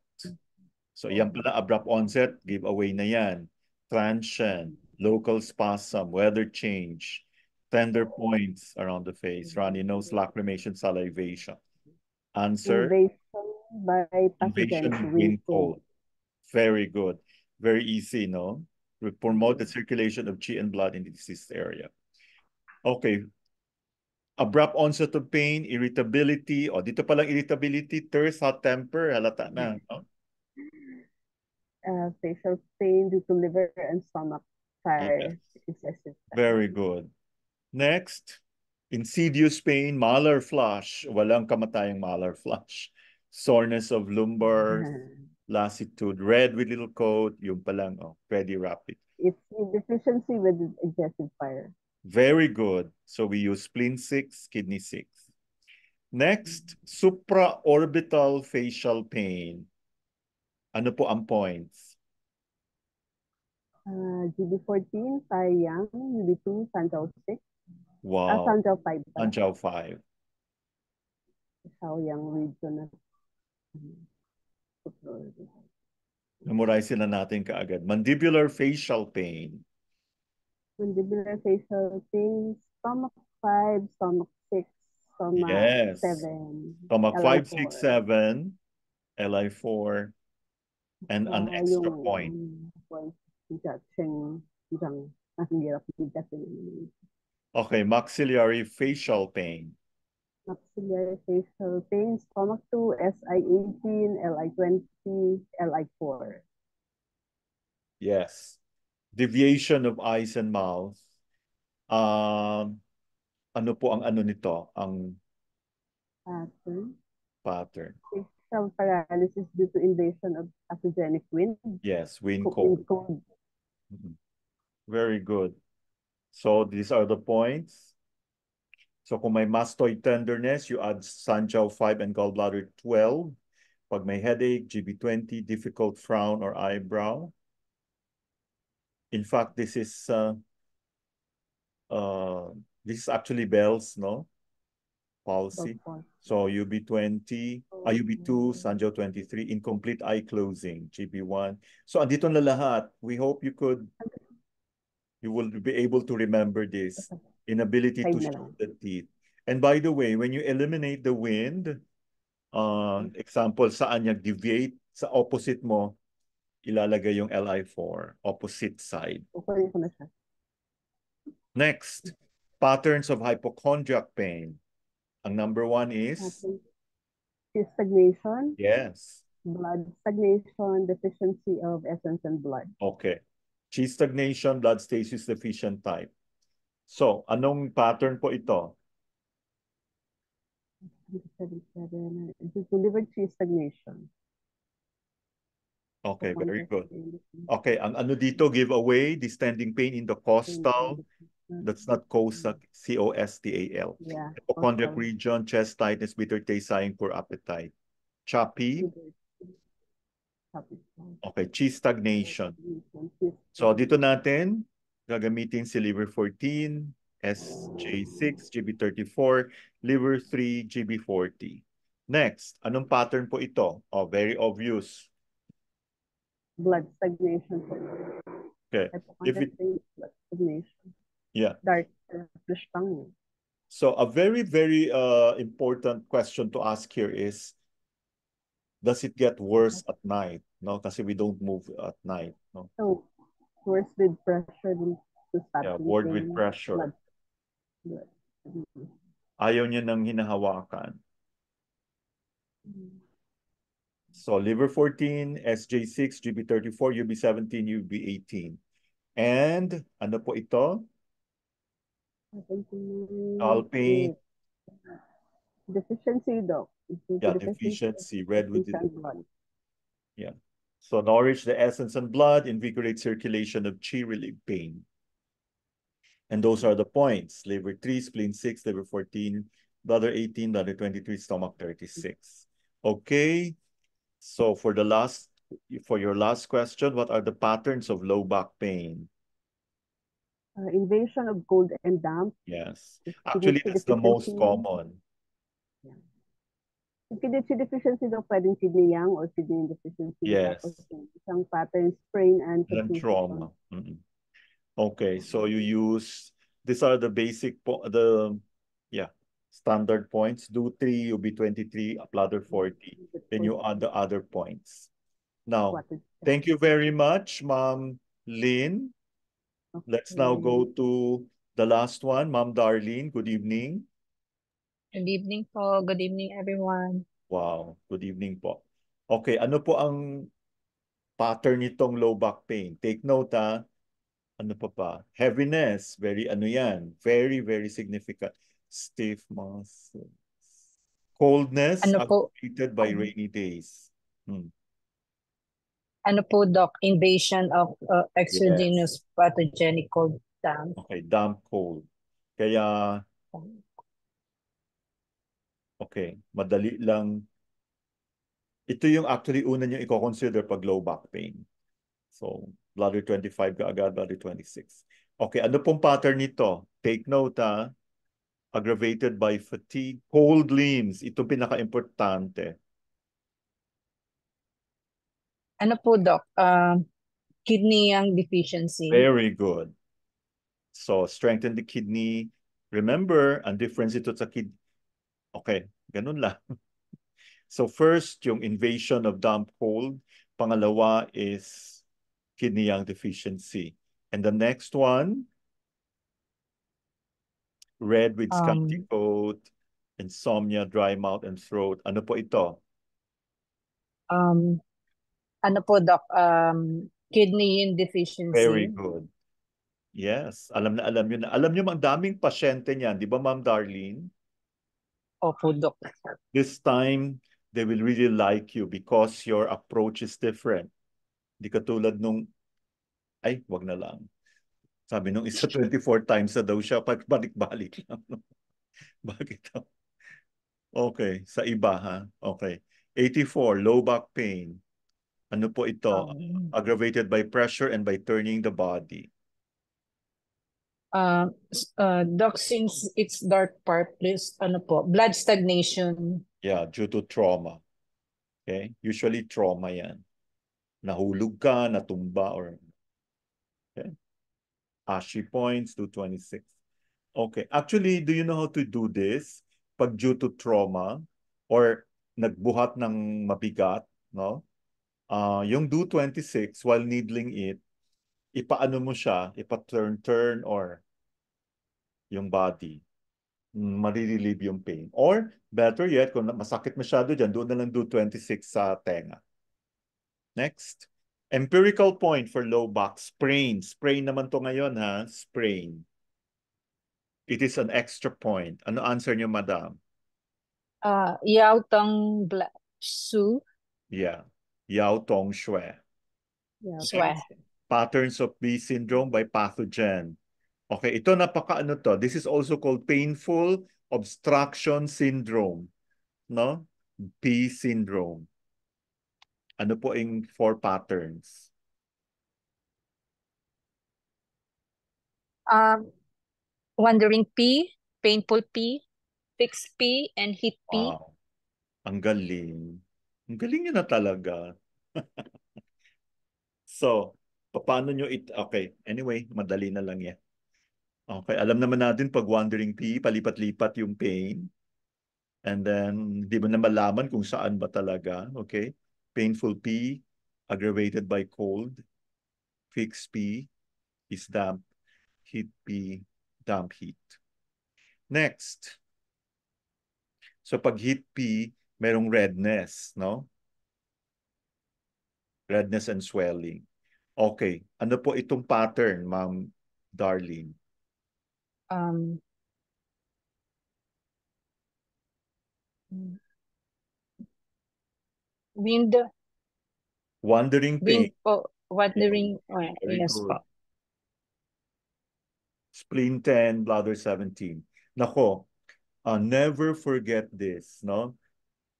[SPEAKER 1] So yan pala, abrupt onset, giveaway na yan. Transient, local spasm, weather change, tender points around the face, runny nose, lacrimation, salivation. Answer?
[SPEAKER 3] Invasion by
[SPEAKER 1] Invasion
[SPEAKER 3] pathogenic
[SPEAKER 1] of
[SPEAKER 3] wind
[SPEAKER 1] wind cold. Very good. Very easy, no? We promote the circulation of qi and blood in the diseased area. Okay. Abrupt onset of pain, irritability. O, dito palang irritability, thirst, hot temper, halata na. No?
[SPEAKER 3] Facial pain due to liver and stomach fire.
[SPEAKER 1] Yes. Very good. Next, insidious pain, malar flush. Walang kamatayang malar flush. Soreness of lumbar, lassitude, red with little coat, yung palang, pretty rapid.
[SPEAKER 3] It's deficiency with excessive fire.
[SPEAKER 1] Very good. So we use spleen 6, kidney 6. Next, supraorbital facial pain. Ano po ang points?
[SPEAKER 3] GB14, Taiyang, UB2, Sanjiao 6.
[SPEAKER 1] Wow.
[SPEAKER 3] Sanjiao 5.
[SPEAKER 1] Sanjiao 5.
[SPEAKER 3] Shaoyang region.
[SPEAKER 1] Memorize na natin kaagad. Mandibular facial pain.
[SPEAKER 3] Mandibular facial pain, stomach 5, stomach 6, stomach 7.
[SPEAKER 1] Stomach 5, 6, 7, LI4, and an extra point. Okay, maxillary facial pain.
[SPEAKER 3] Maxillary facial pain, stomach 2, SI18, LI20, LI4.
[SPEAKER 1] Yes. Deviation of eyes and mouth. Ano po ang ano nito? Ang pattern.
[SPEAKER 3] Facial paralysis due to invasion of pathogenic wind.
[SPEAKER 1] Yes, wind cold. Very good. So these are the points. So kung may mastoid tenderness, you add Sanjiao 5 and gallbladder 12. Pag may headache, GB20, difficult frown or eyebrow. In fact, this is actually Bell's, no? Palsy. So UB20, UB2, Sanjiao 23, incomplete eye closing, GB1. So andito na lahat. We hope you will be able to remember this. Inability to show the teeth. And by the way, when you eliminate the wind, example, saan niya deviate, sa opposite mo, ilalagay yung LI4, opposite side. Next, patterns of hypochondriac pain. Ang number 1 is?
[SPEAKER 3] Stagnation.
[SPEAKER 1] Yes.
[SPEAKER 3] Blood stagnation, deficiency of essence and blood.
[SPEAKER 1] Okay. Chi stagnation, blood stasis deficient type. So, anong pattern po ito?
[SPEAKER 3] 77. Due to liver tree stagnation.
[SPEAKER 1] Okay, very good.
[SPEAKER 3] Hypochondroplasia.
[SPEAKER 1] Okay, ang ano dito, give away, distending pain in the costal. That's not costal, C-O-S-T-A-L.
[SPEAKER 3] Yeah.
[SPEAKER 1] Hypochondriac
[SPEAKER 3] costal.
[SPEAKER 1] region, chest tightness, bitter taste, sighing, poor appetite. Choppy. Okay, chi stagnation. So dito natin, gagamitin si liver 14, SJ6, GB34, liver 3, GB40. Next, anong pattern po ito? Oh, very obvious.
[SPEAKER 3] Blood stagnation.
[SPEAKER 1] Okay. If it,
[SPEAKER 3] blood stagnation.
[SPEAKER 1] yeah.
[SPEAKER 3] Dark blush tongue.
[SPEAKER 1] So a very, very important question to ask here is, does it get worse at night? No, kasi we don't move at night. No?
[SPEAKER 3] So, worse with pressure to stop.
[SPEAKER 1] Yeah, word with pressure.
[SPEAKER 3] Blood.
[SPEAKER 1] Ayaw niya nang hinahawakan. So liver 14, SJ6, GB34, UB17, UB18. And ano po ito? Alpine.
[SPEAKER 3] Deficiency, Doc.
[SPEAKER 1] Yeah, deficiency, red with the
[SPEAKER 3] blood.
[SPEAKER 1] Yeah. So nourish the essence and blood, invigorate circulation of chi, relieve pain. And those are the points. Liver 3, spleen 6, liver 14, bladder 18, bladder 23, stomach 36. Okay. So for your last question, what are the patterns of low back pain?
[SPEAKER 3] Invasion of cold and damp.
[SPEAKER 1] Yes. Actually, that's the most common.
[SPEAKER 3] Yeah. Kidney deficiency daw pwedeng kidney yang or kidney deficiency.
[SPEAKER 1] Yes.
[SPEAKER 3] Isang pattern, sprain and
[SPEAKER 1] trauma. Okay, so you use, these are the basic, standard points. Do 3, UB23, bladder 40. Then you add the other points. Now, thank you very much, Ma'am Lynn. Okay. Let's now go to the last one, Ma'am Darlene. Good evening.
[SPEAKER 6] Good evening po. Good evening, everyone.
[SPEAKER 1] Wow, good evening po. Okay, ano po ang pattern nitong low back pain? Take note, ha? Ano pa? Heaviness, very ano yan, very, very significant. Stiff muscles. Coldness, aggravated by rainy days.
[SPEAKER 6] Ano po, Doc? Invasion of exogenous pathogenic cold damp.
[SPEAKER 1] Okay, damp cold. Kaya, okay, madali lang. Ito yung actually una nyo i-consider pag low back pain. So, bladder 25 ka agad, bladder 26. Okay, ano pong pattern nito? Take note, ha? Aggravated by fatigue, cold limbs. Ito pinaka-importante.
[SPEAKER 6] Ano po, Doc? Kidney yang deficiency.
[SPEAKER 1] Very good. So, strengthen the kidney. Remember, ang difference ito sa kidney. Okay, ganun lang. So, first, yung invasion of damp cold. Pangalawa is kidney yang deficiency. And the next one, red with scanty coat, insomnia, dry mouth, and throat. Ano po ito?
[SPEAKER 6] Ano po, Doc? Kidney deficiency.
[SPEAKER 1] Very good. Yes, alam na alam nyo na. Alam nyo, ang daming pasyente niyan. Di ba, Ma'am Darlene?
[SPEAKER 6] Opo, Doc.
[SPEAKER 1] This time, they will really like you because your approach is different. Di katulad nung, ay, wag na lang. Sabi nung isa 24 times na daw siya, balik-balik lang. Bakit? Okay, sa iba ha. Okay. 84, low back pain. Ano po ito? Aggravated by pressure and by turning the body.
[SPEAKER 6] Doc, since it's dark part, please, ano po, blood stagnation.
[SPEAKER 1] Yeah, due to trauma. Okay? Usually trauma yan. Nahulog ka, natumba, or... Okay? Ashy points, 226. Okay. Actually, do you know how to do this? Pag due to trauma or nagbuhat ng mabigat, no? Yung 226, while needling it, ipaano mo siya, ipa-turn or yung body. Marirelieve yung pain. Or, better yet, kung masakit masyado dyan, doon na lang 226 sa tenga. Next. Empirical point for low back, sprain. Sprain naman to ngayon, ha? Sprain. It is an extra point. Ano answer niyo, madam?
[SPEAKER 6] Yao Tong Su.
[SPEAKER 1] Yeah. Yao Tong Shui.
[SPEAKER 3] Yeah.
[SPEAKER 6] Swe.
[SPEAKER 1] Patterns of B syndrome by pathogen. Okay, ito napaka-ano to. This is also called painful obstruction syndrome. No? P syndrome. Ano po yung 4 patterns?
[SPEAKER 6] Wandering P, painful P, fixed P, and heat P.
[SPEAKER 1] Wow. Ang galing. Ang galing nyo na talaga. So, paano nyo okay, anyway, madali na lang yan. Okay, alam naman natin pag wandering P, palipat-lipat yung pain. And then, di mo na malaman kung saan ba talaga. Okay? Painful P, aggravated by cold. Fixed P is damp. Heat P, damp heat. Next. So, pag heat P, merong redness, no? Redness and swelling. Okay. Ano po itong pattern, Ma'am Darlene?
[SPEAKER 6] Wind,
[SPEAKER 1] Wandering pain.
[SPEAKER 6] wind po, wandering,
[SPEAKER 1] Very
[SPEAKER 6] yes
[SPEAKER 1] good.
[SPEAKER 6] po.
[SPEAKER 1] Spleen 10, bladder 17. Nako, never forget this, no?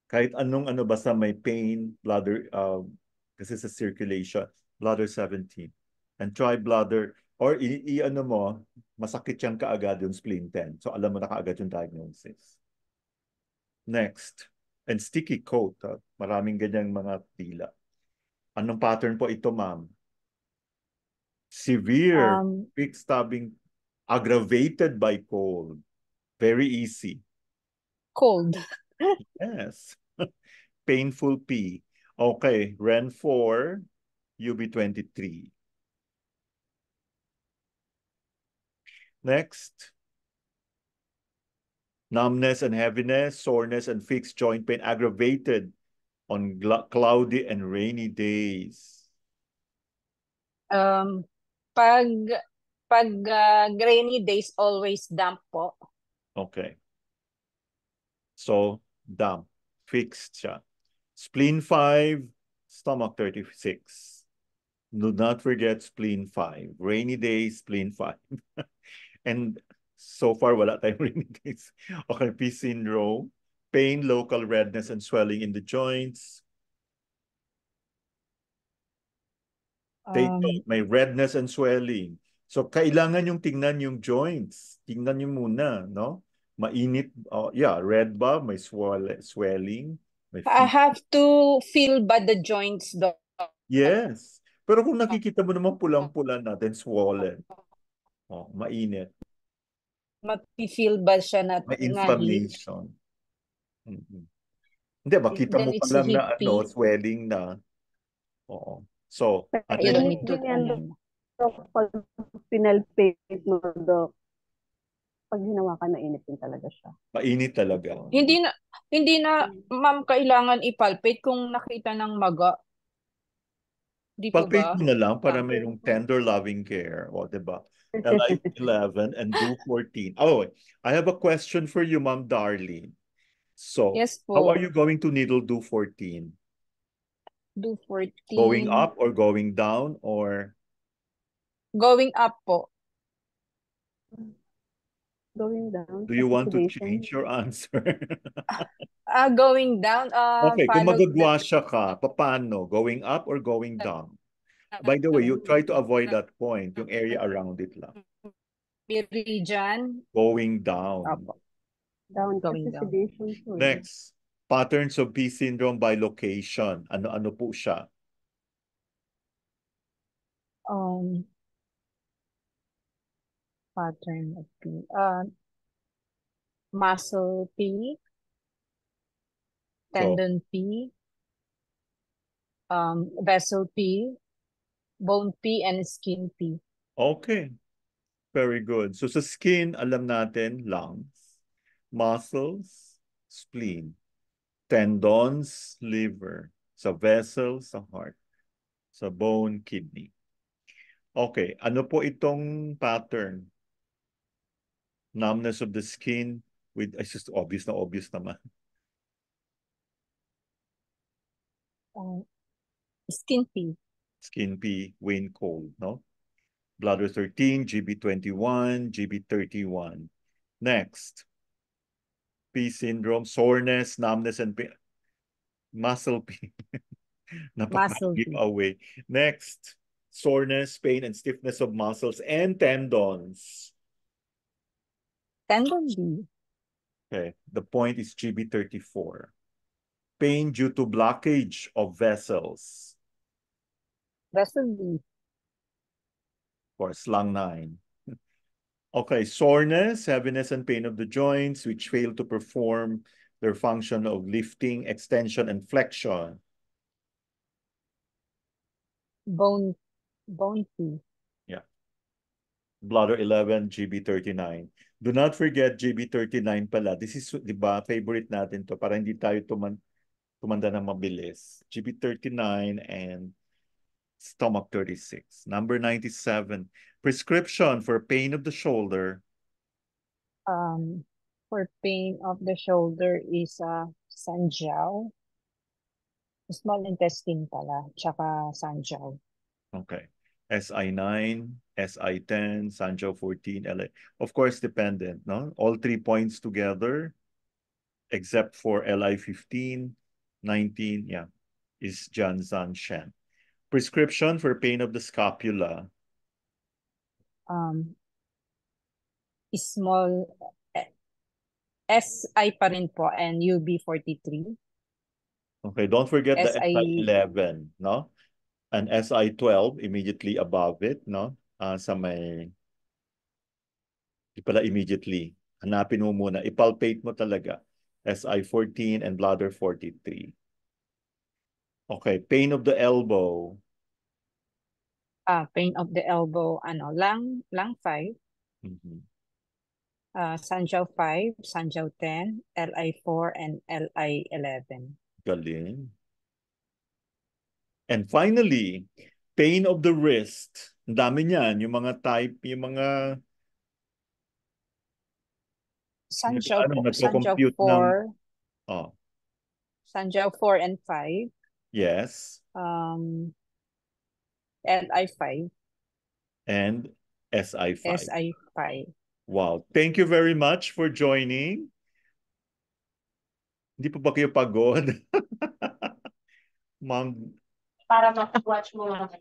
[SPEAKER 1] Kahit anong ano basta may pain, bladder, kasi sa circulation, bladder 17. And try bladder, or ano mo, masakit yan kaagad yung spleen 10. So alam mo na kaagad yung diagnosis. Next, and sticky coat. Maraming ganyang mga tila. Anong pattern po ito, ma'am? Severe, quick stabbing, aggravated by cold. Very easy.
[SPEAKER 6] Cold.
[SPEAKER 1] Yes. Painful P. Okay, REN 4, UB 23. Next. Numbness and heaviness, soreness and fixed joint pain aggravated on cloudy and rainy days.
[SPEAKER 6] Pag rainy days, always damp po.
[SPEAKER 1] Okay. So, damp. Fixed siya. Spleen 5, stomach 36. Do not forget spleen 5. Rainy days, spleen 5. And so far, wala tayong rainy days. Okay, P syndrome. Pain, local redness, and swelling in the joints. Take note, may redness and swelling. So, kailangan yung tingnan yung joints. Tingnan nyo muna, no? Mainit. Yeah, red ba? May swelling. May
[SPEAKER 6] I have to feel ba the joints, Doc?
[SPEAKER 1] Yes. Pero kung nakikita mo naman pulang-pula na, then swollen. Mainit.
[SPEAKER 6] Mapifeel ba siya na
[SPEAKER 1] May
[SPEAKER 6] heat?
[SPEAKER 1] inflammation. Hindi, makita mo
[SPEAKER 6] Then
[SPEAKER 1] pa
[SPEAKER 6] it's
[SPEAKER 1] lang na
[SPEAKER 6] heat P.
[SPEAKER 1] swelling na. Oo. So,
[SPEAKER 6] You don't need to,
[SPEAKER 3] pag pinalpate mo, Doc, pag hinawakan, mainit din talaga siya.
[SPEAKER 1] mainit talaga.
[SPEAKER 6] Hindi na, ma'am, kailangan ipalpate kung nakita ng maga. Di po
[SPEAKER 1] Palpate
[SPEAKER 6] ba?
[SPEAKER 1] mo na lang para mayroong tender loving care. O, diba? LI 11 and do 14. Oh, I have a question for you, Ma'am Darlene. So,
[SPEAKER 6] Yes po.
[SPEAKER 1] how are you going to needle do 14?
[SPEAKER 6] Do 14.
[SPEAKER 1] Going up or going down or?
[SPEAKER 6] Going up po.
[SPEAKER 3] Going down.
[SPEAKER 1] Do you want to change your answer?
[SPEAKER 6] Going down.
[SPEAKER 1] Okay, kung magagwasya ka, paano? Going up or going down? By the way, you try to avoid that point, yung area around it lang.
[SPEAKER 6] Region.
[SPEAKER 1] Going down.
[SPEAKER 3] Down.
[SPEAKER 6] Going down.
[SPEAKER 1] Next, patterns of P syndrome by location. Ano po siya?
[SPEAKER 6] Pattern of P. Muscle P. Tendon P. Vessel P. Bone P and skin P.
[SPEAKER 1] Okay. Very good. So sa skin, alam natin, lungs, muscles, spleen, tendons, liver, sa vessels, sa heart, sa bone, kidney. Okay, ano po itong pattern? numbness of the skin with, it's just obvious naman.
[SPEAKER 6] Skin P.
[SPEAKER 1] Skin P, wane cold, no? Bladder 13, GB21, GB31. Next, P syndrome, soreness, numbness, and pain. Muscle pain.
[SPEAKER 6] Muscle
[SPEAKER 1] Napaka-give
[SPEAKER 6] P.
[SPEAKER 1] away. Next, soreness, pain, and stiffness of muscles and tendons.
[SPEAKER 6] Tendon B.
[SPEAKER 1] Okay, the point is GB34. Pain due to blockage of vessels.
[SPEAKER 6] Vessel B.
[SPEAKER 1] Of course, lung 9. Okay, soreness, heaviness, and pain of the joints which fail to perform their function of lifting, extension, and flexion.
[SPEAKER 6] Bone P.
[SPEAKER 1] Yeah. Bladder 11, GB39. Do not forget GB39 pala. This is, di ba, favorite natin to para hindi tayo tumanda ng mabilis. GB39 and stomach 36. Number 97. Prescription for pain of the shoulder.
[SPEAKER 6] For pain of the shoulder is Sanjiao. Small intestine pala, tsaka Sanjiao.
[SPEAKER 1] Okay. SI9, SI10, Sanjiao 14, LA. Of course, dependent, no? All 3 points together, except for LI15, 19, yeah, is Janzan Shen. Prescription for pain of the scapula.
[SPEAKER 6] Small SI pa rin po and UB43.
[SPEAKER 1] Okay, don't forget the
[SPEAKER 6] SI
[SPEAKER 1] SI11, no? And SI12 immediately above it, no? Sa may, di pala immediately. Hanapin mo muna. Ipalpate mo talaga. SI14 and bladder 43. Okay, pain of the elbow.
[SPEAKER 6] pain of the elbow, lung 5, Sanjiao 5, Sanjiao 10, LI4, and LI11.
[SPEAKER 1] Galing. And finally, pain of the wrist. Ang dami niyan, yung mga type, yung mga
[SPEAKER 6] Sanjiao po, Sanjiao
[SPEAKER 1] nagko-compute
[SPEAKER 6] 4,
[SPEAKER 1] oh,
[SPEAKER 6] Sanjiao 4 and 5,
[SPEAKER 1] yes,
[SPEAKER 6] LI5,
[SPEAKER 1] and SI5.
[SPEAKER 6] SI5.
[SPEAKER 1] Wow. Thank you very much for joining. Hindi pa ba kayo pagod? Ma'am.
[SPEAKER 2] Para mag-watch mo lang.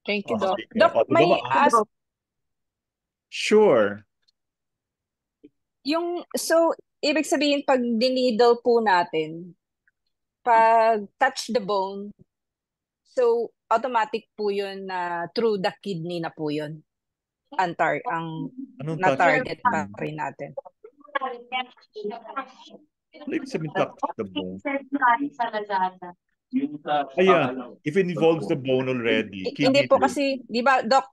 [SPEAKER 6] Thank you, Doc.
[SPEAKER 1] Sige.
[SPEAKER 6] Doc, may ask.
[SPEAKER 1] Sure.
[SPEAKER 6] So, ibig sabihin, pag dinidle po natin, pag touch the bone, so, automatic po yun na through the kidney na po yun. Ang na-target pa rin natin.
[SPEAKER 1] Ano ibig sabihin touch the bone? Yeah, if it involves the bone already.
[SPEAKER 6] Hindi po kasi, di ba, Doc?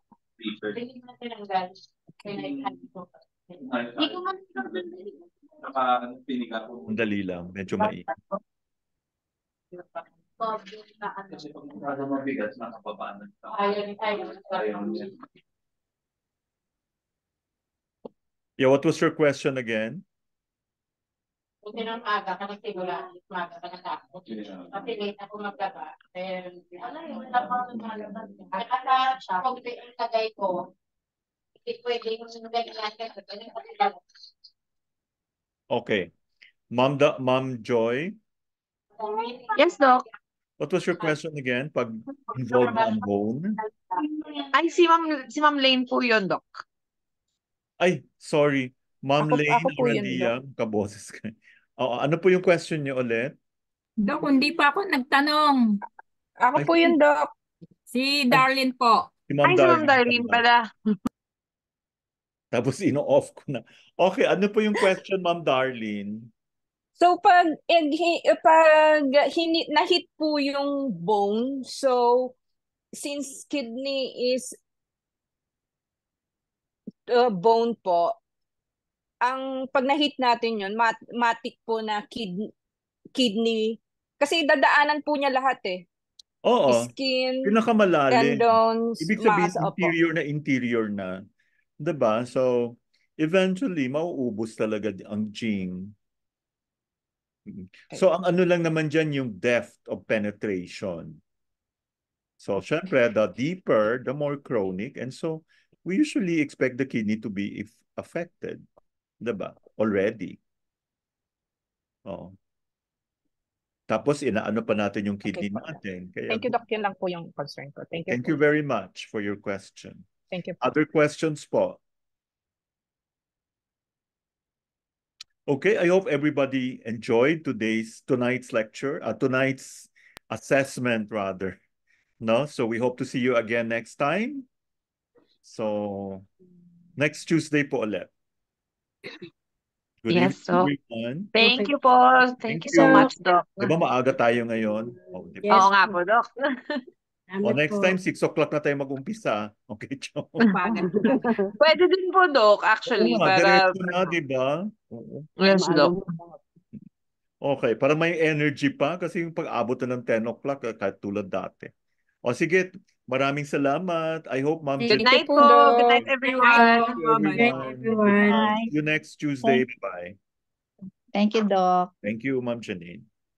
[SPEAKER 1] Dali lang, medyo mai. Yeah, what was your question again?
[SPEAKER 2] Buti ng aga, kasi sigura, maga ka natakot. Kasi late ako maglaba. Ano yung nalabas? Kaya kung yung tagay ko, hindi pwede yung ganyan.
[SPEAKER 1] Okay. Ma'am Joy?
[SPEAKER 4] Yes, Doc.
[SPEAKER 1] What was your question again? Pag involved na ang bone?
[SPEAKER 4] Ay, si Ma'am Lane po yun, Doc.
[SPEAKER 1] Ay, sorry. Ma'am Lane
[SPEAKER 6] ako po yun,
[SPEAKER 1] Aradia, kaboses ka. Ano po yung question niyo ulit?
[SPEAKER 5] Doc, hindi pa ako nagtanong.
[SPEAKER 6] Ako po yun, Doc.
[SPEAKER 5] Si Darlene po.
[SPEAKER 1] Si Ma'am
[SPEAKER 4] Ay, si Ma'am Darlene pala.
[SPEAKER 1] Tapos ino-off ko na. Okay, ano po yung question, Ma'am Darlene?
[SPEAKER 6] So, pag na-hit po yung bone, so, since kidney is bone po, pag na-hit natin yun, matik po na kidney, kasi dadaanan po niya lahat eh.
[SPEAKER 1] Oo.
[SPEAKER 6] Skin,
[SPEAKER 1] Pinakamalalim.
[SPEAKER 6] tendons,
[SPEAKER 1] Ibig sabihin,
[SPEAKER 6] masa,
[SPEAKER 1] interior na. Diba? So, eventually, mauubos talaga ang Jing. So, ang ano lang naman dyan yung depth of penetration. So, syempre, the deeper, the more chronic. And so, we usually expect the kidney to be affected. Diba? Already. Oh. Tapos, inaano pa natin yung kidney
[SPEAKER 6] po.
[SPEAKER 1] natin. Kaya,
[SPEAKER 6] Thank you, Doc. Yun lang po yung concern ko. Thank you
[SPEAKER 1] thank
[SPEAKER 6] po.
[SPEAKER 1] you very much for your question.
[SPEAKER 6] Thank you po.
[SPEAKER 1] Other questions po? Okay, I hope everybody enjoyed tonight's lecture, tonight's assessment rather. No, so we hope to see you again next time. So next Tuesday po ulit. Good
[SPEAKER 4] Yes,
[SPEAKER 1] evening,
[SPEAKER 4] Doc.
[SPEAKER 1] everyone.
[SPEAKER 4] Thank
[SPEAKER 2] Okay.
[SPEAKER 4] you po. Thank you so
[SPEAKER 1] you.
[SPEAKER 4] much, Doc.
[SPEAKER 1] Di ba maaga tayo ngayon? Oh, di ba?
[SPEAKER 2] Yes
[SPEAKER 4] Oo nga
[SPEAKER 2] po.
[SPEAKER 4] po, Doc.
[SPEAKER 2] Salamat
[SPEAKER 1] next
[SPEAKER 2] po.
[SPEAKER 1] time, 6 o'clock na tayo mag-umpisa. Okay, ciao.
[SPEAKER 4] Pwede din po, Doc, actually.
[SPEAKER 1] Oo nga,
[SPEAKER 4] Para,
[SPEAKER 1] diretso na, di ba? Oo.
[SPEAKER 4] yes,
[SPEAKER 3] Maaga
[SPEAKER 4] Doc.
[SPEAKER 3] mo.
[SPEAKER 1] Okay, para may energy pa kasi yung pag-abot na ng 10 o'clock, kahit tulad dati. O sige, maraming salamat. I hope, Ma'am
[SPEAKER 4] Good
[SPEAKER 6] Thank
[SPEAKER 1] Jen.
[SPEAKER 6] you
[SPEAKER 4] night
[SPEAKER 6] po,
[SPEAKER 4] po.
[SPEAKER 6] Doc.
[SPEAKER 4] Good night, everyone.
[SPEAKER 1] Thank you,
[SPEAKER 2] Good night,
[SPEAKER 1] everyone.
[SPEAKER 2] everyone.
[SPEAKER 1] See you next Tuesday. Bye.
[SPEAKER 7] Thank you, Doc.
[SPEAKER 1] Thank you, Ma'am Janine.